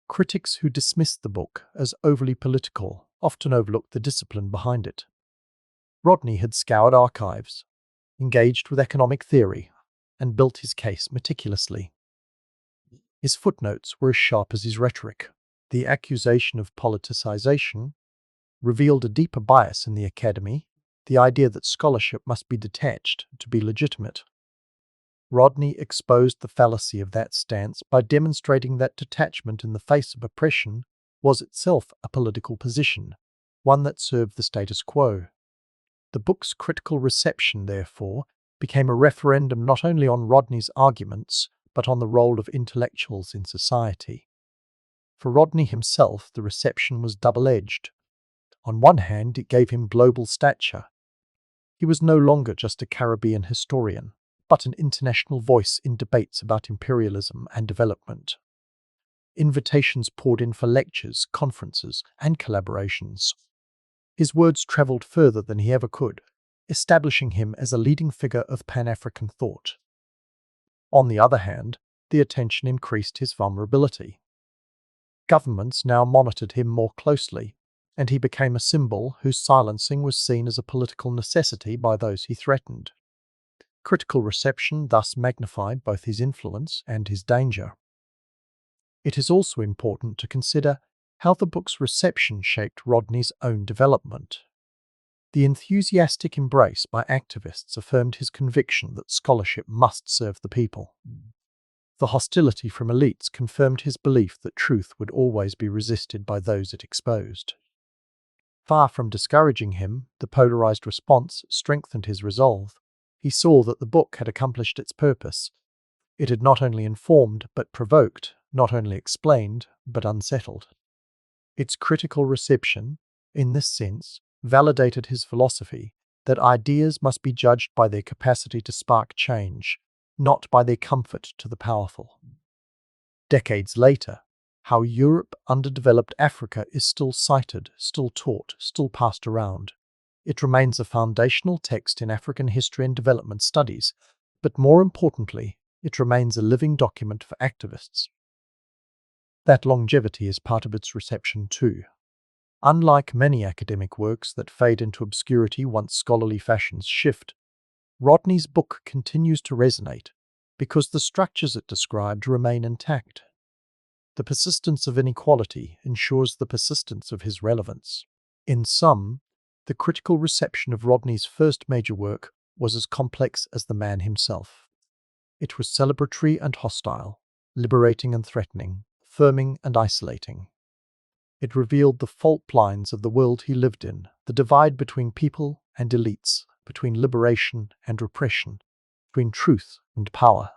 Critics who dismissed the book as overly political often overlooked the discipline behind it. Rodney had scoured archives, engaged with economic theory, and built his case meticulously. His footnotes were as sharp as his rhetoric. The accusation of politicization revealed a deeper bias in the Academy, the idea that scholarship must be detached to be legitimate. Rodney exposed the fallacy of that stance by demonstrating that detachment in the face of oppression was itself a political position, one that served the status quo. The book's critical reception, therefore, became a referendum not only on Rodney's arguments, but on the role of intellectuals in society. For Rodney himself, the reception was double-edged. On one hand, it gave him global stature. He was no longer just a Caribbean historian, but an international voice in debates about imperialism and development. Invitations poured in for lectures, conferences, and collaborations. His words travelled further than he ever could, establishing him as a leading figure of Pan-African thought. On the other hand, the attention increased his vulnerability. Governments now monitored him more closely, and he became a symbol whose silencing was seen as a political necessity by those he threatened. Critical reception thus magnified both his influence and his danger. It is also important to consider how the book's reception shaped Rodney's own development. The enthusiastic embrace by activists affirmed his conviction that scholarship must serve the people. The hostility from elites confirmed his belief that truth would always be resisted by those it exposed. Far from discouraging him, the polarized response strengthened his resolve. He saw that the book had accomplished its purpose. It had not only informed but provoked, not only explained but unsettled. Its critical reception, in this sense, validated his philosophy that ideas must be judged by their capacity to spark change, not by their comfort to the powerful. Decades later, how Europe underdeveloped Africa is still cited, still taught, still passed around. It remains a foundational text in African history and development studies, but more importantly, it remains a living document for activists. That longevity is part of its reception too. Unlike many academic works that fade into obscurity once scholarly fashions shift, Rodney's book continues to resonate because the structures it described remain intact. The persistence of inequality ensures the persistence of his relevance. In sum, the critical reception of Rodney's first major work was as complex as the man himself. It was celebratory and hostile, liberating and threatening, affirming and isolating. It revealed the fault lines of the world he lived in, the divide between people and elites, between liberation and repression, between truth and power.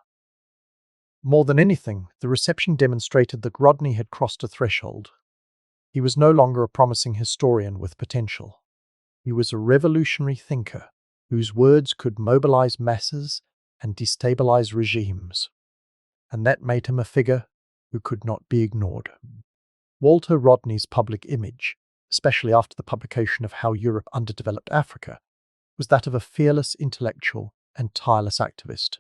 More than anything, the reception demonstrated that Rodney had crossed a threshold. He was no longer a promising historian with potential. He was a revolutionary thinker whose words could mobilize masses and destabilize regimes. And that made him a figure who could not be ignored. Walter Rodney's public image, especially after the publication of How Europe Underdeveloped Africa, was that of a fearless intellectual and tireless activist.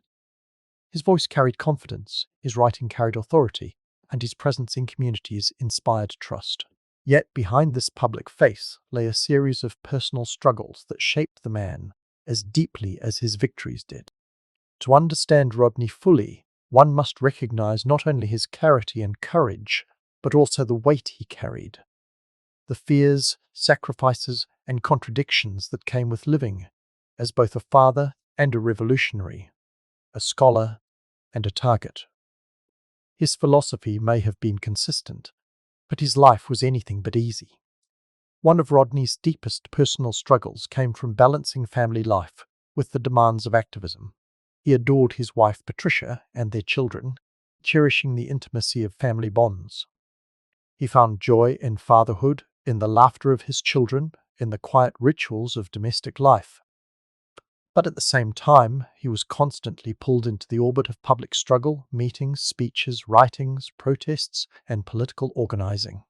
His voice carried confidence, his writing carried authority, and his presence in communities inspired trust. Yet behind this public face lay a series of personal struggles that shaped the man as deeply as his victories did. To understand Rodney fully, one must recognize not only his clarity and courage, but also the weight he carried. The fears, sacrifices, and contradictions that came with living as both a father and a revolutionary, a scholar and a target. His philosophy may have been consistent, but his life was anything but easy. One of Rodney's deepest personal struggles came from balancing family life with the demands of activism. He adored his wife Patricia and their children, cherishing the intimacy of family bonds. He found joy in fatherhood, in the laughter of his children, in the quiet rituals of domestic life. But at the same time, he was constantly pulled into the orbit of public struggle, meetings, speeches, writings, protests, and political organizing.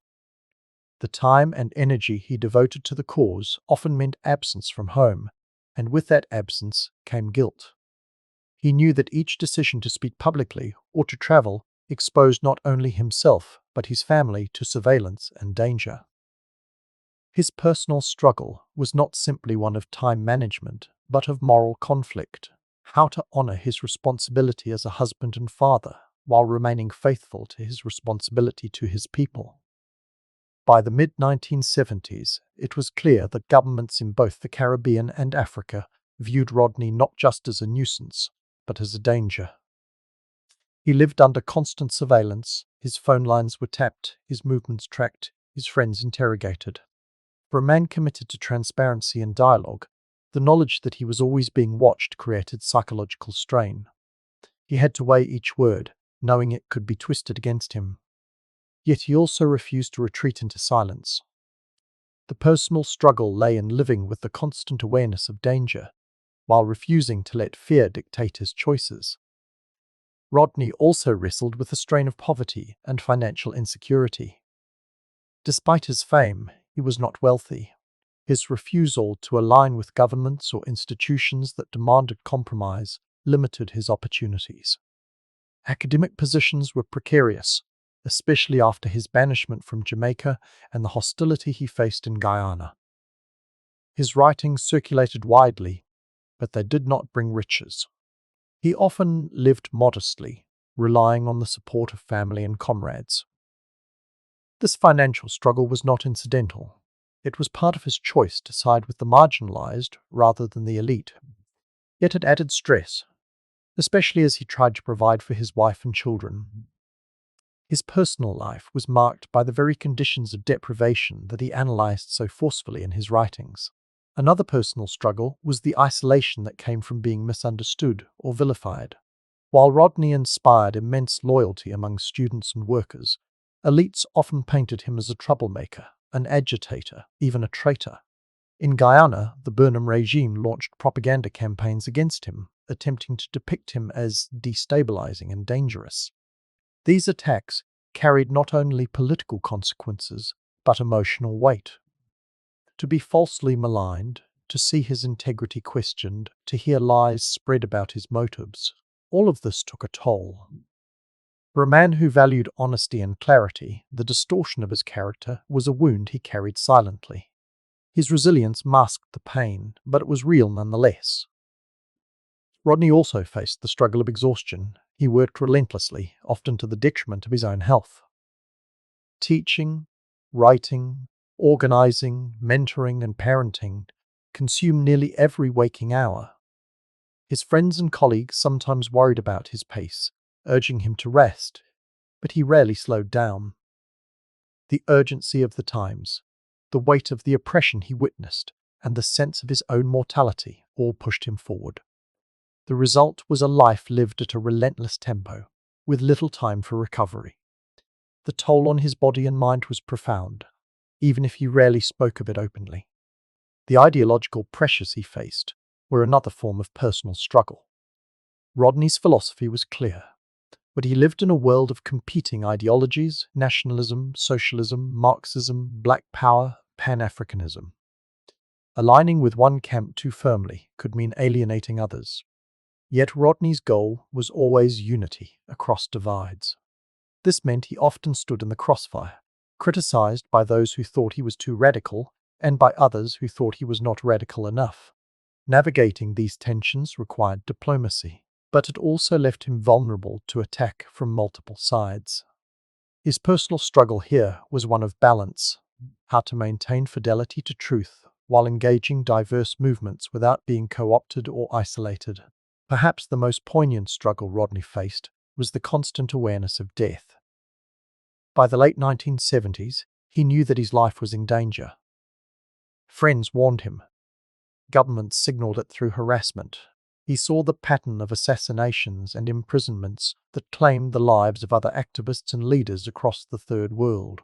The time and energy he devoted to the cause often meant absence from home, and with that absence came guilt. He knew that each decision to speak publicly or to travel exposed not only himself but his family to surveillance and danger. His personal struggle was not simply one of time management, but of moral conflict, how to honor his responsibility as a husband and father while remaining faithful to his responsibility to his people. By the mid-1970s, it was clear that governments in both the Caribbean and Africa viewed Rodney not just as a nuisance, but as a danger. He lived under constant surveillance, his phone lines were tapped, his movements tracked, his friends interrogated. For a man committed to transparency and dialogue, the knowledge that he was always being watched created psychological strain. He had to weigh each word, knowing it could be twisted against him. Yet he also refused to retreat into silence. The personal struggle lay in living with the constant awareness of danger, while refusing to let fear dictate his choices. Rodney also wrestled with the strain of poverty and financial insecurity. Despite his fame, he was not wealthy. His refusal to align with governments or institutions that demanded compromise limited his opportunities. Academic positions were precarious, especially after his banishment from Jamaica and the hostility he faced in Guyana. His writings circulated widely, but they did not bring riches. He often lived modestly, relying on the support of family and comrades. This financial struggle was not incidental. It was part of his choice to side with the marginalized rather than the elite. Yet it added stress, especially as he tried to provide for his wife and children. His personal life was marked by the very conditions of deprivation that he analyzed so forcefully in his writings. Another personal struggle was the isolation that came from being misunderstood or vilified. While Rodney inspired immense loyalty among students and workers, elites often painted him as a troublemaker, an agitator, even a traitor. In Guyana, the Burnham regime launched propaganda campaigns against him, attempting to depict him as destabilizing and dangerous. These attacks carried not only political consequences, but emotional weight. To be falsely maligned, to see his integrity questioned, to hear lies spread about his motives, all of this took a toll. For a man who valued honesty and clarity, the distortion of his character was a wound he carried silently. His resilience masked the pain, but it was real nonetheless. Rodney also faced the struggle of exhaustion. He worked relentlessly, often to the detriment of his own health. Teaching, writing, organizing, mentoring, and parenting consumed nearly every waking hour. His friends and colleagues sometimes worried about his pace, urging him to rest, but he rarely slowed down. The urgency of the times, the weight of the oppression he witnessed, and the sense of his own mortality all pushed him forward. The result was a life lived at a relentless tempo, with little time for recovery. The toll on his body and mind was profound, even if he rarely spoke of it openly. The ideological pressures he faced were another form of personal struggle. Rodney's philosophy was clear, but he lived in a world of competing ideologies: nationalism, socialism, Marxism, black power, Pan-Africanism. Aligning with one camp too firmly could mean alienating others. Yet Rodney's goal was always unity across divides. This meant he often stood in the crossfire, criticized by those who thought he was too radical and by others who thought he was not radical enough. Navigating these tensions required diplomacy, but it also left him vulnerable to attack from multiple sides. His personal struggle here was one of balance, how to maintain fidelity to truth while engaging diverse movements without being co-opted or isolated. Perhaps the most poignant struggle Rodney faced was the constant awareness of death. By the late 1970s, he knew that his life was in danger. Friends warned him. Governments signaled it through harassment. He saw the pattern of assassinations and imprisonments that claimed the lives of other activists and leaders across the Third World.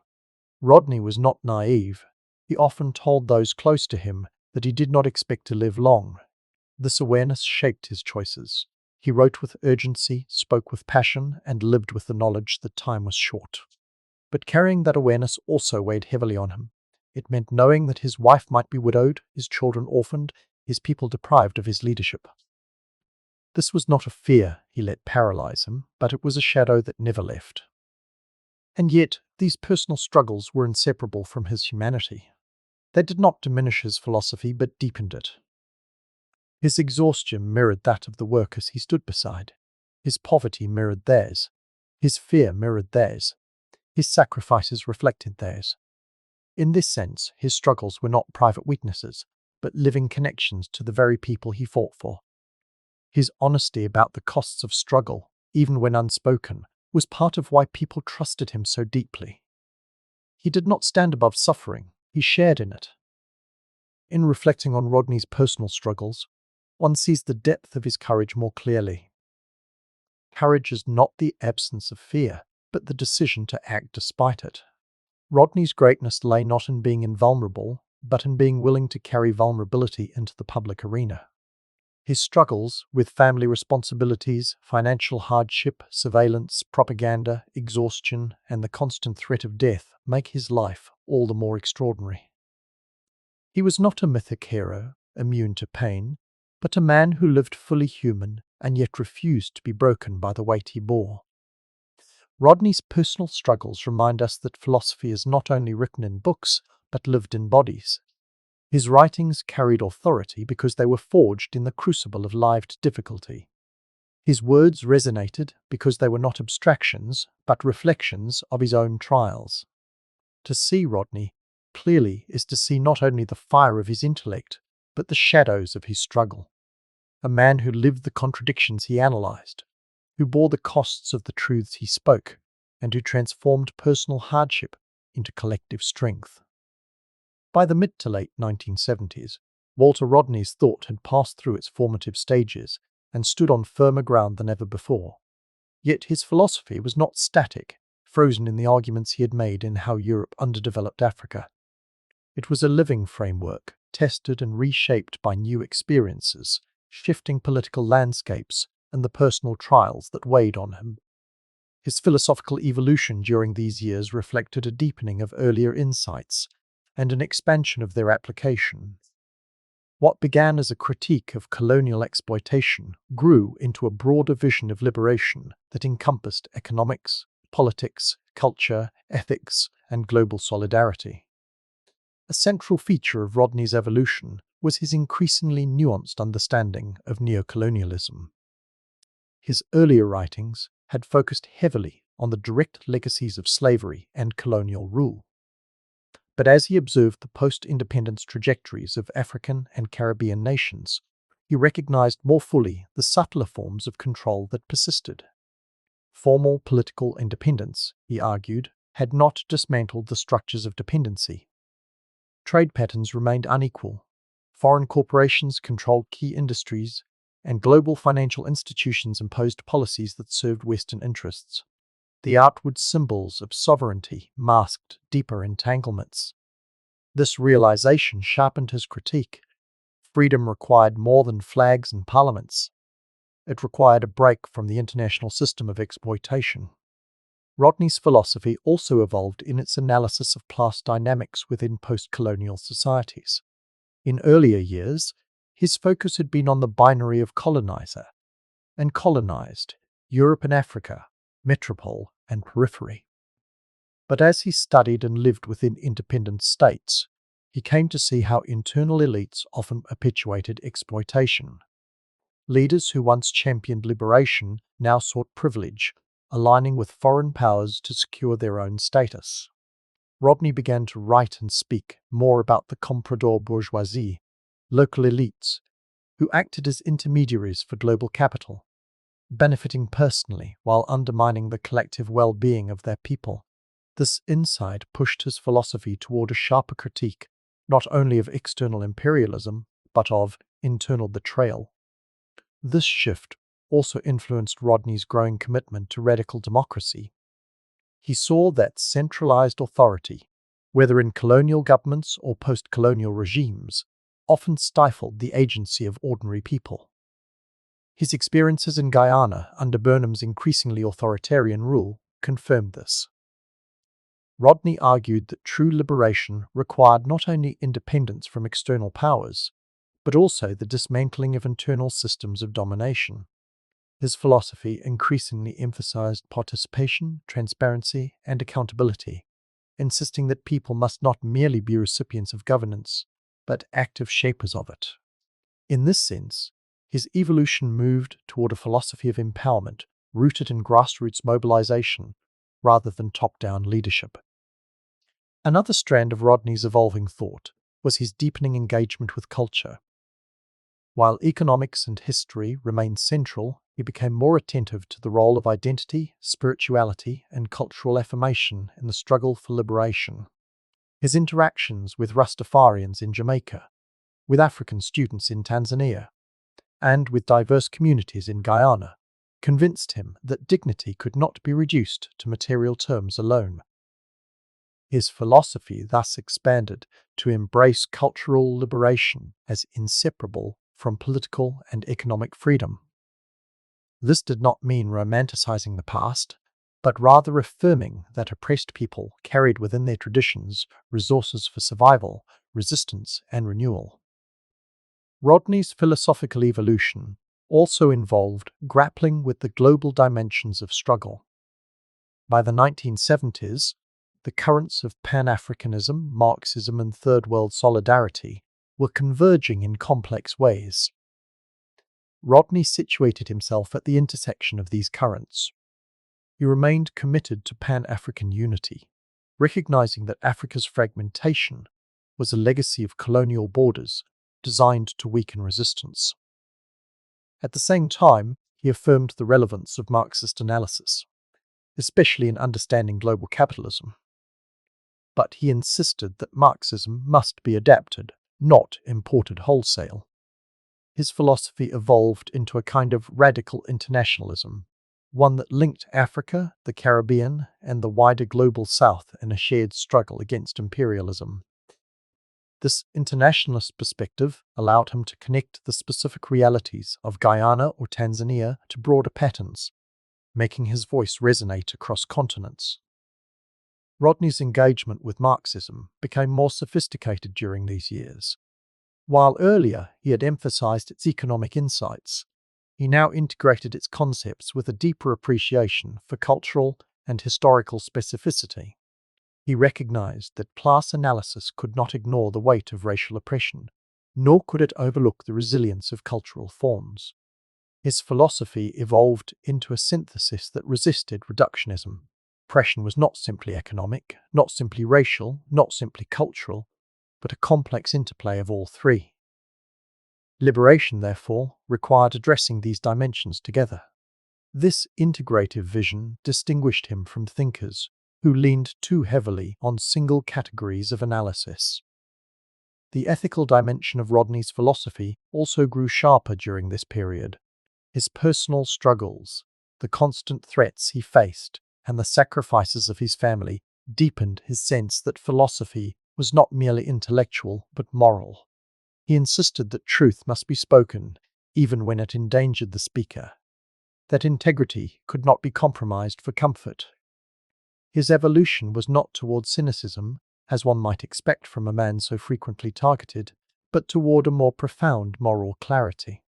Rodney was not naive. He often told those close to him that he did not expect to live long. This awareness shaped his choices. He wrote with urgency, spoke with passion, and lived with the knowledge that time was short. But carrying that awareness also weighed heavily on him. It meant knowing that his wife might be widowed, his children orphaned, his people deprived of his leadership. This was not a fear he let paralyze him, but it was a shadow that never left. And yet, these personal struggles were inseparable from his humanity. They did not diminish his philosophy, but deepened it. His exhaustion mirrored that of the workers he stood beside. His poverty mirrored theirs. His fear mirrored theirs. His sacrifices reflected theirs. In this sense, his struggles were not private weaknesses, but living connections to the very people he fought for. His honesty about the costs of struggle, even when unspoken, was part of why people trusted him so deeply. He did not stand above suffering, he shared in it. In reflecting on Rodney's personal struggles, one sees the depth of his courage more clearly. Courage is not the absence of fear, but the decision to act despite it. Rodney's greatness lay not in being invulnerable, but in being willing to carry vulnerability into the public arena. His struggles with family responsibilities, financial hardship, surveillance, propaganda, exhaustion, and the constant threat of death make his life all the more extraordinary. He was not a mythic hero, immune to pain, but a man who lived fully human and yet refused to be broken by the weight he bore. Rodney's personal struggles remind us that philosophy is not only written in books, but lived in bodies. His writings carried authority because they were forged in the crucible of lived difficulty. His words resonated because they were not abstractions, but reflections of his own trials. To see Rodney clearly is to see not only the fire of his intellect, but the shadows of his struggle. A man who lived the contradictions he analyzed, who bore the costs of the truths he spoke, and who transformed personal hardship into collective strength. By the mid to late 1970s, Walter Rodney's thought had passed through its formative stages and stood on firmer ground than ever before. Yet his philosophy was not static, frozen in the arguments he had made in How Europe Underdeveloped Africa. It was a living framework, tested and reshaped by new experiences, shifting political landscapes, and the personal trials that weighed on him. His philosophical evolution during these years reflected a deepening of earlier insights and an expansion of their application. What began as a critique of colonial exploitation grew into a broader vision of liberation that encompassed economics, politics, culture, ethics, and global solidarity. A central feature of Rodney's evolution was his increasingly nuanced understanding of neocolonialism. His earlier writings had focused heavily on the direct legacies of slavery and colonial rule. But as he observed the post-independence trajectories of African and Caribbean nations, he recognized more fully the subtler forms of control that persisted. Formal political independence, he argued, had not dismantled the structures of dependency. Trade patterns remained unequal. Foreign corporations controlled key industries, and global financial institutions imposed policies that served Western interests. The outward symbols of sovereignty masked deeper entanglements. This realization sharpened his critique. Freedom required more than flags and parliaments. It required a break from the international system of exploitation. Rodney's philosophy also evolved in its analysis of class dynamics within post-colonial societies. In earlier years, his focus had been on the binary of colonizer and colonized, Europe and Africa, metropole and periphery. But as he studied and lived within independent states, he came to see how internal elites often perpetuated exploitation. Leaders who once championed liberation now sought privilege, aligning with foreign powers to secure their own status. Rodney began to write and speak more about the comprador bourgeoisie, local elites, who acted as intermediaries for global capital, benefiting personally while undermining the collective well-being of their people. This insight pushed his philosophy toward a sharper critique, not only of external imperialism, but of internal betrayal. This shift also influenced Rodney's growing commitment to radical democracy. He saw that centralized authority, whether in colonial governments or post-colonial regimes, often stifled the agency of ordinary people. His experiences in Guyana under Burnham's increasingly authoritarian rule confirmed this. Rodney argued that true liberation required not only independence from external powers, but also the dismantling of internal systems of domination. His philosophy increasingly emphasized participation, transparency, and accountability, insisting that people must not merely be recipients of governance, but active shapers of it. In this sense, his evolution moved toward a philosophy of empowerment rooted in grassroots mobilization rather than top-down leadership. Another strand of Rodney's evolving thought was his deepening engagement with culture. While economics and history remained central, he became more attentive to the role of identity, spirituality, and cultural affirmation in the struggle for liberation. His interactions with Rastafarians in Jamaica, with African students in Tanzania, and with diverse communities in Guyana, convinced him that dignity could not be reduced to material terms alone. His philosophy thus expanded to embrace cultural liberation as inseparable from political and economic freedom. This did not mean romanticizing the past, but rather affirming that oppressed people carried within their traditions resources for survival, resistance, and renewal. Rodney's philosophical evolution also involved grappling with the global dimensions of struggle. By the 1970s, the currents of Pan-Africanism, Marxism, and Third World solidarity were converging in complex ways. Rodney situated himself at the intersection of these currents. He remained committed to Pan-African unity, recognizing that Africa's fragmentation was a legacy of colonial borders designed to weaken resistance. At the same time, he affirmed the relevance of Marxist analysis, especially in understanding global capitalism. But he insisted that Marxism must be adapted, not imported wholesale. His philosophy evolved into a kind of radical internationalism, one that linked Africa, the Caribbean, and the wider global South in a shared struggle against imperialism. This internationalist perspective allowed him to connect the specific realities of Guyana or Tanzania to broader patterns, making his voice resonate across continents. Rodney's engagement with Marxism became more sophisticated during these years. While earlier he had emphasized its economic insights, he now integrated its concepts with a deeper appreciation for cultural and historical specificity. He recognized that class analysis could not ignore the weight of racial oppression, nor could it overlook the resilience of cultural forms. His philosophy evolved into a synthesis that resisted reductionism. Oppression was not simply economic, not simply racial, not simply cultural, but a complex interplay of all three. Liberation, therefore, required addressing these dimensions together. This integrative vision distinguished him from thinkers who leaned too heavily on single categories of analysis. The ethical dimension of Rodney's philosophy also grew sharper during this period. His personal struggles, the constant threats he faced, and the sacrifices of his family deepened his sense that philosophy was not merely intellectual but moral. He insisted that truth must be spoken, even when it endangered the speaker, that integrity could not be compromised for comfort. His evolution was not toward cynicism, as one might expect from a man so frequently targeted, but toward a more profound moral clarity.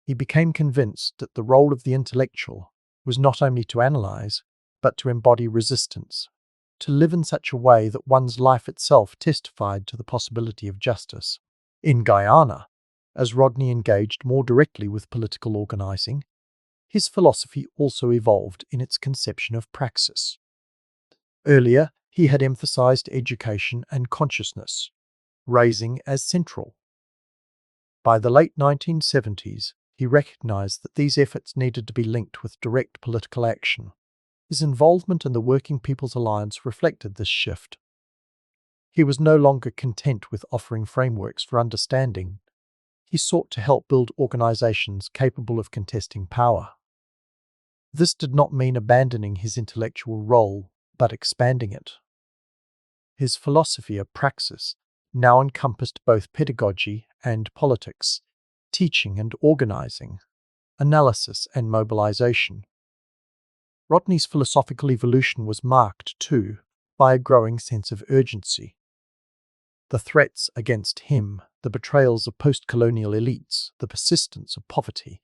He became convinced that the role of the intellectual was not only to analyze, but to embody resistance, to live in such a way that one's life itself testified to the possibility of justice. In Guyana, as Rodney engaged more directly with political organizing, his philosophy also evolved in its conception of praxis. Earlier, he had emphasized education and consciousness, raising as central. By the late 1970s, he recognized that these efforts needed to be linked with direct political action. His involvement in the Working People's Alliance reflected this shift. He was no longer content with offering frameworks for understanding. He sought to help build organizations capable of contesting power. This did not mean abandoning his intellectual role, but expanding it. His philosophy of praxis now encompassed both pedagogy and politics, teaching and organizing, analysis and mobilization. Rodney's philosophical evolution was marked, too, by a growing sense of urgency. The threats against him, the betrayals of post-colonial elites, the persistence of poverty,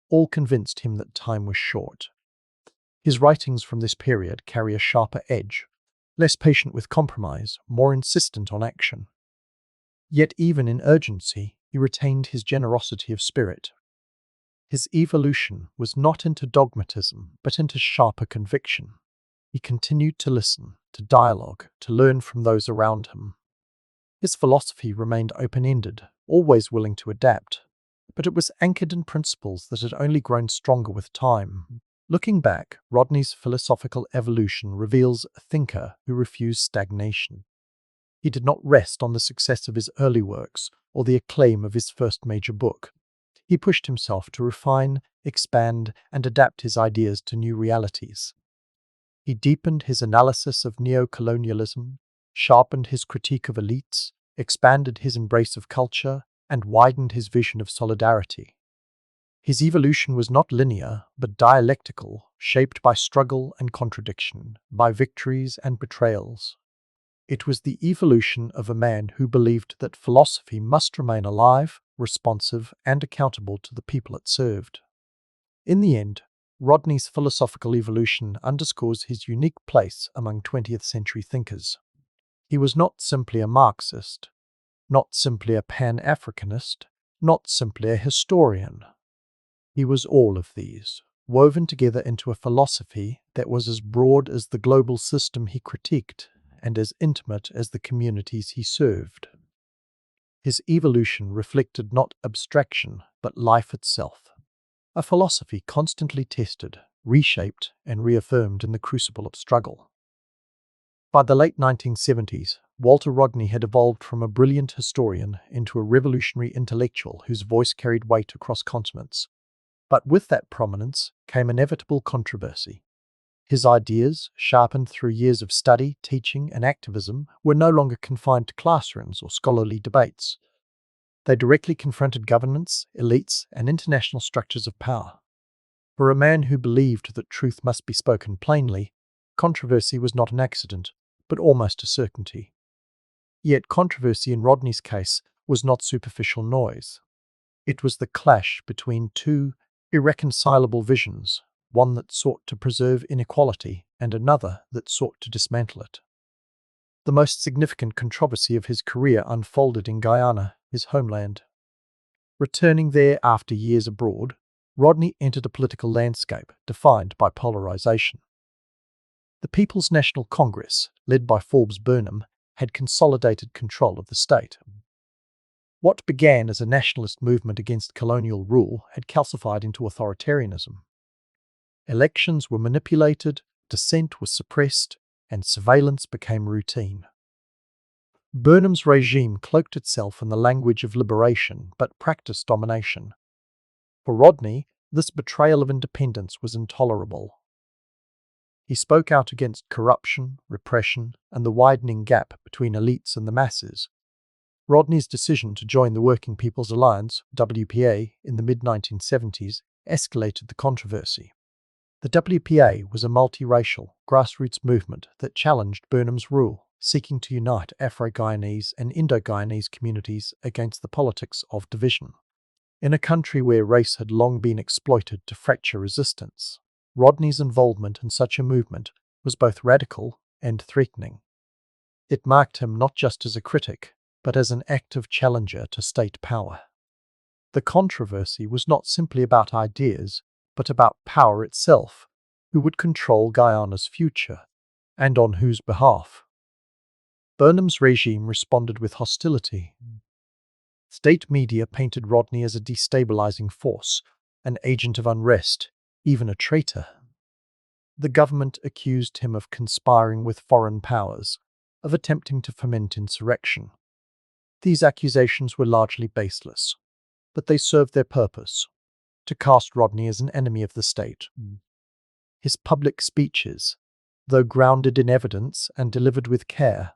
all convinced him that time was short. His writings from this period carry a sharper edge, less patient with compromise, more insistent on action. Yet even in urgency, he retained his generosity of spirit. His evolution was not into dogmatism, but into sharper conviction. He continued to listen, to dialogue, to learn from those around him. His philosophy remained open-ended, always willing to adapt, but it was anchored in principles that had only grown stronger with time. Looking back, Rodney's philosophical evolution reveals a thinker who refused stagnation. He did not rest on the success of his early works or the acclaim of his first major book. He pushed himself to refine, expand, and adapt his ideas to new realities. He deepened his analysis of neo-colonialism, sharpened his critique of elites, expanded his embrace of culture, and widened his vision of solidarity. His evolution was not linear, but dialectical, shaped by struggle and contradiction, by victories and betrayals. It was the evolution of a man who believed that philosophy must remain alive, responsive, and accountable to the people it served. In the end, Rodney's philosophical evolution underscores his unique place among 20th century thinkers. He was not simply a Marxist, not simply a Pan-Africanist, not simply a historian. He was all of these, woven together into a philosophy that was as broad as the global system he critiqued and as intimate as the communities he served. His evolution reflected not abstraction, but life itself, a philosophy constantly tested, reshaped, and reaffirmed in the crucible of struggle. By the late 1970s, Walter Rodney had evolved from a brilliant historian into a revolutionary intellectual whose voice carried weight across continents. But with that prominence came inevitable controversy. His ideas, sharpened through years of study, teaching, and activism, were no longer confined to classrooms or scholarly debates. They directly confronted governments, elites, and international structures of power. For a man who believed that truth must be spoken plainly, controversy was not an accident, but almost a certainty. Yet controversy in Rodney's case was not superficial noise. It was the clash between two irreconcilable visions, one that sought to preserve inequality and another that sought to dismantle it. The most significant controversy of his career unfolded in Guyana, his homeland. Returning there after years abroad, Rodney entered a political landscape defined by polarization. The People's National Congress, led by Forbes Burnham, had consolidated control of the state. What began as a nationalist movement against colonial rule had calcified into authoritarianism. Elections were manipulated, dissent was suppressed, and surveillance became routine. Burnham's regime cloaked itself in the language of liberation but practiced domination. For Rodney, this betrayal of independence was intolerable. He spoke out against corruption, repression, and the widening gap between elites and the masses. Rodney's decision to join the Working People's Alliance, WPA, in the mid-1970s escalated the controversy. The WPA was a multiracial, grassroots movement that challenged Burnham's rule, seeking to unite Afro-Guyanese and Indo-Guyanese communities against the politics of division. In a country where race had long been exploited to fracture resistance, Rodney's involvement in such a movement was both radical and threatening. It marked him not just as a critic, but as an active challenger to state power. The controversy was not simply about ideas, but about power itself, who would control Guyana's future, and on whose behalf. Burnham's regime responded with hostility. State media painted Rodney as a destabilizing force, an agent of unrest, even a traitor. The government accused him of conspiring with foreign powers, of attempting to foment insurrection. These accusations were largely baseless, but they served their purpose, to cast Rodney as an enemy of the state. His public speeches, though grounded in evidence and delivered with care,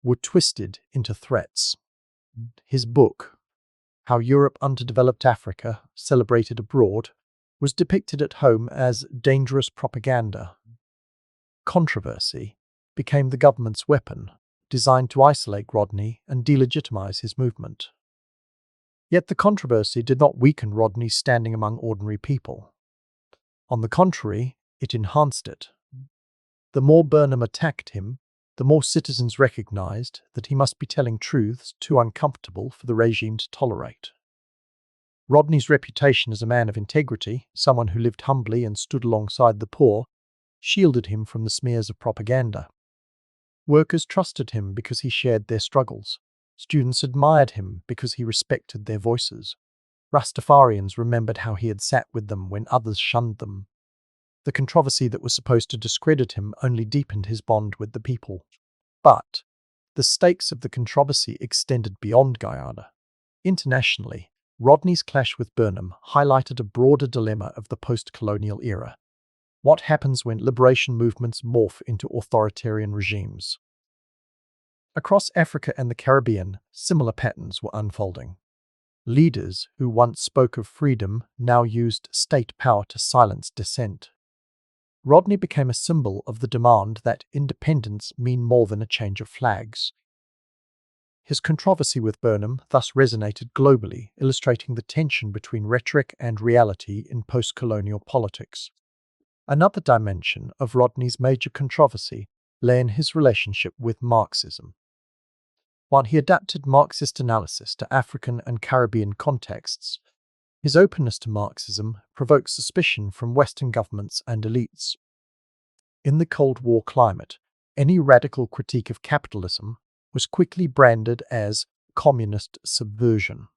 were twisted into threats. His book, How Europe Underdeveloped Africa, Celebrated Abroad, was depicted at home as dangerous propaganda. Controversy became the government's weapon, designed to isolate Rodney and delegitimize his movement. Yet the controversy did not weaken Rodney's standing among ordinary people. On the contrary, it enhanced it. The more Burnham attacked him, the more citizens recognized that he must be telling truths too uncomfortable for the regime to tolerate. Rodney's reputation as a man of integrity, someone who lived humbly and stood alongside the poor, shielded him from the smears of propaganda. Workers trusted him because he shared their struggles. Students admired him because he respected their voices. Rastafarians remembered how he had sat with them when others shunned them. The controversy that was supposed to discredit him only deepened his bond with the people. But the stakes of the controversy extended beyond Guyana. Internationally, Rodney's clash with Burnham highlighted a broader dilemma of the post-colonial era. What happens when liberation movements morph into authoritarian regimes? Across Africa and the Caribbean, similar patterns were unfolding. Leaders who once spoke of freedom now used state power to silence dissent. Rodney became a symbol of the demand that independence mean more than a change of flags. His controversy with Burnham thus resonated globally, illustrating the tension between rhetoric and reality in post-colonial politics. Another dimension of Rodney's major controversy lay in his relationship with Marxism. While he adapted Marxist analysis to African and Caribbean contexts, His openness to Marxism provoked suspicion from Western governments and elites. In the Cold War climate, any radical critique of capitalism was quickly branded as communist subversion.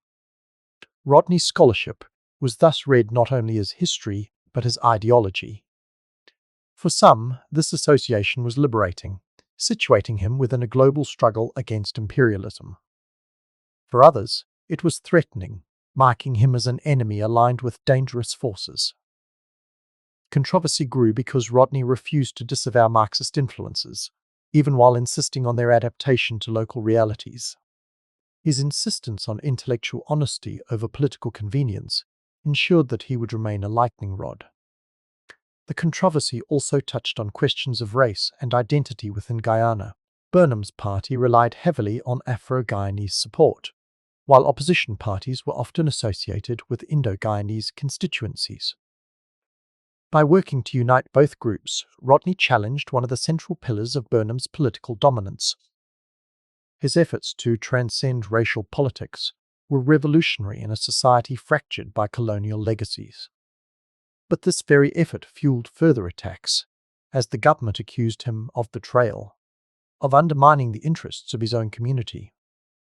Rodney's scholarship was thus read not only as history but as ideology. For some, this association was liberating, situating him within a global struggle against imperialism. For others, it was threatening, marking him as an enemy aligned with dangerous forces. Controversy grew because Rodney refused to disavow Marxist influences, even while insisting on their adaptation to local realities. His insistence on intellectual honesty over political convenience ensured that he would remain a lightning rod. The controversy also touched on questions of race and identity within Guyana. Burnham's party relied heavily on Afro-Guyanese support, while opposition parties were often associated with Indo-Guyanese constituencies. By working to unite both groups, Rodney challenged one of the central pillars of Burnham's political dominance. His efforts to transcend racial politics were revolutionary in a society fractured by colonial legacies. But this very effort fueled further attacks, as the government accused him of betrayal, of undermining the interests of his own community.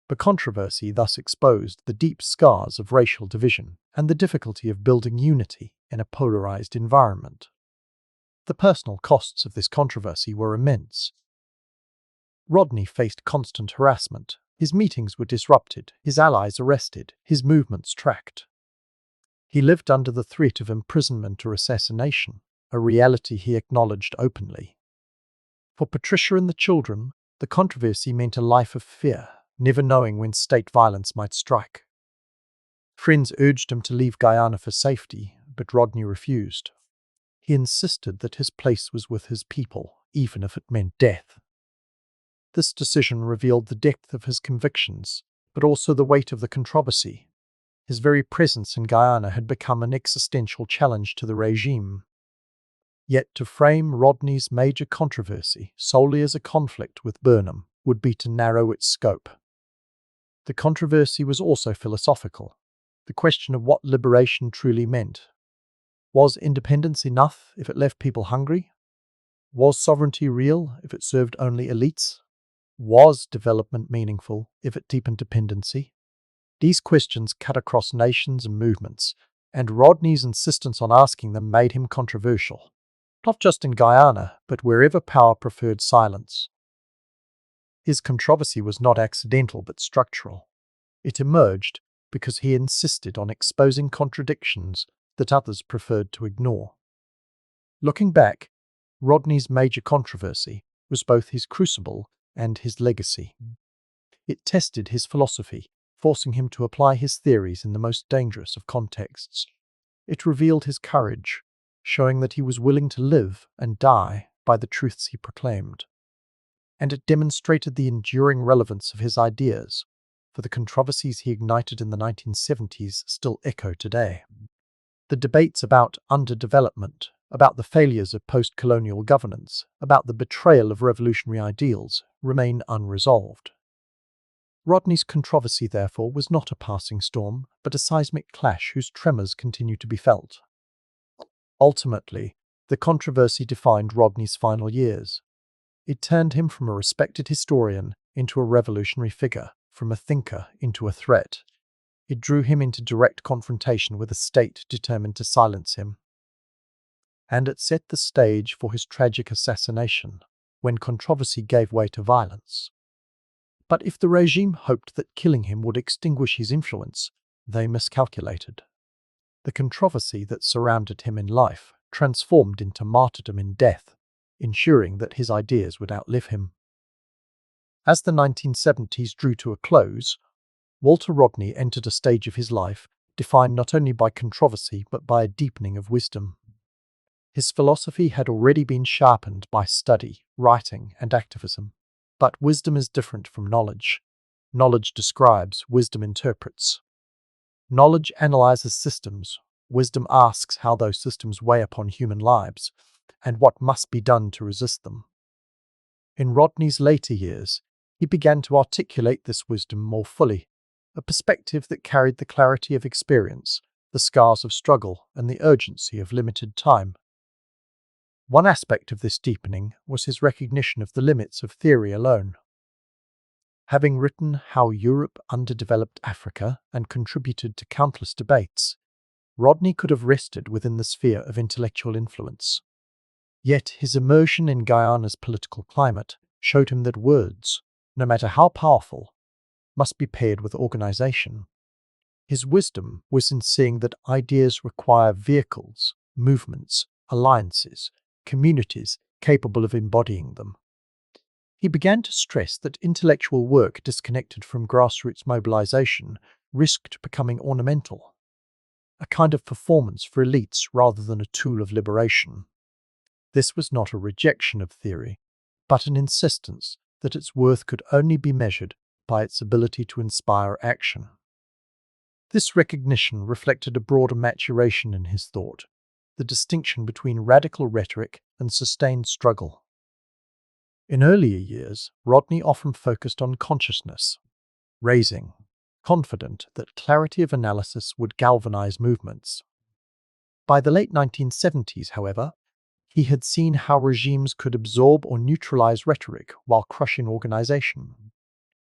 The controversy thus exposed the deep scars of racial division and the difficulty of building unity in a polarized environment. The personal costs of this controversy were immense. Rodney faced constant harassment. His meetings were disrupted, his allies arrested, his movements tracked. He lived under the threat of imprisonment or assassination, a reality he acknowledged openly. For Patricia and the children, the controversy meant a life of fear, never knowing when state violence might strike. Friends urged him to leave Guyana for safety, but Rodney refused. He insisted that his place was with his people, even if it meant death. This decision revealed the depth of his convictions, but also the weight of the controversy. His very presence in Guyana had become an existential challenge to the regime. Yet to frame Rodney's major controversy solely as a conflict with Burnham would be to narrow its scope. The controversy was also philosophical, the question of what liberation truly meant. Was independence enough if it left people hungry? Was sovereignty real if it served only elites? Was development meaningful if it deepened dependency? These questions cut across nations and movements, and Rodney's insistence on asking them made him controversial, not just in Guyana, but wherever power preferred silence. His controversy was not accidental but structural. It emerged because he insisted on exposing contradictions that others preferred to ignore. Looking back, Rodney's major controversy was both his crucible and his legacy. It tested his philosophy, forcing him to apply his theories in the most dangerous of contexts. It revealed his courage, showing that he was willing to live and die by the truths he proclaimed. And it demonstrated the enduring relevance of his ideas, for the controversies he ignited in the 1970s still echo today. The debates about underdevelopment, about the failures of post-colonial governance, about the betrayal of revolutionary ideals, remain unresolved. Rodney's controversy, therefore, was not a passing storm, but a seismic clash whose tremors continue to be felt. Ultimately, the controversy defined Rodney's final years. It turned him from a respected historian into a revolutionary figure, from a thinker into a threat. It drew him into direct confrontation with a state determined to silence him. And it set the stage for his tragic assassination, when controversy gave way to violence. But if the regime hoped that killing him would extinguish his influence, they miscalculated. The controversy that surrounded him in life transformed into martyrdom in death, ensuring that his ideas would outlive him. As the 1970s drew to a close, Walter Rodney entered a stage of his life defined not only by controversy but by a deepening of wisdom. His philosophy had already been sharpened by study, writing, and activism. But wisdom is different from knowledge. Knowledge describes, wisdom interprets. Knowledge analyzes systems. Wisdom asks how those systems weigh upon human lives, and what must be done to resist them. In Rodney's later years, he began to articulate this wisdom more fully, a perspective that carried the clarity of experience the scars of struggle, and the urgency of limited time. One aspect of this deepening was his recognition of the limits of theory alone. Having written How Europe Underdeveloped Africa and contributed to countless debates, Rodney could have rested within the sphere of intellectual influence. Yet his immersion in Guyana's political climate showed him that words, no matter how powerful, must be paired with organization. His wisdom was in seeing that ideas require vehicles, movements, alliances, communities capable of embodying them. He began to stress that intellectual work disconnected from grassroots mobilization risked becoming ornamental, a kind of performance for elites rather than a tool of liberation. This was not a rejection of theory, but an insistence that its worth could only be measured by its ability to inspire action. This recognition reflected a broader maturation in his thought, the distinction between radical rhetoric and sustained struggle. In earlier years, Rodney often focused on consciousness, raising, confident that clarity of analysis would galvanize movements. By the late 1970s, however, he had seen how regimes could absorb or neutralize rhetoric while crushing organization.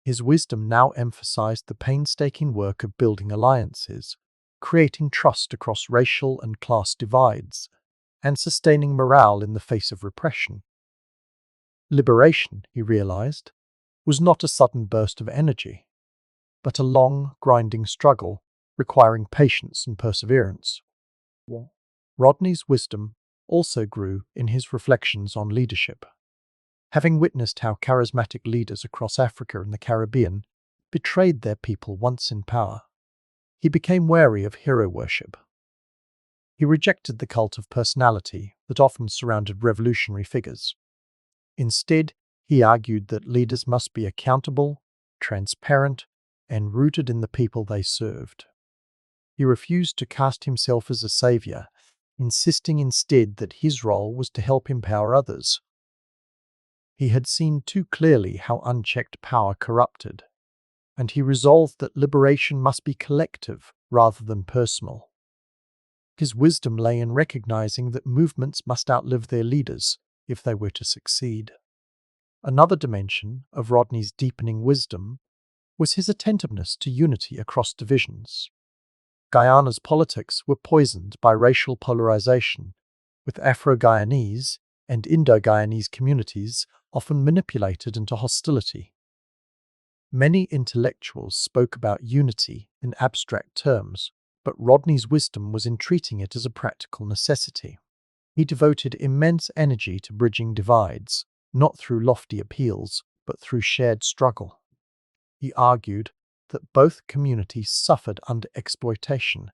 His wisdom now emphasized the painstaking work of building alliances, creating trust across racial and class divides, and sustaining morale in the face of repression. Liberation, he realized, was not a sudden burst of energy, but a long, grinding struggle requiring patience and perseverance. Rodney's wisdom also grew in his reflections on leadership. Having witnessed how charismatic leaders across Africa and the Caribbean betrayed their people once in power, he became wary of hero worship. He rejected the cult of personality that often surrounded revolutionary figures. Instead, he argued that leaders must be accountable, transparent, and rooted in the people they served. He refused to cast himself as a savior, insisting instead that his role was to help empower others. He had seen too clearly how unchecked power corrupted, and he resolved that liberation must be collective rather than personal. His wisdom lay in recognizing that movements must outlive their leaders if they were to succeed. Another dimension of Rodney's deepening wisdom was his attentiveness to unity across divisions. Guyana's politics were poisoned by racial polarization, with Afro-Guyanese and Indo-Guyanese communities often manipulated into hostility. Many intellectuals spoke about unity in abstract terms, but Rodney's wisdom was in treating it as a practical necessity. He devoted immense energy to bridging divides, not through lofty appeals, but through shared struggle. He argued that both communities suffered under exploitation,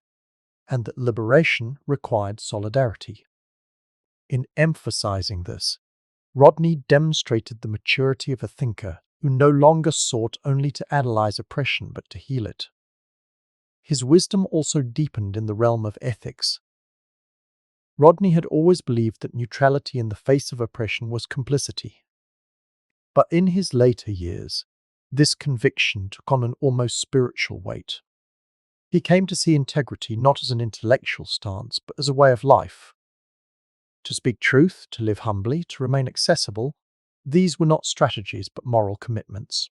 and that liberation required solidarity. In emphasizing this, Rodney demonstrated the maturity of a thinker who no longer sought only to analyze oppression but to heal it. His wisdom also deepened in the realm of ethics. Rodney had always believed that neutrality in the face of oppression was complicity. But in his later years, this conviction took on an almost spiritual weight. He came to see integrity not as an intellectual stance, but as a way of life. To speak truth, to live humbly, to remain accessible, these were not strategies but moral commitments.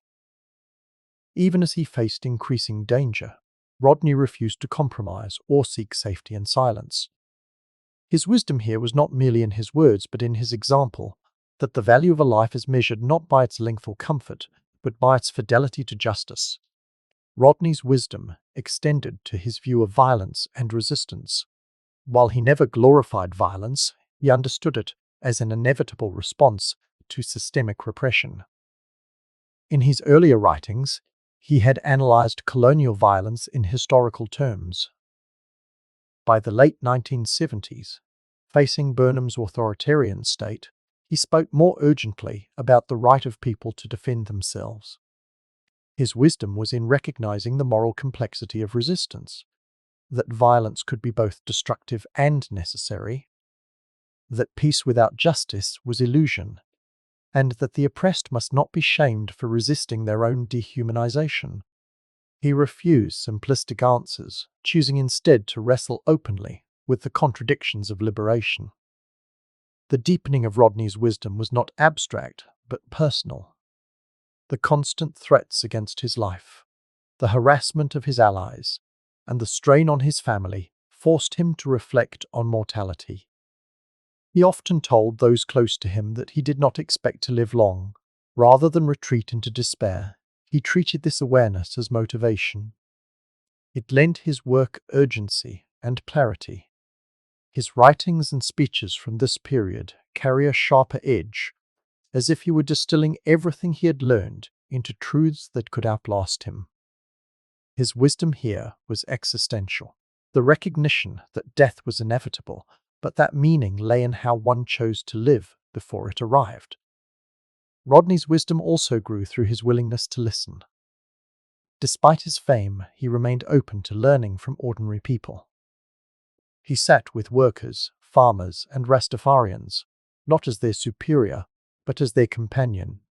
Even as he faced increasing danger, Rodney refused to compromise or seek safety in silence. His wisdom here was not merely in his words but in his example, that the value of a life is measured not by its length or comfort, but by its fidelity to justice. Rodney's wisdom extended to his view of violence and resistance. While he never glorified violence, he understood it as an inevitable response to systemic repression. In his earlier writings, he had analyzed colonial violence in historical terms. By the late 1970s, facing Burnham's authoritarian state, he spoke more urgently about the right of people to defend themselves. His wisdom was in recognizing the moral complexity of resistance, that violence could be both destructive and necessary, that peace without justice was illusion, and that the oppressed must not be shamed for resisting their own dehumanization. He refused simplistic answers, choosing instead to wrestle openly with the contradictions of liberation. The deepening of Rodney's wisdom was not abstract, but personal. The constant threats against his life, the harassment of his allies, and the strain on his family forced him to reflect on mortality. He often told those close to him that he did not expect to live long. Rather than retreat into despair, he treated this awareness as motivation. It lent his work urgency and clarity. His writings and speeches from this period carry a sharper edge, as if he were distilling everything he had learned into truths that could outlast him. His wisdom here was existential, the recognition that death was inevitable, but that meaning lay in how one chose to live before it arrived. Rodney's wisdom also grew through his willingness to listen. Despite his fame, he remained open to learning from ordinary people. He sat with workers, farmers, and Rastafarians, not as their superior, but as their companion.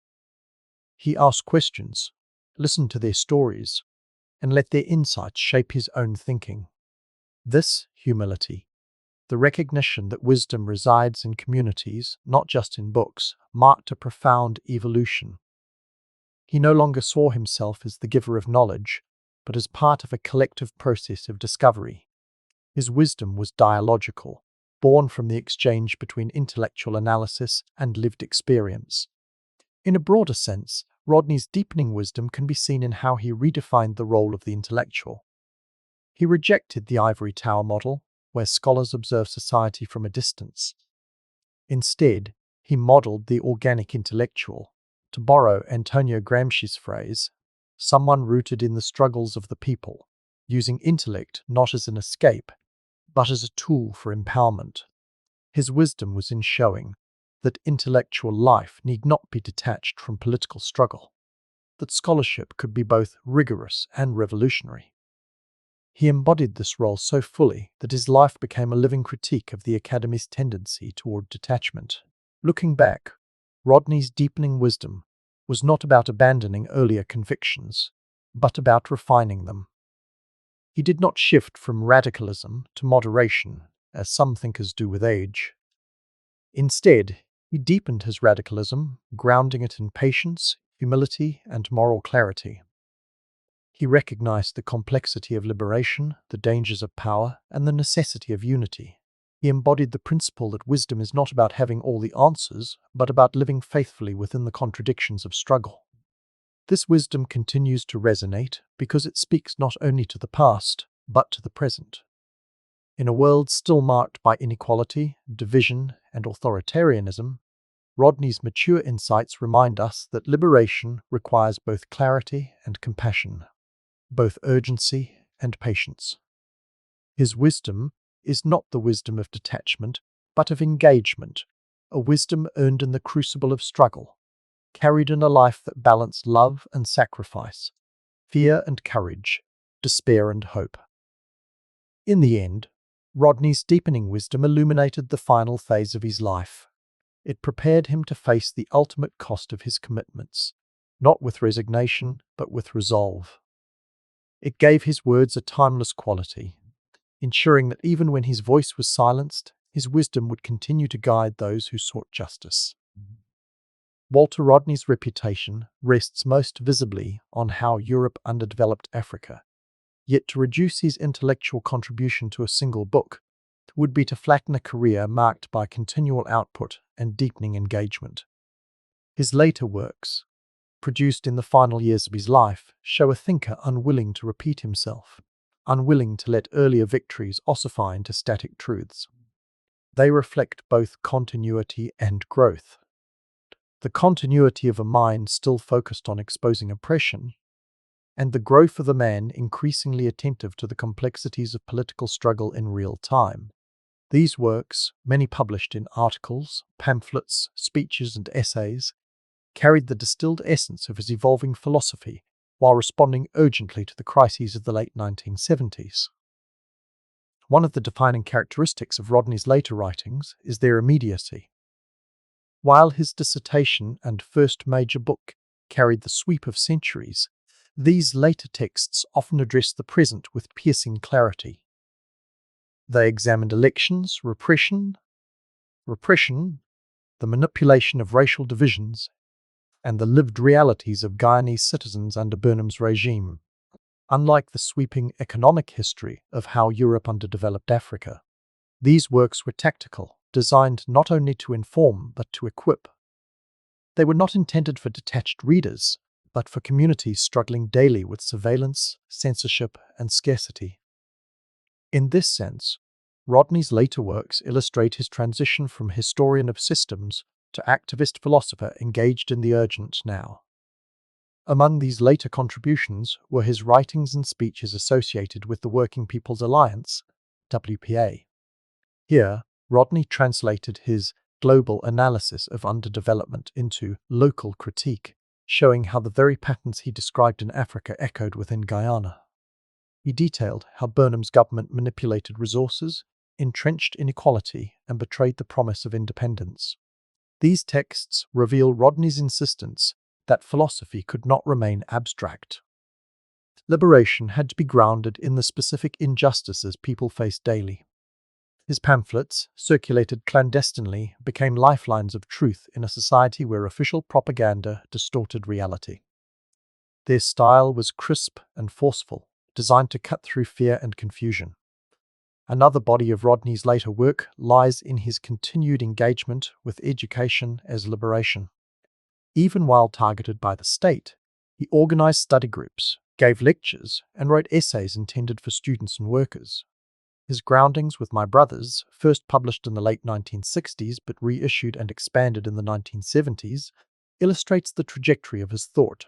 He asked questions, listened to their stories, and let their insights shape his own thinking. This humility, the recognition that wisdom resides in communities, not just in books, marked a profound evolution. He no longer saw himself as the giver of knowledge, but as part of a collective process of discovery. His wisdom was dialogical, born from the exchange between intellectual analysis and lived experience. In a broader sense, Rodney's deepening wisdom can be seen in how he redefined the role of the intellectual. He rejected the ivory tower model, where scholars observe society from a distance. Instead, he modeled the organic intellectual. To borrow Antonio Gramsci's phrase, someone rooted in the struggles of the people, using intellect not as an escape, but as a tool for empowerment. His wisdom was in showing that intellectual life need not be detached from political struggle, that scholarship could be both rigorous and revolutionary. He embodied this role so fully that his life became a living critique of the Academy's tendency toward detachment. Looking back, Rodney's deepening wisdom was not about abandoning earlier convictions, but about refining them. He did not shift from radicalism to moderation, as some thinkers do with age. Instead, he deepened his radicalism, grounding it in patience, humility, and moral clarity. He recognized the complexity of liberation, the dangers of power, and the necessity of unity. He embodied the principle that wisdom is not about having all the answers, but about living faithfully within the contradictions of struggle. This wisdom continues to resonate because it speaks not only to the past, but to the present. In a world still marked by inequality, division, and authoritarianism, Rodney's mature insights remind us that liberation requires both clarity and compassion, both urgency and patience. His wisdom is not the wisdom of detachment, but of engagement, a wisdom earned in the crucible of struggle, carried in a life that balanced love and sacrifice, fear and courage, despair and hope. In the end, Rodney's deepening wisdom illuminated the final phase of his life. It prepared him to face the ultimate cost of his commitments, not with resignation, but with resolve. It gave his words a timeless quality, ensuring that even when his voice was silenced, his wisdom would continue to guide those who sought justice. Walter Rodney's reputation rests most visibly on how Europe underdeveloped Africa. Yet to reduce his intellectual contribution to a single book would be to flatten a career marked by continual output and deepening engagement. His later works, produced in the final years of his life, show a thinker unwilling to repeat himself, unwilling to let earlier victories ossify into static truths. They reflect both continuity and growth. The continuity of a mind still focused on exposing oppression, and the growth of a man increasingly attentive to the complexities of political struggle in real time. These works, many published in articles, pamphlets, speeches, and essays, carried the distilled essence of his evolving philosophy while responding urgently to the crises of the late 1970s. One of the defining characteristics of Rodney's later writings is their immediacy. While his dissertation and first major book carried the sweep of centuries, These later texts often address the present with piercing clarity. They examined elections, repression, the manipulation of racial divisions, and the lived realities of Guyanese citizens under Burnham's regime. Unlike the sweeping economic history of how Europe underdeveloped Africa, these works were tactical, designed not only to inform but to equip. They were not intended for detached readers, but for communities struggling daily with surveillance, censorship, and scarcity. In this sense, Rodney's later works illustrate his transition from historian of systems to activist philosopher engaged in the urgent now. Among these later contributions were his writings and speeches associated with the Working People's Alliance, WPA. Here, Rodney translated his global analysis of underdevelopment into local critique, showing how the very patterns he described in Africa echoed within Guyana. He detailed how Burnham's government manipulated resources, entrenched inequality, and betrayed the promise of independence. These texts reveal Rodney's insistence that philosophy could not remain abstract. Liberation had to be grounded in the specific injustices people faced daily. His pamphlets, circulated clandestinely, became lifelines of truth in a society where official propaganda distorted reality. Their style was crisp and forceful, designed to cut through fear and confusion. Another body of Rodney's later work lies in his continued engagement with education as liberation. Even while targeted by the state, he organized study groups, gave lectures, and wrote essays intended for students and workers. His Groundings with My Brothers, first published in the late 1960s but reissued and expanded in the 1970s, illustrates the trajectory of his thought.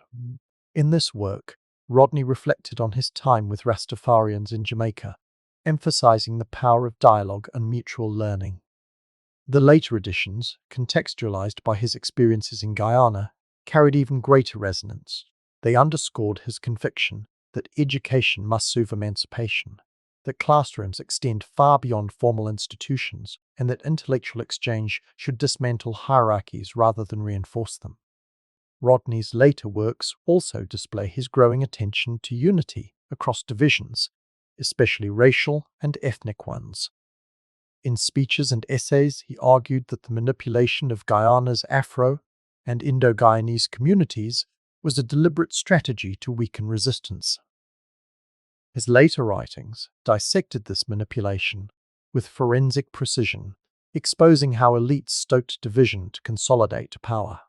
In this work, Rodney reflected on his time with Rastafarians in Jamaica, emphasizing the power of dialogue and mutual learning. The later editions, contextualized by his experiences in Guyana, carried even greater resonance. They underscored his conviction that education must serve emancipation, that classrooms extend far beyond formal institutions, and that intellectual exchange should dismantle hierarchies rather than reinforce them. Rodney's later works also display his growing attention to unity across divisions, especially racial and ethnic ones. In speeches and essays, he argued that the manipulation of Guyana's Afro and Indo-Guyanese communities was a deliberate strategy to weaken resistance. His later writings dissected this manipulation with forensic precision, exposing how elites stoked division to consolidate power.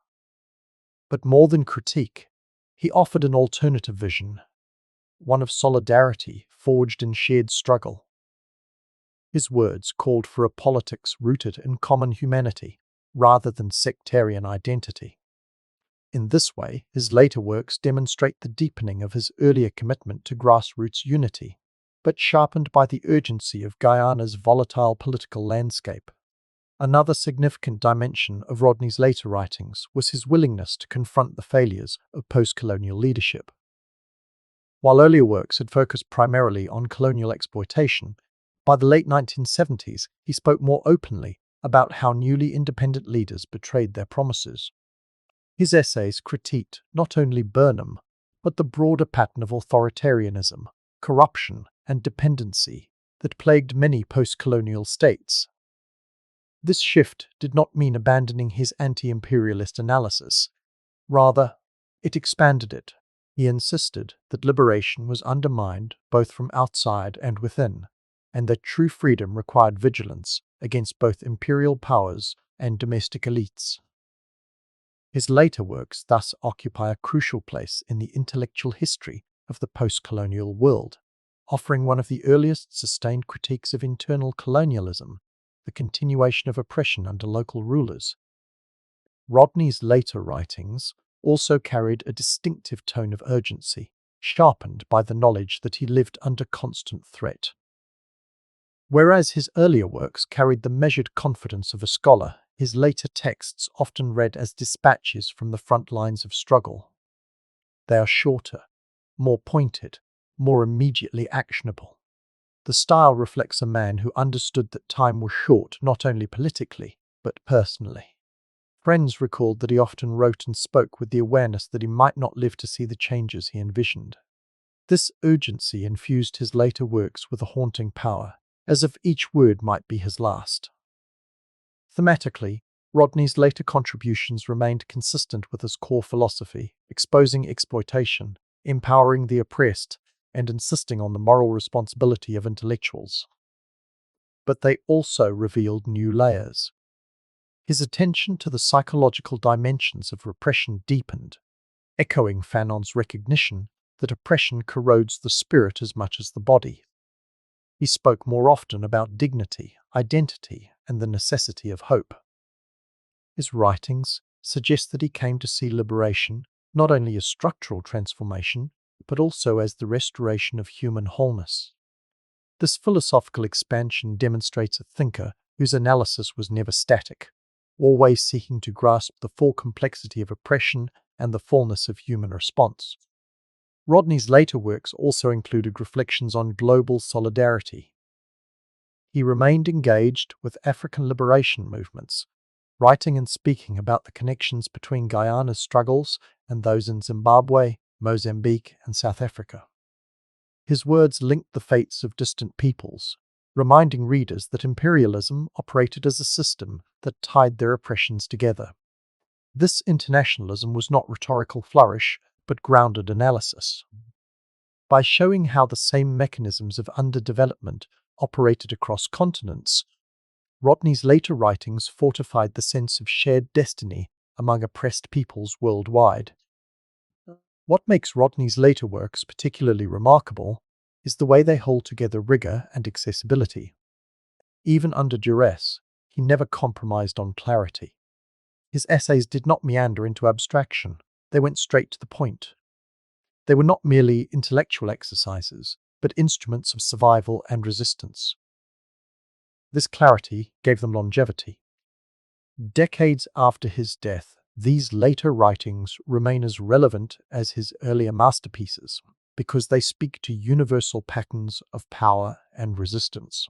But more than critique, he offered an alternative vision, one of solidarity forged in shared struggle. His words called for a politics rooted in common humanity, rather than sectarian identity. In this way, his later works demonstrate the deepening of his earlier commitment to grassroots unity, but sharpened by the urgency of Guyana's volatile political landscape. Another significant dimension of Rodney's later writings was his willingness to confront the failures of post-colonial leadership. While earlier works had focused primarily on colonial exploitation, by the late 1970s he spoke more openly about how newly independent leaders betrayed their promises. His essays critiqued not only Burnham, but the broader pattern of authoritarianism, corruption, and dependency that plagued many post-colonial states. This shift did not mean abandoning his anti-imperialist analysis. Rather, it expanded it. He insisted that liberation was undermined both from outside and within, and that true freedom required vigilance against both imperial powers and domestic elites. His later works thus occupy a crucial place in the intellectual history of the post-colonial world, offering one of the earliest sustained critiques of internal colonialism, the continuation of oppression under local rulers. Rodney's later writings also carried a distinctive tone of urgency, sharpened by the knowledge that he lived under constant threat. Whereas his earlier works carried the measured confidence of a scholar, his later texts often read as dispatches from the front lines of struggle. They are shorter, more pointed, more immediately actionable. The style reflects a man who understood that time was short not only politically, but personally. Friends recalled that he often wrote and spoke with the awareness that he might not live to see the changes he envisioned. This urgency infused his later works with a haunting power, as if each word might be his last. Thematically, Rodney's later contributions remained consistent with his core philosophy, exposing exploitation, empowering the oppressed, and insisting on the moral responsibility of intellectuals. But they also revealed new layers. His attention to the psychological dimensions of repression deepened, echoing Fanon's recognition that oppression corrodes the spirit as much as the body. He spoke more often about dignity, identity, and the necessity of hope. His writings suggest that he came to see liberation not only as structural transformation, but also as the restoration of human wholeness. This philosophical expansion demonstrates a thinker whose analysis was never static, always seeking to grasp the full complexity of oppression and the fullness of human response. Rodney's later works also included reflections on global solidarity. He remained engaged with African liberation movements, writing and speaking about the connections between Guyana's struggles and those in Zimbabwe, Mozambique, and South Africa. His words linked the fates of distant peoples, reminding readers that imperialism operated as a system that tied their oppressions together. This internationalism was not rhetorical flourish, but grounded analysis. By showing how the same mechanisms of underdevelopment operated across continents, Rodney's later writings fortified the sense of shared destiny among oppressed peoples worldwide. What makes Rodney's later works particularly remarkable is the way they hold together rigor and accessibility. Even under duress, he never compromised on clarity. His essays did not meander into abstraction, they went straight to the point. They were not merely intellectual exercises, but instruments of survival and resistance. This clarity gave them longevity. Decades after his death, these later writings remain as relevant as his earlier masterpieces because they speak to universal patterns of power and resistance.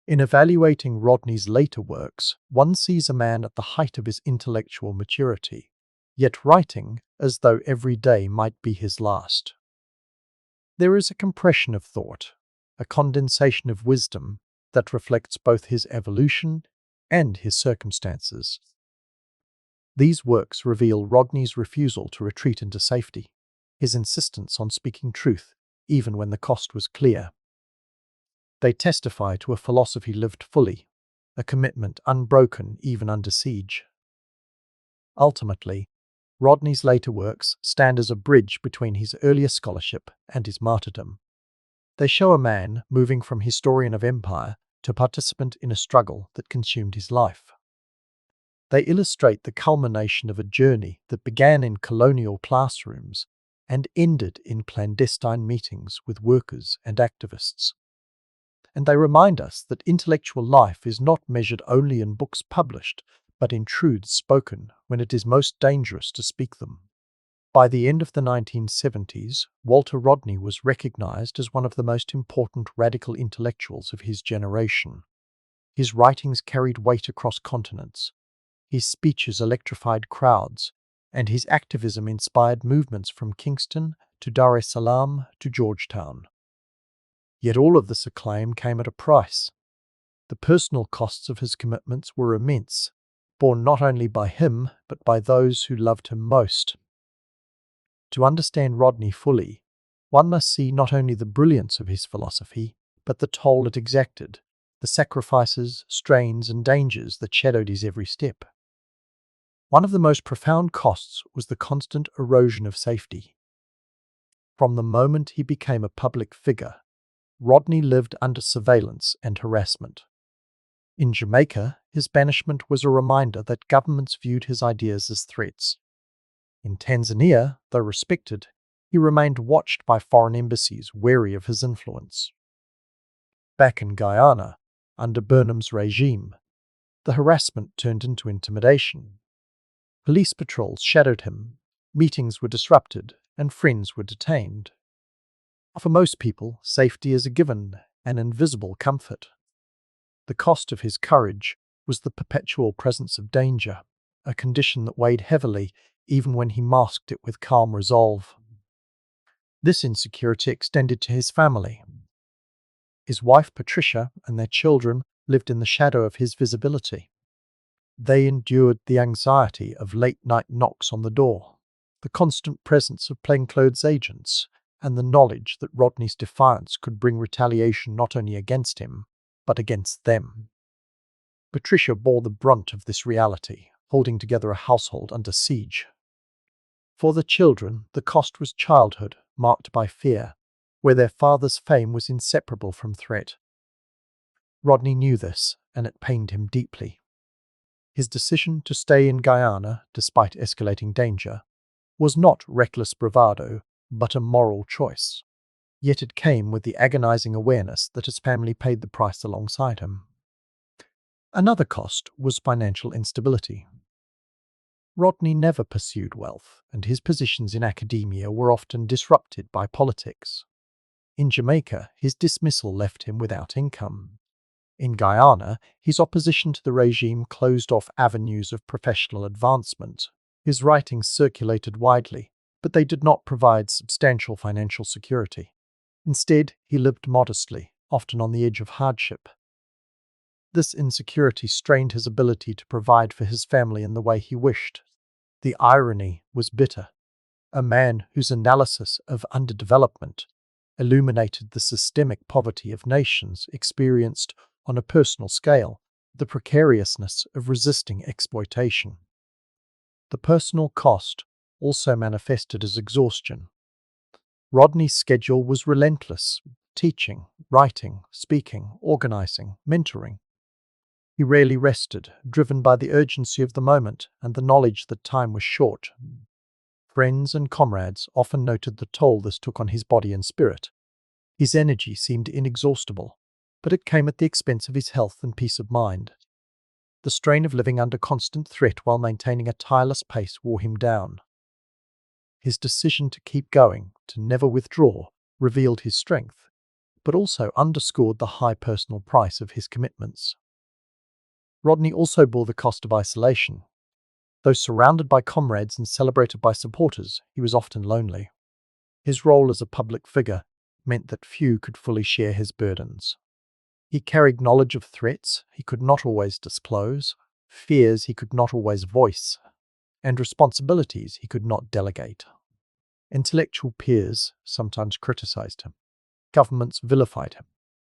In evaluating Rodney's later works, one sees a man at the height of his intellectual maturity, yet writing as though every day might be his last. There is a compression of thought, a condensation of wisdom that reflects both his evolution and his circumstances. These works reveal Rodney's refusal to retreat into safety, his insistence on speaking truth, even when the cost was clear. They testify to a philosophy lived fully, a commitment unbroken even under siege. Ultimately, Rodney's later works stand as a bridge between his earlier scholarship and his martyrdom. They show a man moving from historian of empire to participant in a struggle that consumed his life. They illustrate the culmination of a journey that began in colonial classrooms and ended in clandestine meetings with workers and activists. And they remind us that intellectual life is not measured only in books published, but in truths spoken when it is most dangerous to speak them. By the end of the 1970s, Walter Rodney was recognized as one of the most important radical intellectuals of his generation. His writings carried weight across continents. His speeches electrified crowds, and his activism inspired movements from Kingston to Dar es Salaam to Georgetown. Yet all of this acclaim came at a price. The personal costs of his commitments were immense, borne not only by him, but by those who loved him most. To understand Rodney fully, one must see not only the brilliance of his philosophy, but the toll it exacted, the sacrifices, strains, and dangers that shadowed his every step. One of the most profound costs was the constant erosion of safety. From the moment he became a public figure, Rodney lived under surveillance and harassment. In Jamaica, his banishment was a reminder that governments viewed his ideas as threats. In Tanzania, though respected, he remained watched by foreign embassies wary of his influence. Back in Guyana, under Burnham's regime, the harassment turned into intimidation. Police patrols shadowed him, meetings were disrupted, and friends were detained. For most people, safety is a given, an invisible comfort. The cost of his courage was the perpetual presence of danger, a condition that weighed heavily even when he masked it with calm resolve. This insecurity extended to his family. His wife Patricia and their children lived in the shadow of his visibility. They endured the anxiety of late-night knocks on the door, the constant presence of plainclothes agents, and the knowledge that Rodney's defiance could bring retaliation not only against him, but against them. Patricia bore the brunt of this reality, holding together a household under siege. For the children, the cost was childhood, marked by fear, where their father's fame was inseparable from threat. Rodney knew this, and it pained him deeply. His decision to stay in Guyana, despite escalating danger, was not reckless bravado, but a moral choice. Yet it came with the agonizing awareness that his family paid the price alongside him. Another cost was financial instability. Rodney never pursued wealth, and his positions in academia were often disrupted by politics. In Jamaica, his dismissal left him without income. In Guyana, his opposition to the regime closed off avenues of professional advancement. His writings circulated widely, but they did not provide substantial financial security. Instead, he lived modestly, often on the edge of hardship. This insecurity strained his ability to provide for his family in the way he wished. The irony was bitter. A man whose analysis of underdevelopment illuminated the systemic poverty of nations experienced on a personal scale, the precariousness of resisting exploitation. The personal cost also manifested as exhaustion. Rodney's schedule was relentless: teaching, writing, speaking, organizing, mentoring. He rarely rested, driven by the urgency of the moment and the knowledge that time was short. Friends and comrades often noted the toll this took on his body and spirit. His energy seemed inexhaustible, but it came at the expense of his health and peace of mind. The strain of living under constant threat while maintaining a tireless pace wore him down. His decision to keep going, to never withdraw, revealed his strength, but also underscored the high personal price of his commitments. Rodney also bore the cost of isolation. Though surrounded by comrades and celebrated by supporters, he was often lonely. His role as a public figure meant that few could fully share his burdens. He carried knowledge of threats he could not always disclose, fears he could not always voice, and responsibilities he could not delegate. Intellectual peers sometimes criticized him, governments vilified him,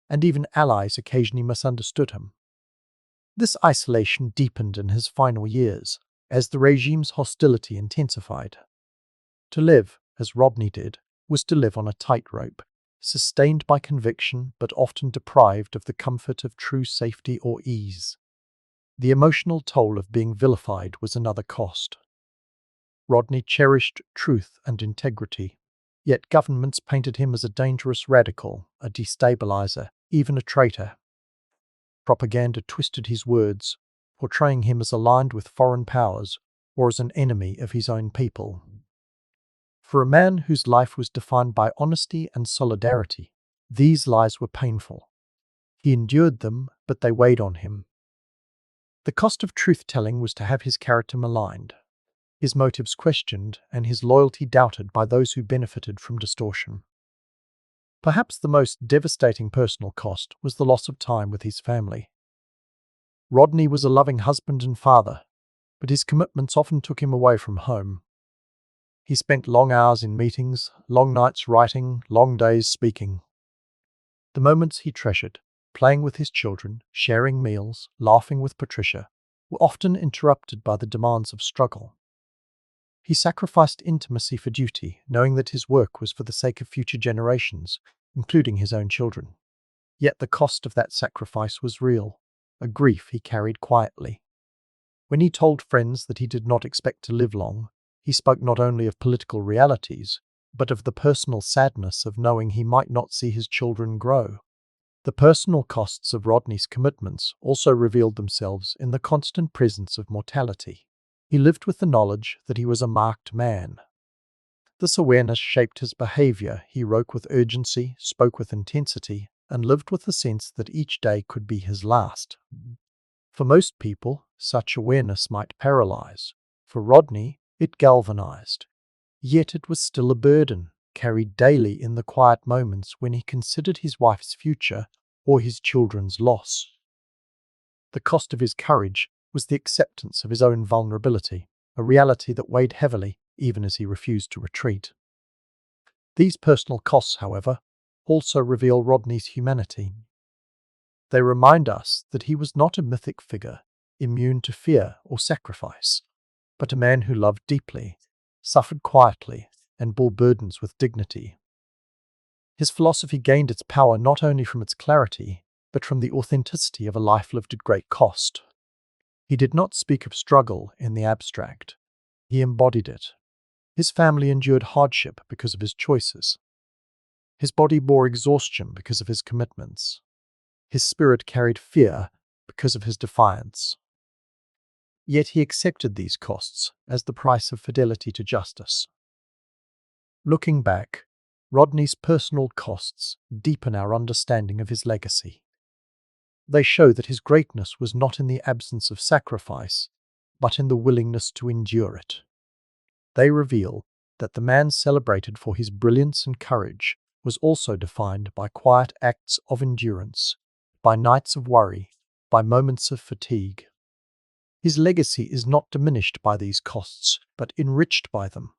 and even allies occasionally misunderstood him. This isolation deepened in his final years, as the regime's hostility intensified. To live, as Rodney did, was to live on a tightrope, sustained by conviction but often deprived of the comfort of true safety or ease. The emotional toll of being vilified was another cost. Rodney cherished truth and integrity, yet governments painted him as a dangerous radical, a destabilizer, even a traitor. Propaganda twisted his words, portraying him as aligned with foreign powers or as an enemy of his own people. For a man whose life was defined by honesty and solidarity, these lies were painful. He endured them, but they weighed on him. The cost of truth-telling was to have his character maligned, his motives questioned, and his loyalty doubted by those who benefited from distortion. Perhaps the most devastating personal cost was the loss of time with his family. Rodney was a loving husband and father, but his commitments often took him away from home. He spent long hours in meetings, long nights writing, long days speaking. The moments he treasured, playing with his children, sharing meals, laughing with Patricia, were often interrupted by the demands of struggle. He sacrificed intimacy for duty, knowing that his work was for the sake of future generations, including his own children. Yet the cost of that sacrifice was real, a grief he carried quietly. When he told friends that he did not expect to live long, he spoke not only of political realities, but of the personal sadness of knowing he might not see his children grow. The personal costs of Rodney's commitments also revealed themselves in the constant presence of mortality. He lived with the knowledge that he was a marked man. This awareness shaped his behavior. He wrote with urgency, spoke with intensity, and lived with the sense that each day could be his last. For most people, such awareness might paralyze. For Rodney, it galvanized. Yet it was still a burden, carried daily in the quiet moments when he considered his wife's future or his children's loss. The cost of his courage was the acceptance of his own vulnerability, a reality that weighed heavily even as he refused to retreat. These personal costs, however, also reveal Rodney's humanity. They remind us that he was not a mythic figure, immune to fear or sacrifice, but a man who loved deeply, suffered quietly, and bore burdens with dignity. His philosophy gained its power not only from its clarity, but from the authenticity of a life lived at great cost. He did not speak of struggle in the abstract. He embodied it. His family endured hardship because of his choices. His body bore exhaustion because of his commitments. His spirit carried fear because of his defiance. Yet he accepted these costs as the price of fidelity to justice. Looking back, Rodney's personal costs deepen our understanding of his legacy. They show that his greatness was not in the absence of sacrifice, but in the willingness to endure it. They reveal that the man celebrated for his brilliance and courage was also defined by quiet acts of endurance, by nights of worry, by moments of fatigue. His legacy is not diminished by these costs, but enriched by them.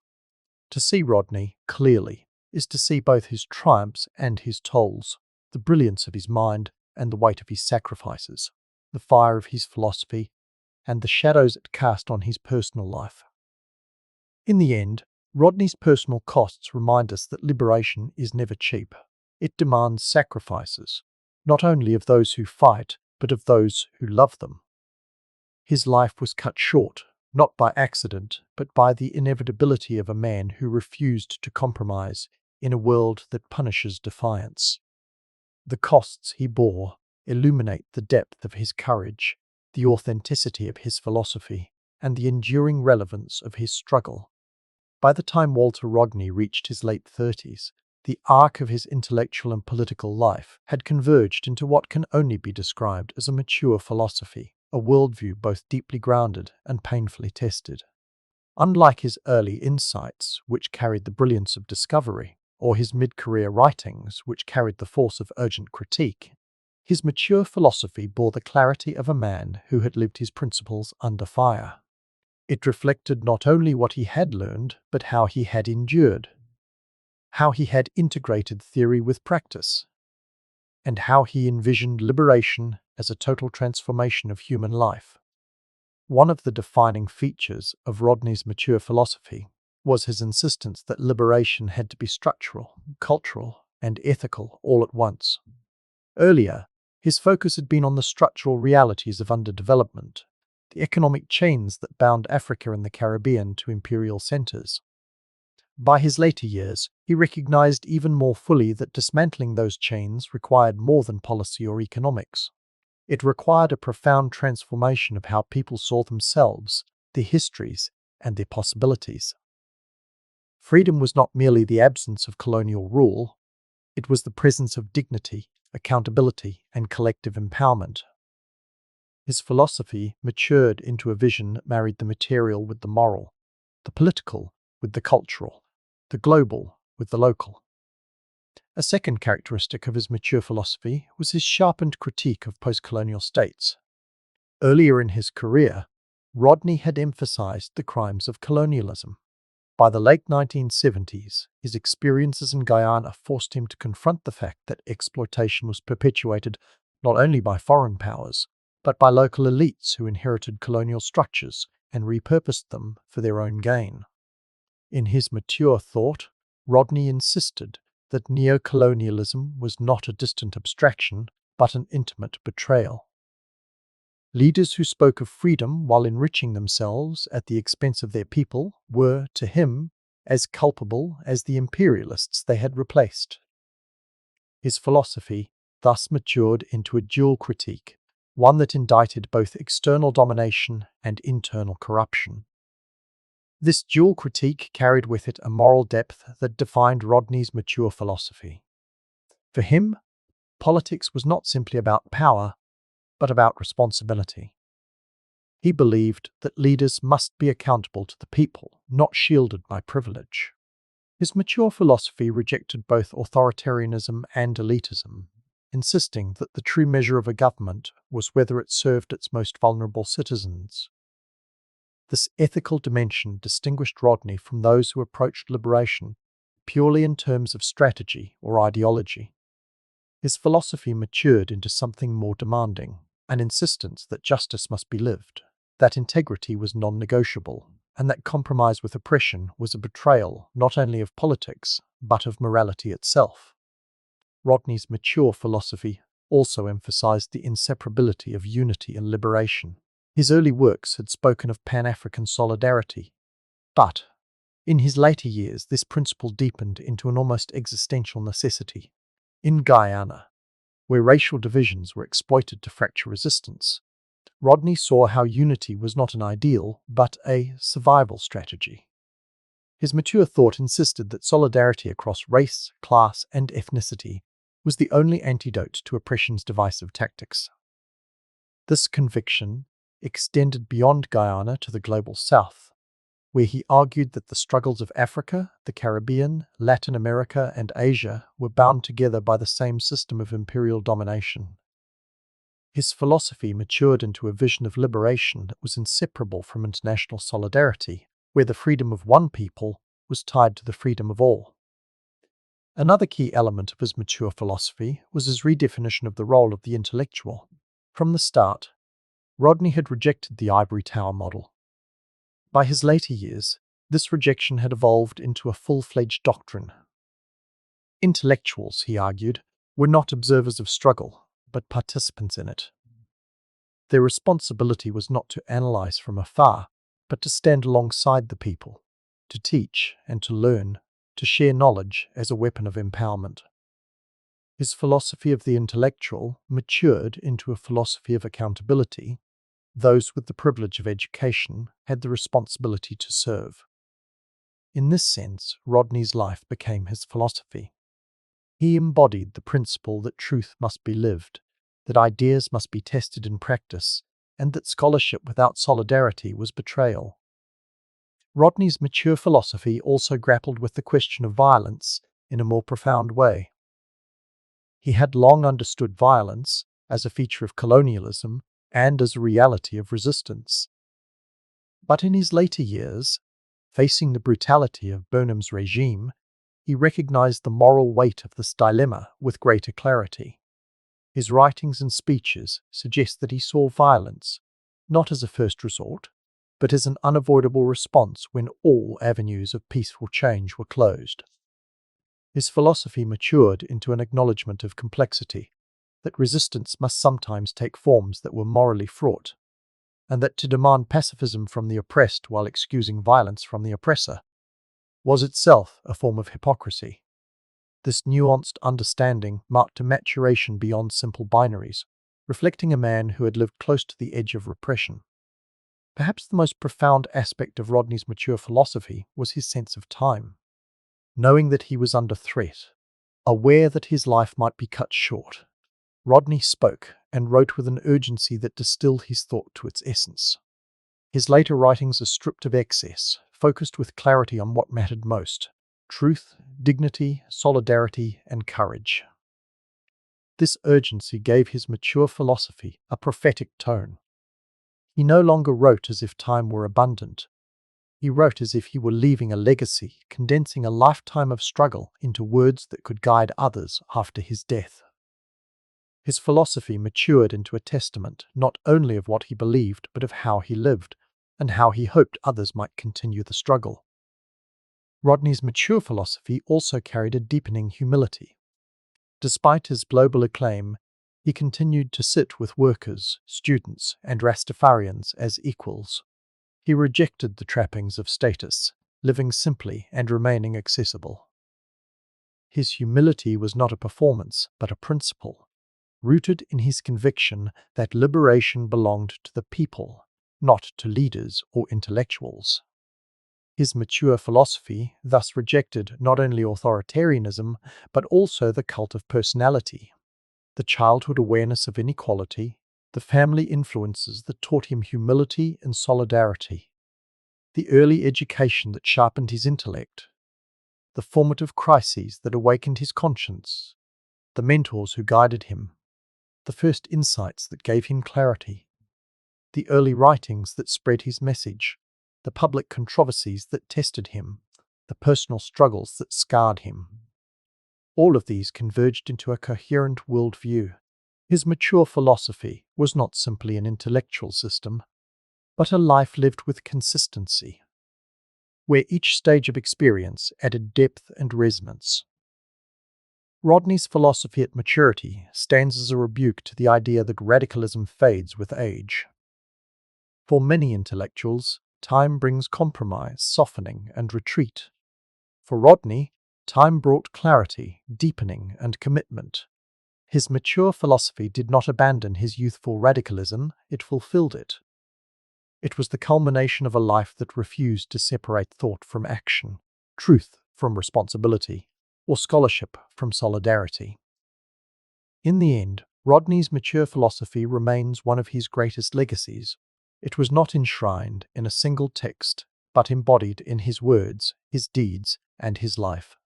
To see Rodney clearly is to see both his triumphs and his tolls, the brilliance of his mind and the weight of his sacrifices, the fire of his philosophy, and the shadows it cast on his personal life. In the end, Rodney's personal costs remind us that liberation is never cheap. It demands sacrifices, not only of those who fight, but of those who love them. His life was cut short, not by accident, but by the inevitability of a man who refused to compromise in a world that punishes defiance. The costs he bore illuminate the depth of his courage, the authenticity of his philosophy, and the enduring relevance of his struggle. By the time Walter Rodney reached his late 30s, the arc of his intellectual and political life had converged into what can only be described as a mature philosophy, a worldview both deeply grounded and painfully tested. Unlike his early insights, which carried the brilliance of discovery, or his mid-career writings, which carried the force of urgent critique, his mature philosophy bore the clarity of a man who had lived his principles under fire. It reflected not only what he had learned, but how he had endured, how he had integrated theory with practice, and how he envisioned liberation as a total transformation of human life. One of the defining features of Rodney's mature philosophy was his insistence that liberation had to be structural, cultural, and ethical all at once. Earlier, his focus had been on the structural realities of underdevelopment, the economic chains that bound Africa and the Caribbean to imperial centers. By his later years, he recognized even more fully that dismantling those chains required more than policy or economics. It required a profound transformation of how people saw themselves, their histories, and their possibilities. Freedom was not merely the absence of colonial rule, it was the presence of dignity, accountability, and collective empowerment. His philosophy matured into a vision that married the material with the moral, the political with the cultural, the global with the local. A second characteristic of his mature philosophy was his sharpened critique of post-colonial states. Earlier in his career, Rodney had emphasized the crimes of colonialism. By the late 1970s, his experiences in Guyana forced him to confront the fact that exploitation was perpetuated not only by foreign powers, but by local elites who inherited colonial structures and repurposed them for their own gain. In his mature thought, Rodney insisted that neocolonialism was not a distant abstraction, but an intimate betrayal. Leaders who spoke of freedom while enriching themselves at the expense of their people were, to him, as culpable as the imperialists they had replaced. His philosophy thus matured into a dual critique, one that indicted both external domination and internal corruption. This dual critique carried with it a moral depth that defined Rodney's mature philosophy. For him, politics was not simply about power, but about responsibility. He believed that leaders must be accountable to the people, not shielded by privilege. His mature philosophy rejected both authoritarianism and elitism, insisting that the true measure of a government was whether it served its most vulnerable citizens. This ethical dimension distinguished Rodney from those who approached liberation purely in terms of strategy or ideology. His philosophy matured into something more demanding, an insistence that justice must be lived, that integrity was non-negotiable, and that compromise with oppression was a betrayal not only of politics, but of morality itself. Rodney's mature philosophy also emphasized the inseparability of unity and liberation. His early works had spoken of Pan-African solidarity, but in his later years this principle deepened into an almost existential necessity. In Guyana, where racial divisions were exploited to fracture resistance, Rodney saw how unity was not an ideal, but a survival strategy. His mature thought insisted that solidarity across race, class, and ethnicity was the only antidote to oppression's divisive tactics. This conviction extended beyond Guyana to the global south, where he argued that the struggles of Africa, the Caribbean, Latin America, and Asia were bound together by the same system of imperial domination. His philosophy matured into a vision of liberation that was inseparable from international solidarity, where the freedom of one people was tied to the freedom of all. Another key element of his mature philosophy was his redefinition of the role of the intellectual. From the start, Rodney had rejected the ivory tower model. By his later years, this rejection had evolved into a full-fledged doctrine. Intellectuals, he argued, were not observers of struggle, but participants in it. Their responsibility was not to analyze from afar, but to stand alongside the people, to teach and to learn, to share knowledge as a weapon of empowerment. His philosophy of the intellectual matured into a philosophy of accountability. Those with the privilege of education had the responsibility to serve. In this sense, Rodney's life became his philosophy. He embodied the principle that truth must be lived, that ideas must be tested in practice, and that scholarship without solidarity was betrayal. Rodney's mature philosophy also grappled with the question of violence in a more profound way. He had long understood violence as a feature of colonialism and as a reality of resistance. But in his later years, facing the brutality of Burnham's regime, he recognized the moral weight of this dilemma with greater clarity. His writings and speeches suggest that he saw violence not as a first resort, but as an unavoidable response when all avenues of peaceful change were closed. His philosophy matured into an acknowledgement of complexity, that resistance must sometimes take forms that were morally fraught, and that to demand pacifism from the oppressed while excusing violence from the oppressor was itself a form of hypocrisy. This nuanced understanding marked a maturation beyond simple binaries, reflecting a man who had lived close to the edge of repression. Perhaps the most profound aspect of Rodney's mature philosophy was his sense of time. Knowing that he was under threat, aware that his life might be cut short, Rodney spoke and wrote with an urgency that distilled his thought to its essence. His later writings are stripped of excess, focused with clarity on what mattered most: truth, dignity, solidarity, and courage. This urgency gave his mature philosophy a prophetic tone. He no longer wrote as if time were abundant. He wrote as if he were leaving a legacy, condensing a lifetime of struggle into words that could guide others after his death. His philosophy matured into a testament not only of what he believed, but of how he lived, and how he hoped others might continue the struggle. Rodney's mature philosophy also carried a deepening humility. Despite his global acclaim, he continued to sit with workers, students, and Rastafarians as equals. He rejected the trappings of status, living simply and remaining accessible. His humility was not a performance, but a principle, rooted in his conviction that liberation belonged to the people, not to leaders or intellectuals. His mature philosophy thus rejected not only authoritarianism, but also the cult of personality, the childhood awareness of inequality, the family influences that taught him humility and solidarity, the early education that sharpened his intellect, the formative crises that awakened his conscience, the mentors who guided him, the first insights that gave him clarity, the early writings that spread his message, the public controversies that tested him, the personal struggles that scarred him. All of these converged into a coherent worldview. His mature philosophy was not simply an intellectual system, but a life lived with consistency, where each stage of experience added depth and resonance. Rodney's philosophy at maturity stands as a rebuke to the idea that radicalism fades with age. For many intellectuals, time brings compromise, softening, and retreat. For Rodney, time brought clarity, deepening, and commitment. His mature philosophy did not abandon his youthful radicalism, it fulfilled it. It was the culmination of a life that refused to separate thought from action, truth from responsibility, or scholarship from solidarity. In the end, Rodney's mature philosophy remains one of his greatest legacies. It was not enshrined in a single text, but embodied in his words, his deeds, and his life.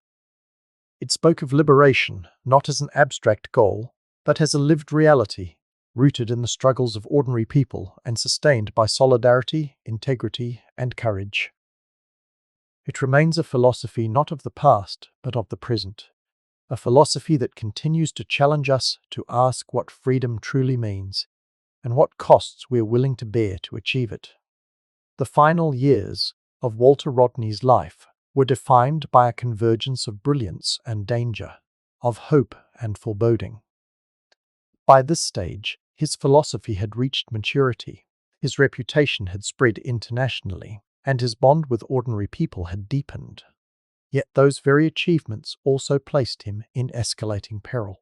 It spoke of liberation not as an abstract goal, but as a lived reality, rooted in the struggles of ordinary people and sustained by solidarity, integrity, and courage. It remains a philosophy not of the past, but of the present, a philosophy that continues to challenge us to ask what freedom truly means, and what costs we are willing to bear to achieve it. The final years of Walter Rodney's life were defined by a convergence of brilliance and danger, of hope and foreboding. By this stage, his philosophy had reached maturity, his reputation had spread internationally, and his bond with ordinary people had deepened. Yet those very achievements also placed him in escalating peril.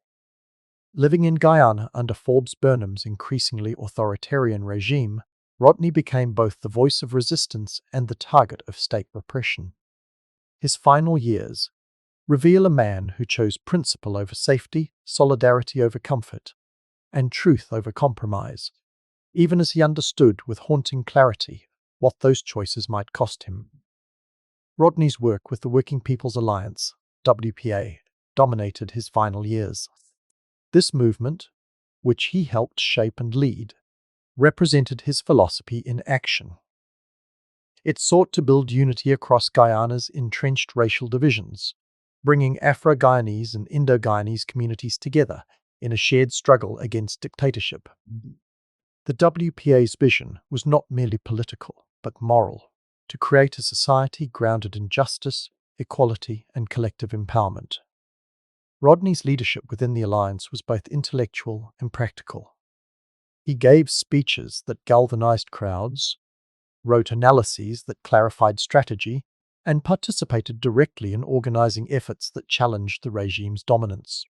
Living in Guyana under Forbes Burnham's increasingly authoritarian regime, Rodney became both the voice of resistance and the target of state repression. His final years reveal a man who chose principle over safety, solidarity over comfort, and truth over compromise, even as he understood with haunting clarity what those choices might cost him. Rodney's work with the Working People's Alliance, WPA, dominated his final years. This movement, which he helped shape and lead, represented his philosophy in action. It sought to build unity across Guyana's entrenched racial divisions, bringing Afro-Guyanese and Indo-Guyanese communities together in a shared struggle against dictatorship. The WPA's vision was not merely political, but moral, to create a society grounded in justice, equality, and collective empowerment. Rodney's leadership within the alliance was both intellectual and practical. He gave speeches that galvanized crowds, wrote analyses that clarified strategy, and participated directly in organizing efforts that challenged the regime's dominance.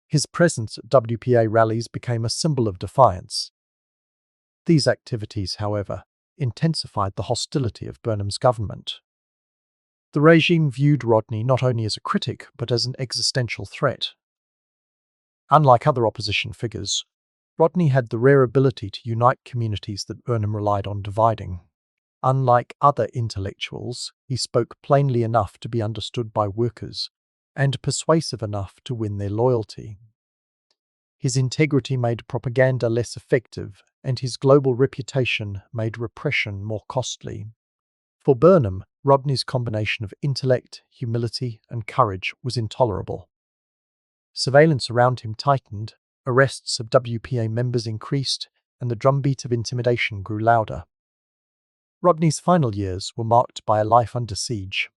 His presence at WPA rallies became a symbol of defiance. These activities, however, intensified the hostility of Burnham's government. The regime viewed Rodney not only as a critic, but as an existential threat. Unlike other opposition figures, Rodney had the rare ability to unite communities that Burnham relied on dividing. Unlike other intellectuals, he spoke plainly enough to be understood by workers, and persuasive enough to win their loyalty. His integrity made propaganda less effective, and his global reputation made repression more costly. For Burnham, Rodney's combination of intellect, humility, and courage was intolerable. Surveillance around him tightened, arrests of WPA members increased, and the drumbeat of intimidation grew louder. Rodney's final years were marked by a life under siege.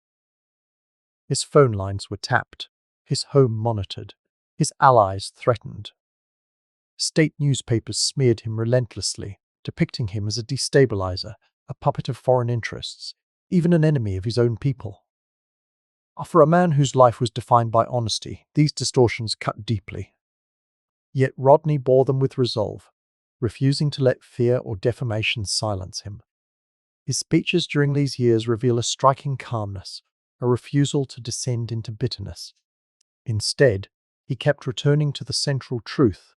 His phone lines were tapped, his home monitored, his allies threatened. State newspapers smeared him relentlessly, depicting him as a destabilizer, a puppet of foreign interests, even an enemy of his own people. For a man whose life was defined by honesty, these distortions cut deeply. Yet Rodney bore them with resolve, refusing to let fear or defamation silence him. His speeches during these years reveal a striking calmness, a refusal to descend into bitterness. Instead, he kept returning to the central truth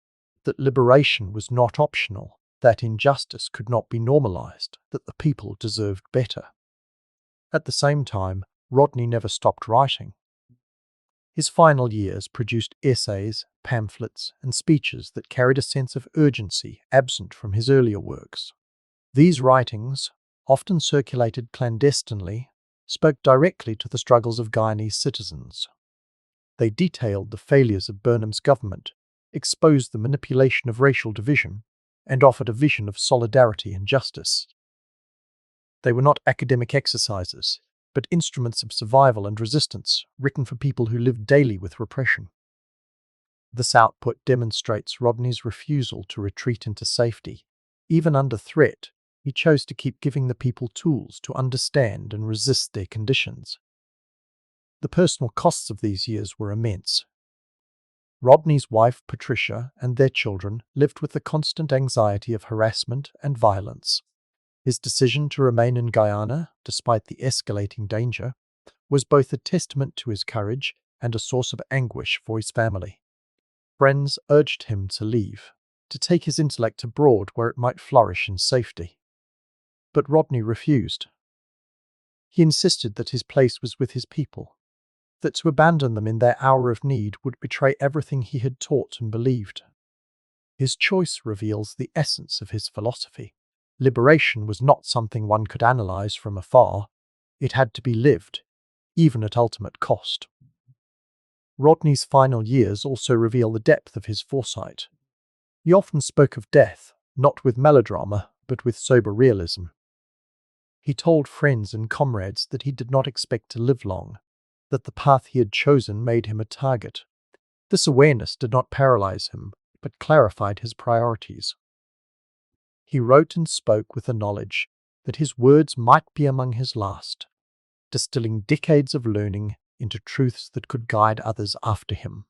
that liberation was not optional, that injustice could not be normalized, that the people deserved better. At the same time, Rodney never stopped writing. His final years produced essays, pamphlets, and speeches that carried a sense of urgency absent from his earlier works. These writings, often circulated clandestinely, spoke directly to the struggles of Guyanese citizens. They detailed the failures of Burnham's government, exposed the manipulation of racial division, and offered a vision of solidarity and justice. They were not academic exercises, but instruments of survival and resistance, written for people who lived daily with repression. This output demonstrates Rodney's refusal to retreat into safety. Even under threat, he chose to keep giving the people tools to understand and resist their conditions. The personal costs of these years were immense. Rodney's wife, Patricia, and their children lived with the constant anxiety of harassment and violence. His decision to remain in Guyana, despite the escalating danger, was both a testament to his courage and a source of anguish for his family. Friends urged him to leave, to take his intellect abroad where it might flourish in safety. But Rodney refused. He insisted that his place was with his people, that to abandon them in their hour of need would betray everything he had taught and believed. His choice reveals the essence of his philosophy. Liberation was not something one could analyze from afar. It had to be lived, even at ultimate cost. Rodney's final years also reveal the depth of his foresight. He often spoke of death, not with melodrama, but with sober realism. He told friends and comrades that he did not expect to live long, that the path he had chosen made him a target. This awareness did not paralyze him, but clarified his priorities. He wrote and spoke with the knowledge that his words might be among his last, distilling decades of learning into truths that could guide others after him.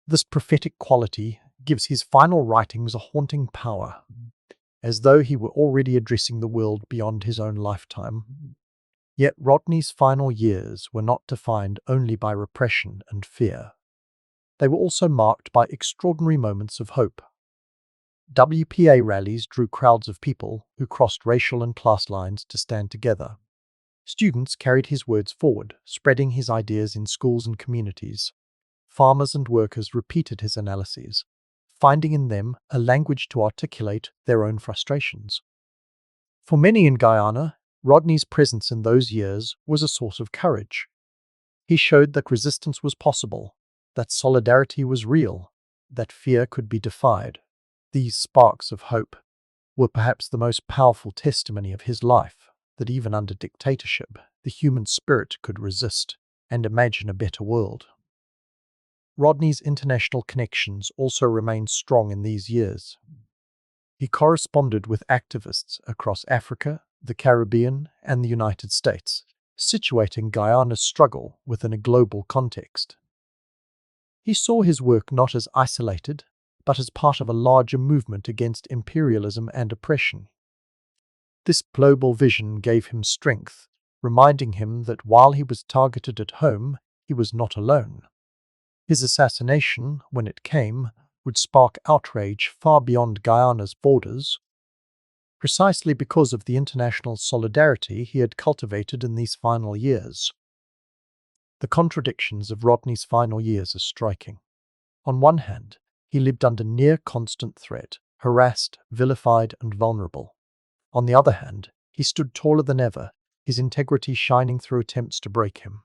This prophetic quality gives his final writings a haunting power, as though he were already addressing the world beyond his own lifetime. Yet Rodney's final years were not defined only by repression and fear. They were also marked by extraordinary moments of hope. WPA rallies drew crowds of people who crossed racial and class lines to stand together. Students carried his words forward, spreading his ideas in schools and communities. Farmers and workers repeated his analyses, finding in them a language to articulate their own frustrations. For many in Guyana, Rodney's presence in those years was a source of courage. He showed that resistance was possible, that solidarity was real, that fear could be defied. These sparks of hope were perhaps the most powerful testimony of his life, that even under dictatorship, the human spirit could resist and imagine a better world. Rodney's international connections also remained strong in these years. He corresponded with activists across Africa, the Caribbean, and the United States, situating Guyana's struggle within a global context. He saw his work not as isolated, but as part of a larger movement against imperialism and oppression. This global vision gave him strength, reminding him that while he was targeted at home, he was not alone. His assassination, when it came, would spark outrage far beyond Guyana's borders, precisely because of the international solidarity he had cultivated in these final years. The contradictions of Rodney's final years are striking. On one hand, he lived under near constant threat, harassed, vilified, and vulnerable. On the other hand, he stood taller than ever, his integrity shining through attempts to break him.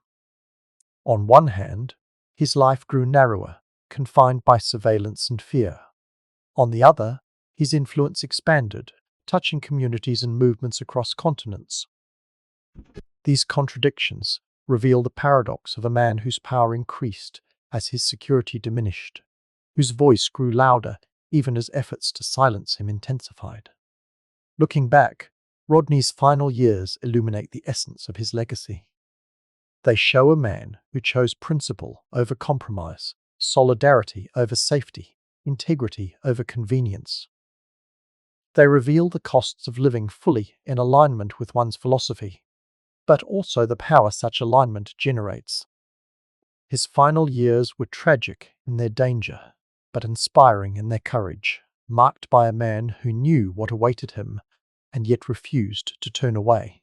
On one hand, his life grew narrower, confined by surveillance and fear. On the other, his influence expanded, touching communities and movements across continents. These contradictions reveal the paradox of a man whose power increased as his security diminished, whose voice grew louder even as efforts to silence him intensified. Looking back, Rodney's final years illuminate the essence of his legacy. They show a man who chose principle over compromise, solidarity over safety, integrity over convenience. They reveal the costs of living fully in alignment with one's philosophy, but also the power such alignment generates. His final years were tragic in their danger. but inspiring in their courage, marked by a man who knew what awaited him and yet refused to turn away.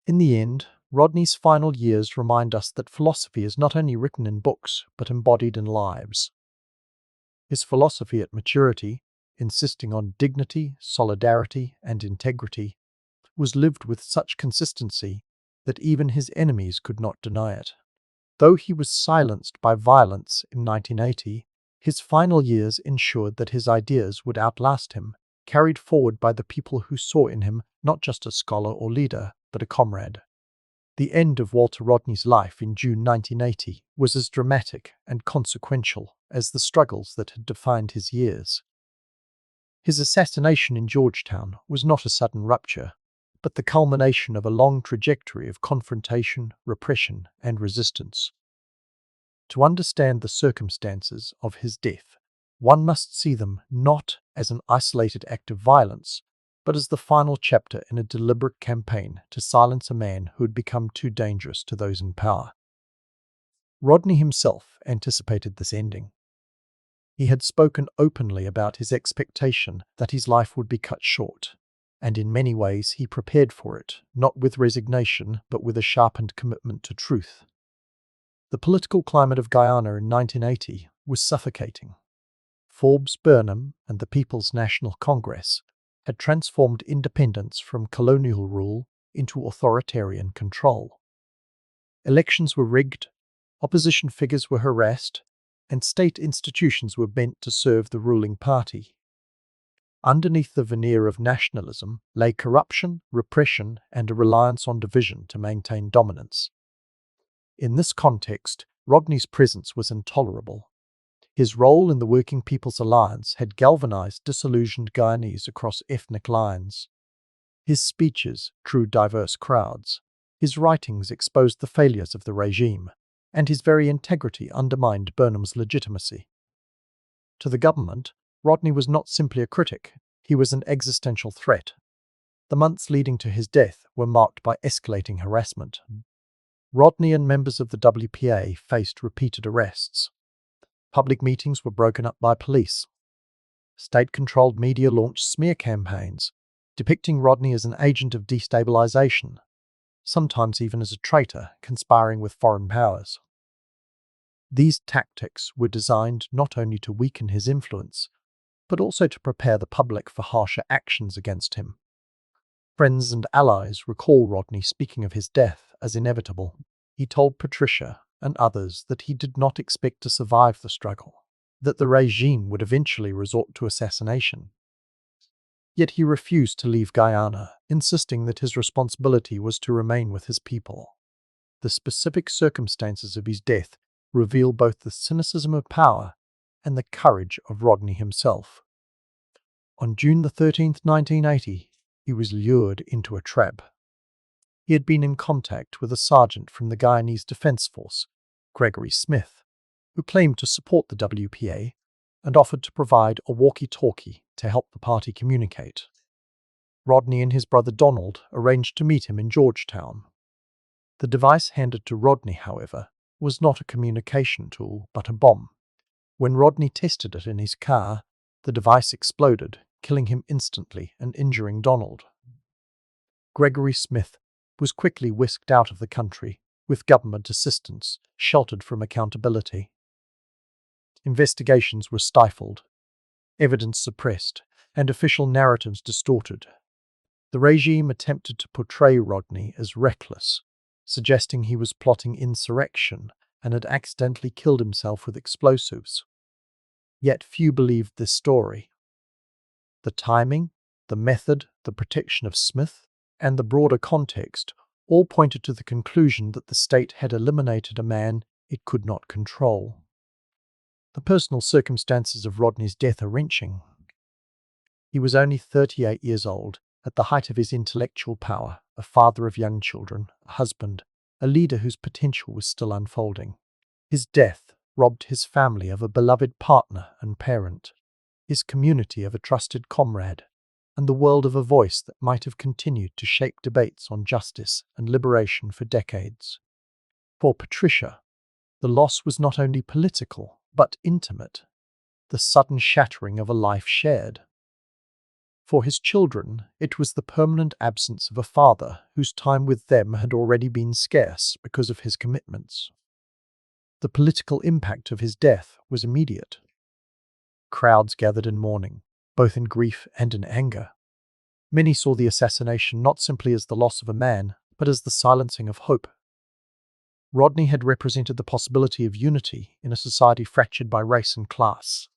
In the end, Rodney's final years remind us that philosophy is not only written in books, but embodied in lives. His philosophy at maturity, insisting on dignity, solidarity, and integrity, was lived with such consistency that even his enemies could not deny it. Though he was silenced by violence in 1980, his final years ensured that his ideas would outlast him, carried forward by the people who saw in him not just a scholar or leader, but a comrade. The end of Walter Rodney's life in June 1980 was as dramatic and consequential as the struggles that had defined his years. His assassination in Georgetown was not a sudden rupture, but the culmination of a long trajectory of confrontation, repression, and resistance. To understand the circumstances of his death, one must see them not as an isolated act of violence, but as the final chapter in a deliberate campaign to silence a man who had become too dangerous to those in power. Rodney himself anticipated this ending. He had spoken openly about his expectation that his life would be cut short, and in many ways he prepared for it, not with resignation, but with a sharpened commitment to truth. The political climate of Guyana in 1980 was suffocating. Forbes Burnham and the People's National Congress had transformed independence from colonial rule into authoritarian control. Elections were rigged, opposition figures were harassed, and state institutions were bent to serve the ruling party. Underneath the veneer of nationalism lay corruption, repression, and a reliance on division to maintain dominance. In this context, Rodney's presence was intolerable. His role in the Working People's Alliance had galvanized disillusioned Guyanese across ethnic lines. His speeches drew diverse crowds. His writings exposed the failures of the regime, and his very integrity undermined Burnham's legitimacy. To the government, Rodney was not simply a critic, he was an existential threat. The months leading to his death were marked by escalating harassment. Rodney and members of the WPA faced repeated arrests. Public meetings were broken up by police. State-controlled media launched smear campaigns, depicting Rodney as an agent of destabilization, sometimes even as a traitor conspiring with foreign powers. These tactics were designed not only to weaken his influence, but also to prepare the public for harsher actions against him. Friends and allies recall Rodney speaking of his death as inevitable. He told Patricia and others that he did not expect to survive the struggle, that the regime would eventually resort to assassination. Yet he refused to leave Guyana, insisting that his responsibility was to remain with his people. The specific circumstances of his death reveal both the cynicism of power and the courage of Rodney himself. On June 13, 1980, he was lured into a trap. He had been in contact with a sergeant from the Guyanese Defense Force, Gregory Smith, who claimed to support the WPA and offered to provide a walkie-talkie to help the party communicate. Rodney and his brother Donald arranged to meet him in Georgetown. The device handed to Rodney, however, was not a communication tool, but a bomb. When Rodney tested it in his car, the device exploded, killing him instantly and injuring Donald. Gregory Smith was quickly whisked out of the country, with government assistance, sheltered from accountability. Investigations were stifled, evidence suppressed, and official narratives distorted. The regime attempted to portray Rodney as reckless, suggesting he was plotting insurrection and had accidentally killed himself with explosives. Yet few believed this story. The timing, the method, the protection of Smith, and the broader context all pointed to the conclusion that the state had eliminated a man it could not control. The personal circumstances of Rodney's death are wrenching. He was only 38 years old, at the height of his intellectual power, a father of young children, a husband, a leader whose potential was still unfolding. His death robbed his family of a beloved partner and parent, his community of a trusted comrade, and the world of a voice that might have continued to shape debates on justice and liberation for decades. For Patricia, the loss was not only political, but intimate. the sudden shattering of a life shared. For his children, it was the permanent absence of a father whose time with them had already been scarce because of his commitments. The political impact of his death was immediate. Crowds gathered in mourning, both in grief and in anger. Many saw the assassination not simply as the loss of a man, but as the silencing of hope. Rodney had represented the possibility of unity in a society fractured by race and class.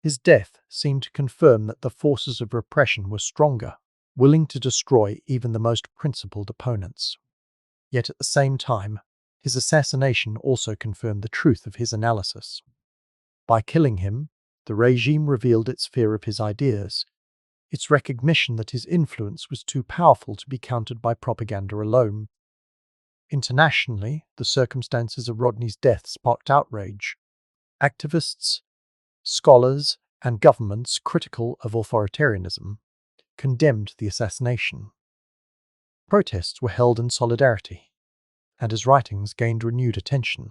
His death seemed to confirm that the forces of repression were stronger, willing to destroy even the most principled opponents. Yet at the same time, his assassination also confirmed the truth of his analysis. By killing him, the regime revealed its fear of his ideas, its recognition that his influence was too powerful to be countered by propaganda alone. Internationally, the circumstances of Rodney's death sparked outrage. Activists, scholars, and governments critical of authoritarianism condemned the assassination. Protests were held in solidarity, and his writings gained renewed attention.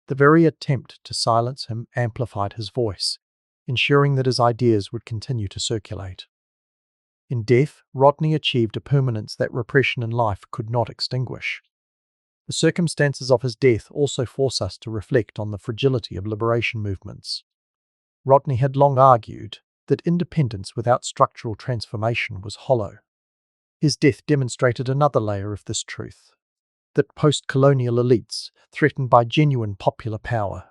The very attempt to silence him amplified his voice, ensuring that his ideas would continue to circulate. In death, Rodney achieved a permanence that repression in life could not extinguish. The circumstances of his death also force us to reflect on the fragility of liberation movements. Rodney had long argued that independence without structural transformation was hollow. His death demonstrated another layer of this truth, that post-colonial elites, threatened by genuine popular power,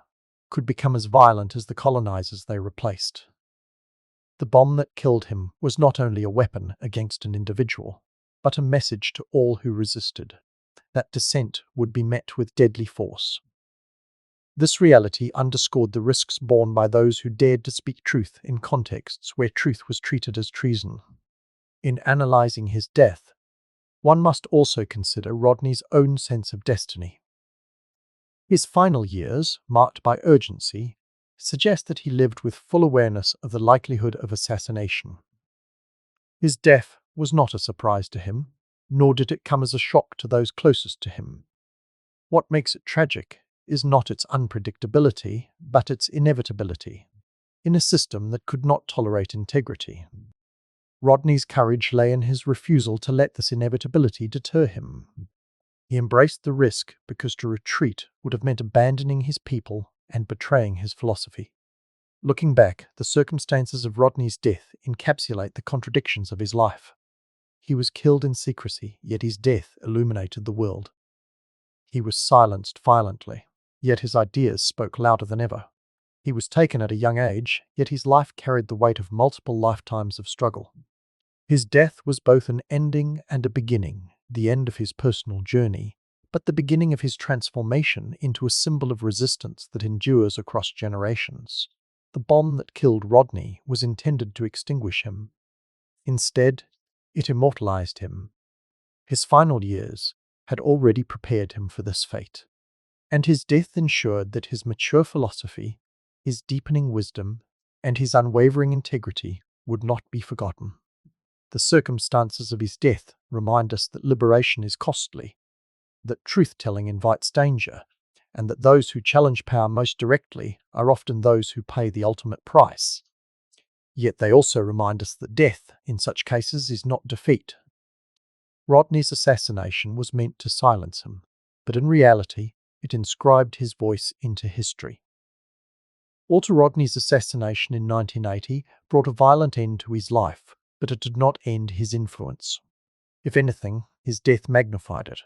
could become as violent as the colonizers they replaced. The bomb that killed him was not only a weapon against an individual, but a message to all who resisted, that dissent would be met with deadly force. This reality underscored the risks borne by those who dared to speak truth in contexts where truth was treated as treason. In analyzing his death, one must also consider Rodney's own sense of destiny. His final years, marked by urgency, suggest that he lived with full awareness of the likelihood of assassination. His death was not a surprise to him, nor did it come as a shock to those closest to him. What makes it tragic is not its unpredictability, but its inevitability, in a system that could not tolerate integrity. Rodney's courage lay in his refusal to let this inevitability deter him. He embraced the risk because to retreat would have meant abandoning his people and betraying his philosophy. Looking back, the circumstances of Rodney's death encapsulate the contradictions of his life. He was killed in secrecy, yet his death illuminated the world. He was silenced violently, yet his ideas spoke louder than ever. He was taken at a young age, yet his life carried the weight of multiple lifetimes of struggle. His death was both an ending and a beginning, the end of his personal journey, but the beginning of his transformation into a symbol of resistance that endures across generations. The bomb that killed Rodney was intended to extinguish him. Instead, it immortalized him. His final years had already prepared him for this fate, and his death ensured that his mature philosophy, his deepening wisdom, and his unwavering integrity would not be forgotten. The circumstances of his death remind us that liberation is costly, that truth-telling invites danger, and that those who challenge power most directly are often those who pay the ultimate price. Yet they also remind us that death, in such cases, is not defeat. Rodney's assassination was meant to silence him, but in reality, it inscribed his voice into history. Walter Rodney's assassination in 1980 brought a violent end to his life, but it did not end his influence. If anything, his death magnified it.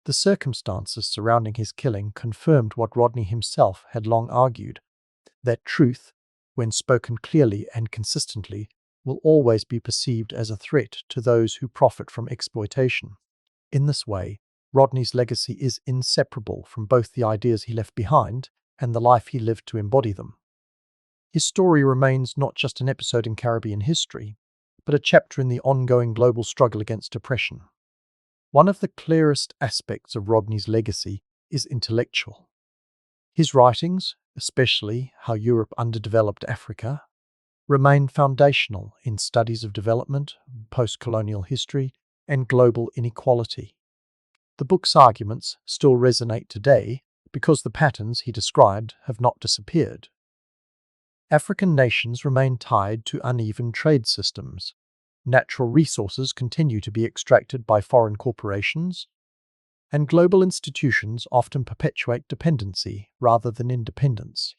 The circumstances surrounding his killing confirmed what Rodney himself had long argued, that truth, when spoken clearly and consistently, will always be perceived as a threat to those who profit from exploitation. In this way, Rodney's legacy is inseparable from both the ideas he left behind and the life he lived to embody them. His story remains not just an episode in Caribbean history, but a chapter in the ongoing global struggle against oppression. One of the clearest aspects of Rodney's legacy is intellectual. His writings, especially How Europe Underdeveloped Africa, remain foundational in studies of development, post-colonial history, and global inequality. The book's arguments still resonate today because the patterns he described have not disappeared. African nations remain tied to uneven trade systems. Natural resources continue to be extracted by foreign corporations, and global institutions often perpetuate dependency rather than independence.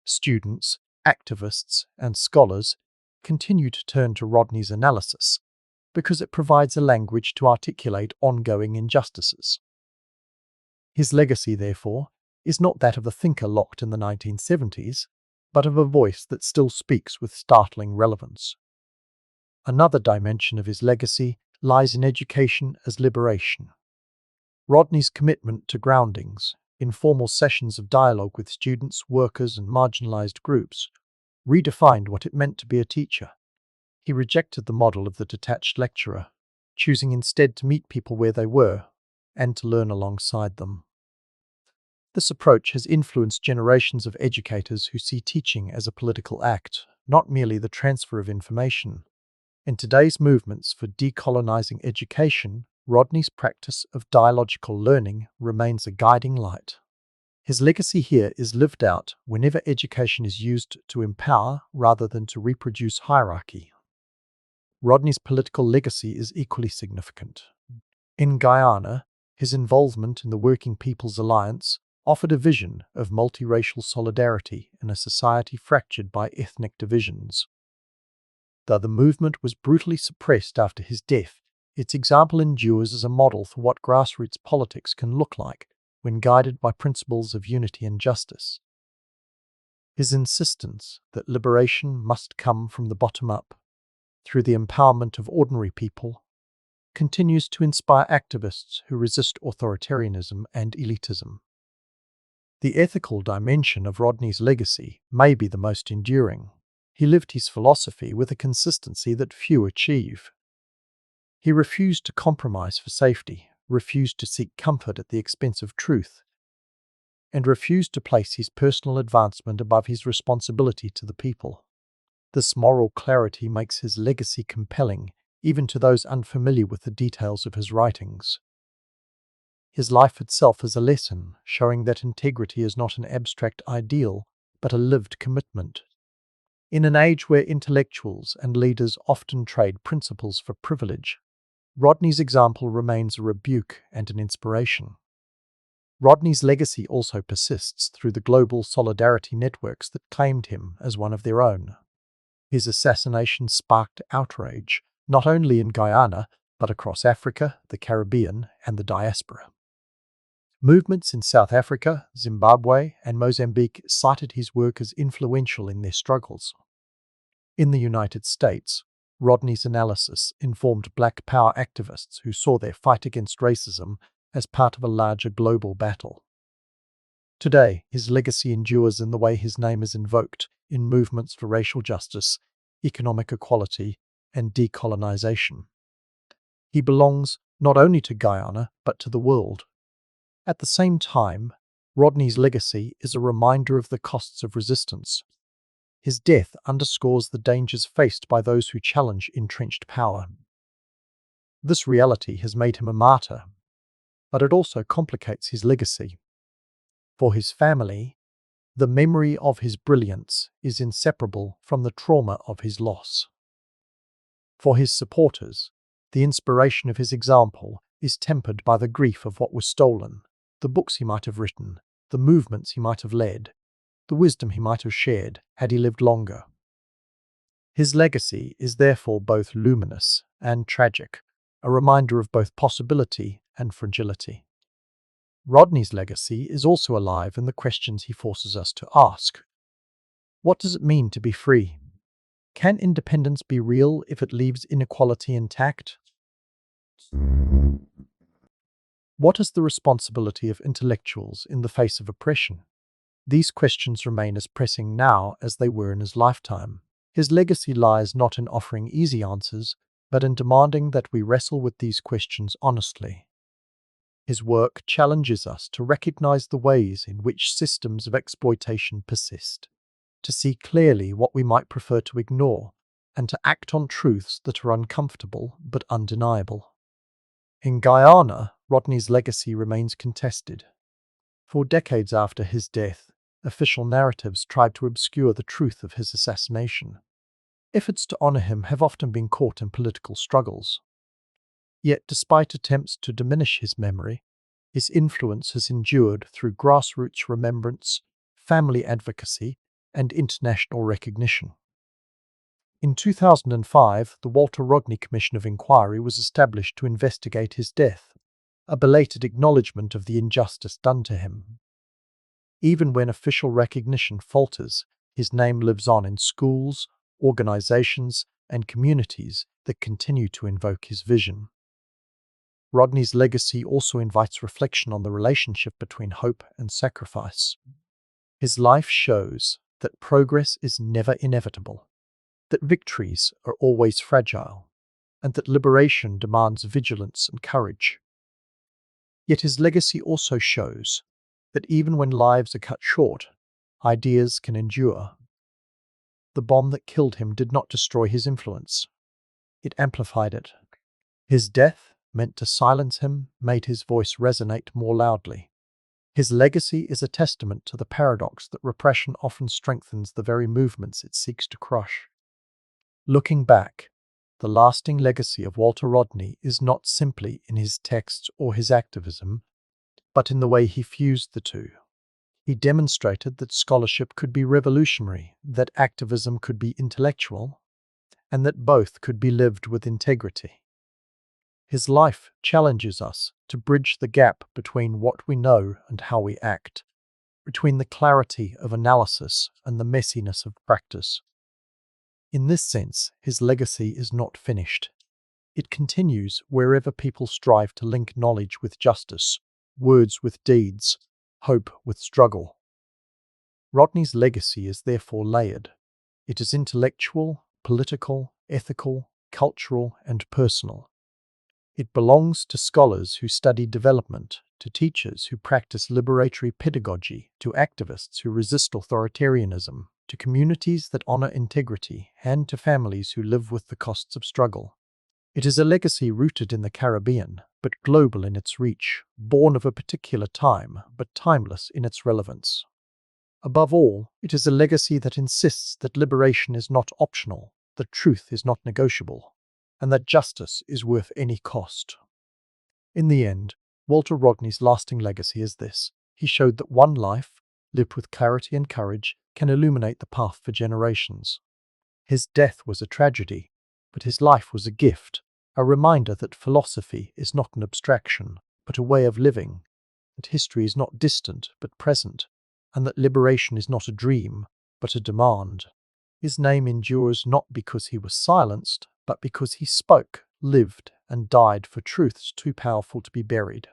Students, activists, and scholars continue to turn to Rodney's analysis because it provides a language to articulate ongoing injustices. His legacy, therefore, is not that of a thinker locked in the 1970s, but of a voice that still speaks with startling relevance. Another dimension of his legacy lies in education as liberation. Rodney's commitment to groundings, informal sessions of dialogue with students, workers, and marginalized groups, redefined what it meant to be a teacher. He rejected the model of the detached lecturer, choosing instead to meet people where they were and to learn alongside them. This approach has influenced generations of educators who see teaching as a political act, not merely the transfer of information. In today's movements for decolonizing education, Rodney's practice of dialogical learning remains a guiding light. His legacy here is lived out whenever education is used to empower rather than to reproduce hierarchy. Rodney's political legacy is equally significant. In Guyana, his involvement in the Working People's Alliance offered a vision of multiracial solidarity in a society fractured by ethnic divisions. Though the movement was brutally suppressed after his death, its example endures as a model for what grassroots politics can look like when guided by principles of unity and justice. His insistence that liberation must come from the bottom up, through the empowerment of ordinary people, continues to inspire activists who resist authoritarianism and elitism. The ethical dimension of Rodney's legacy may be the most enduring. He lived his philosophy with a consistency that few achieve. He refused to compromise for safety, refused to seek comfort at the expense of truth, and refused to place his personal advancement above his responsibility to the people. This moral clarity makes his legacy compelling, even to those unfamiliar with the details of his writings. His life itself is a lesson, showing that integrity is not an abstract ideal, but a lived commitment. In an age where intellectuals and leaders often trade principles for privilege, Rodney's example remains a rebuke and an inspiration. Rodney's legacy also persists through the global solidarity networks that claimed him as one of their own. His assassination sparked outrage, not only in Guyana, but across Africa, the Caribbean, and the diaspora. Movements in South Africa, Zimbabwe, and Mozambique cited his work as influential in their struggles. In the United States, Rodney's analysis informed Black Power activists who saw their fight against racism as part of a larger global battle. Today, his legacy endures in the way his name is invoked in movements for racial justice, economic equality, and decolonization. He belongs not only to Guyana, but to the world. At the same time, Rodney's legacy is a reminder of the costs of resistance. His death underscores the dangers faced by those who challenge entrenched power. This reality has made him a martyr, but it also complicates his legacy. For his family, the memory of his brilliance is inseparable from the trauma of his loss. For his supporters, the inspiration of his example is tempered by the grief of what was stolen, the books he might have written, the movements he might have led, the wisdom he might have shared had he lived longer. His legacy is therefore both luminous and tragic, a reminder of both possibility and fragility. Rodney's legacy is also alive in the questions he forces us to ask. What does it mean to be free? Can independence be real if it leaves inequality intact? What is the responsibility of intellectuals in the face of oppression? These questions remain as pressing now as they were in his lifetime. His legacy lies not in offering easy answers, but in demanding that we wrestle with these questions honestly. His work challenges us to recognize the ways in which systems of exploitation persist, to see clearly what we might prefer to ignore, and to act on truths that are uncomfortable but undeniable. In Guyana, Rodney's legacy remains contested. For decades after his death, official narratives tried to obscure the truth of his assassination. Efforts to honor him have often been caught in political struggles. Yet, despite attempts to diminish his memory, his influence has endured through grassroots remembrance, family advocacy, and international recognition. In 2005, the Walter Rodney Commission of Inquiry was established to investigate his death, a belated acknowledgement of the injustice done to him. Even when official recognition falters, his name lives on in schools, organizations, and communities that continue to invoke his vision. Rodney's legacy also invites reflection on the relationship between hope and sacrifice. His life shows that progress is never inevitable, that victories are always fragile, and that liberation demands vigilance and courage. Yet his legacy also shows that even when lives are cut short, ideas can endure. The bomb that killed him did not destroy his influence. It amplified it. His death, meant to silence him, made his voice resonate more loudly. His legacy is a testament to the paradox that repression often strengthens the very movements it seeks to crush. Looking back, the lasting legacy of Walter Rodney is not simply in his texts or his activism, but in the way he fused the two. He demonstrated that scholarship could be revolutionary, that activism could be intellectual, and that both could be lived with integrity. His life challenges us to bridge the gap between what we know and how we act, between the clarity of analysis and the messiness of practice. In this sense, his legacy is not finished. It continues wherever people strive to link knowledge with justice, words with deeds, hope with struggle. Rodney's legacy is therefore layered. It is intellectual, political, ethical, cultural, and personal. It belongs to scholars who study development, to teachers who practice liberatory pedagogy, to activists who resist authoritarianism, to communities that honor integrity, and to families who live with the costs of struggle. It is a legacy rooted in the Caribbean, but global in its reach, born of a particular time, but timeless in its relevance. Above all, it is a legacy that insists that liberation is not optional, that truth is not negotiable, and that justice is worth any cost. In the end, Walter Rodney's lasting legacy is this: he showed that one life, lived with clarity and courage, can illuminate the path for generations. His death was a tragedy, but his life was a gift, a reminder that philosophy is not an abstraction, but a way of living, that history is not distant, but present, and that liberation is not a dream, but a demand. His name endures not because he was silenced, but because he spoke, lived, and died for truths too powerful to be buried.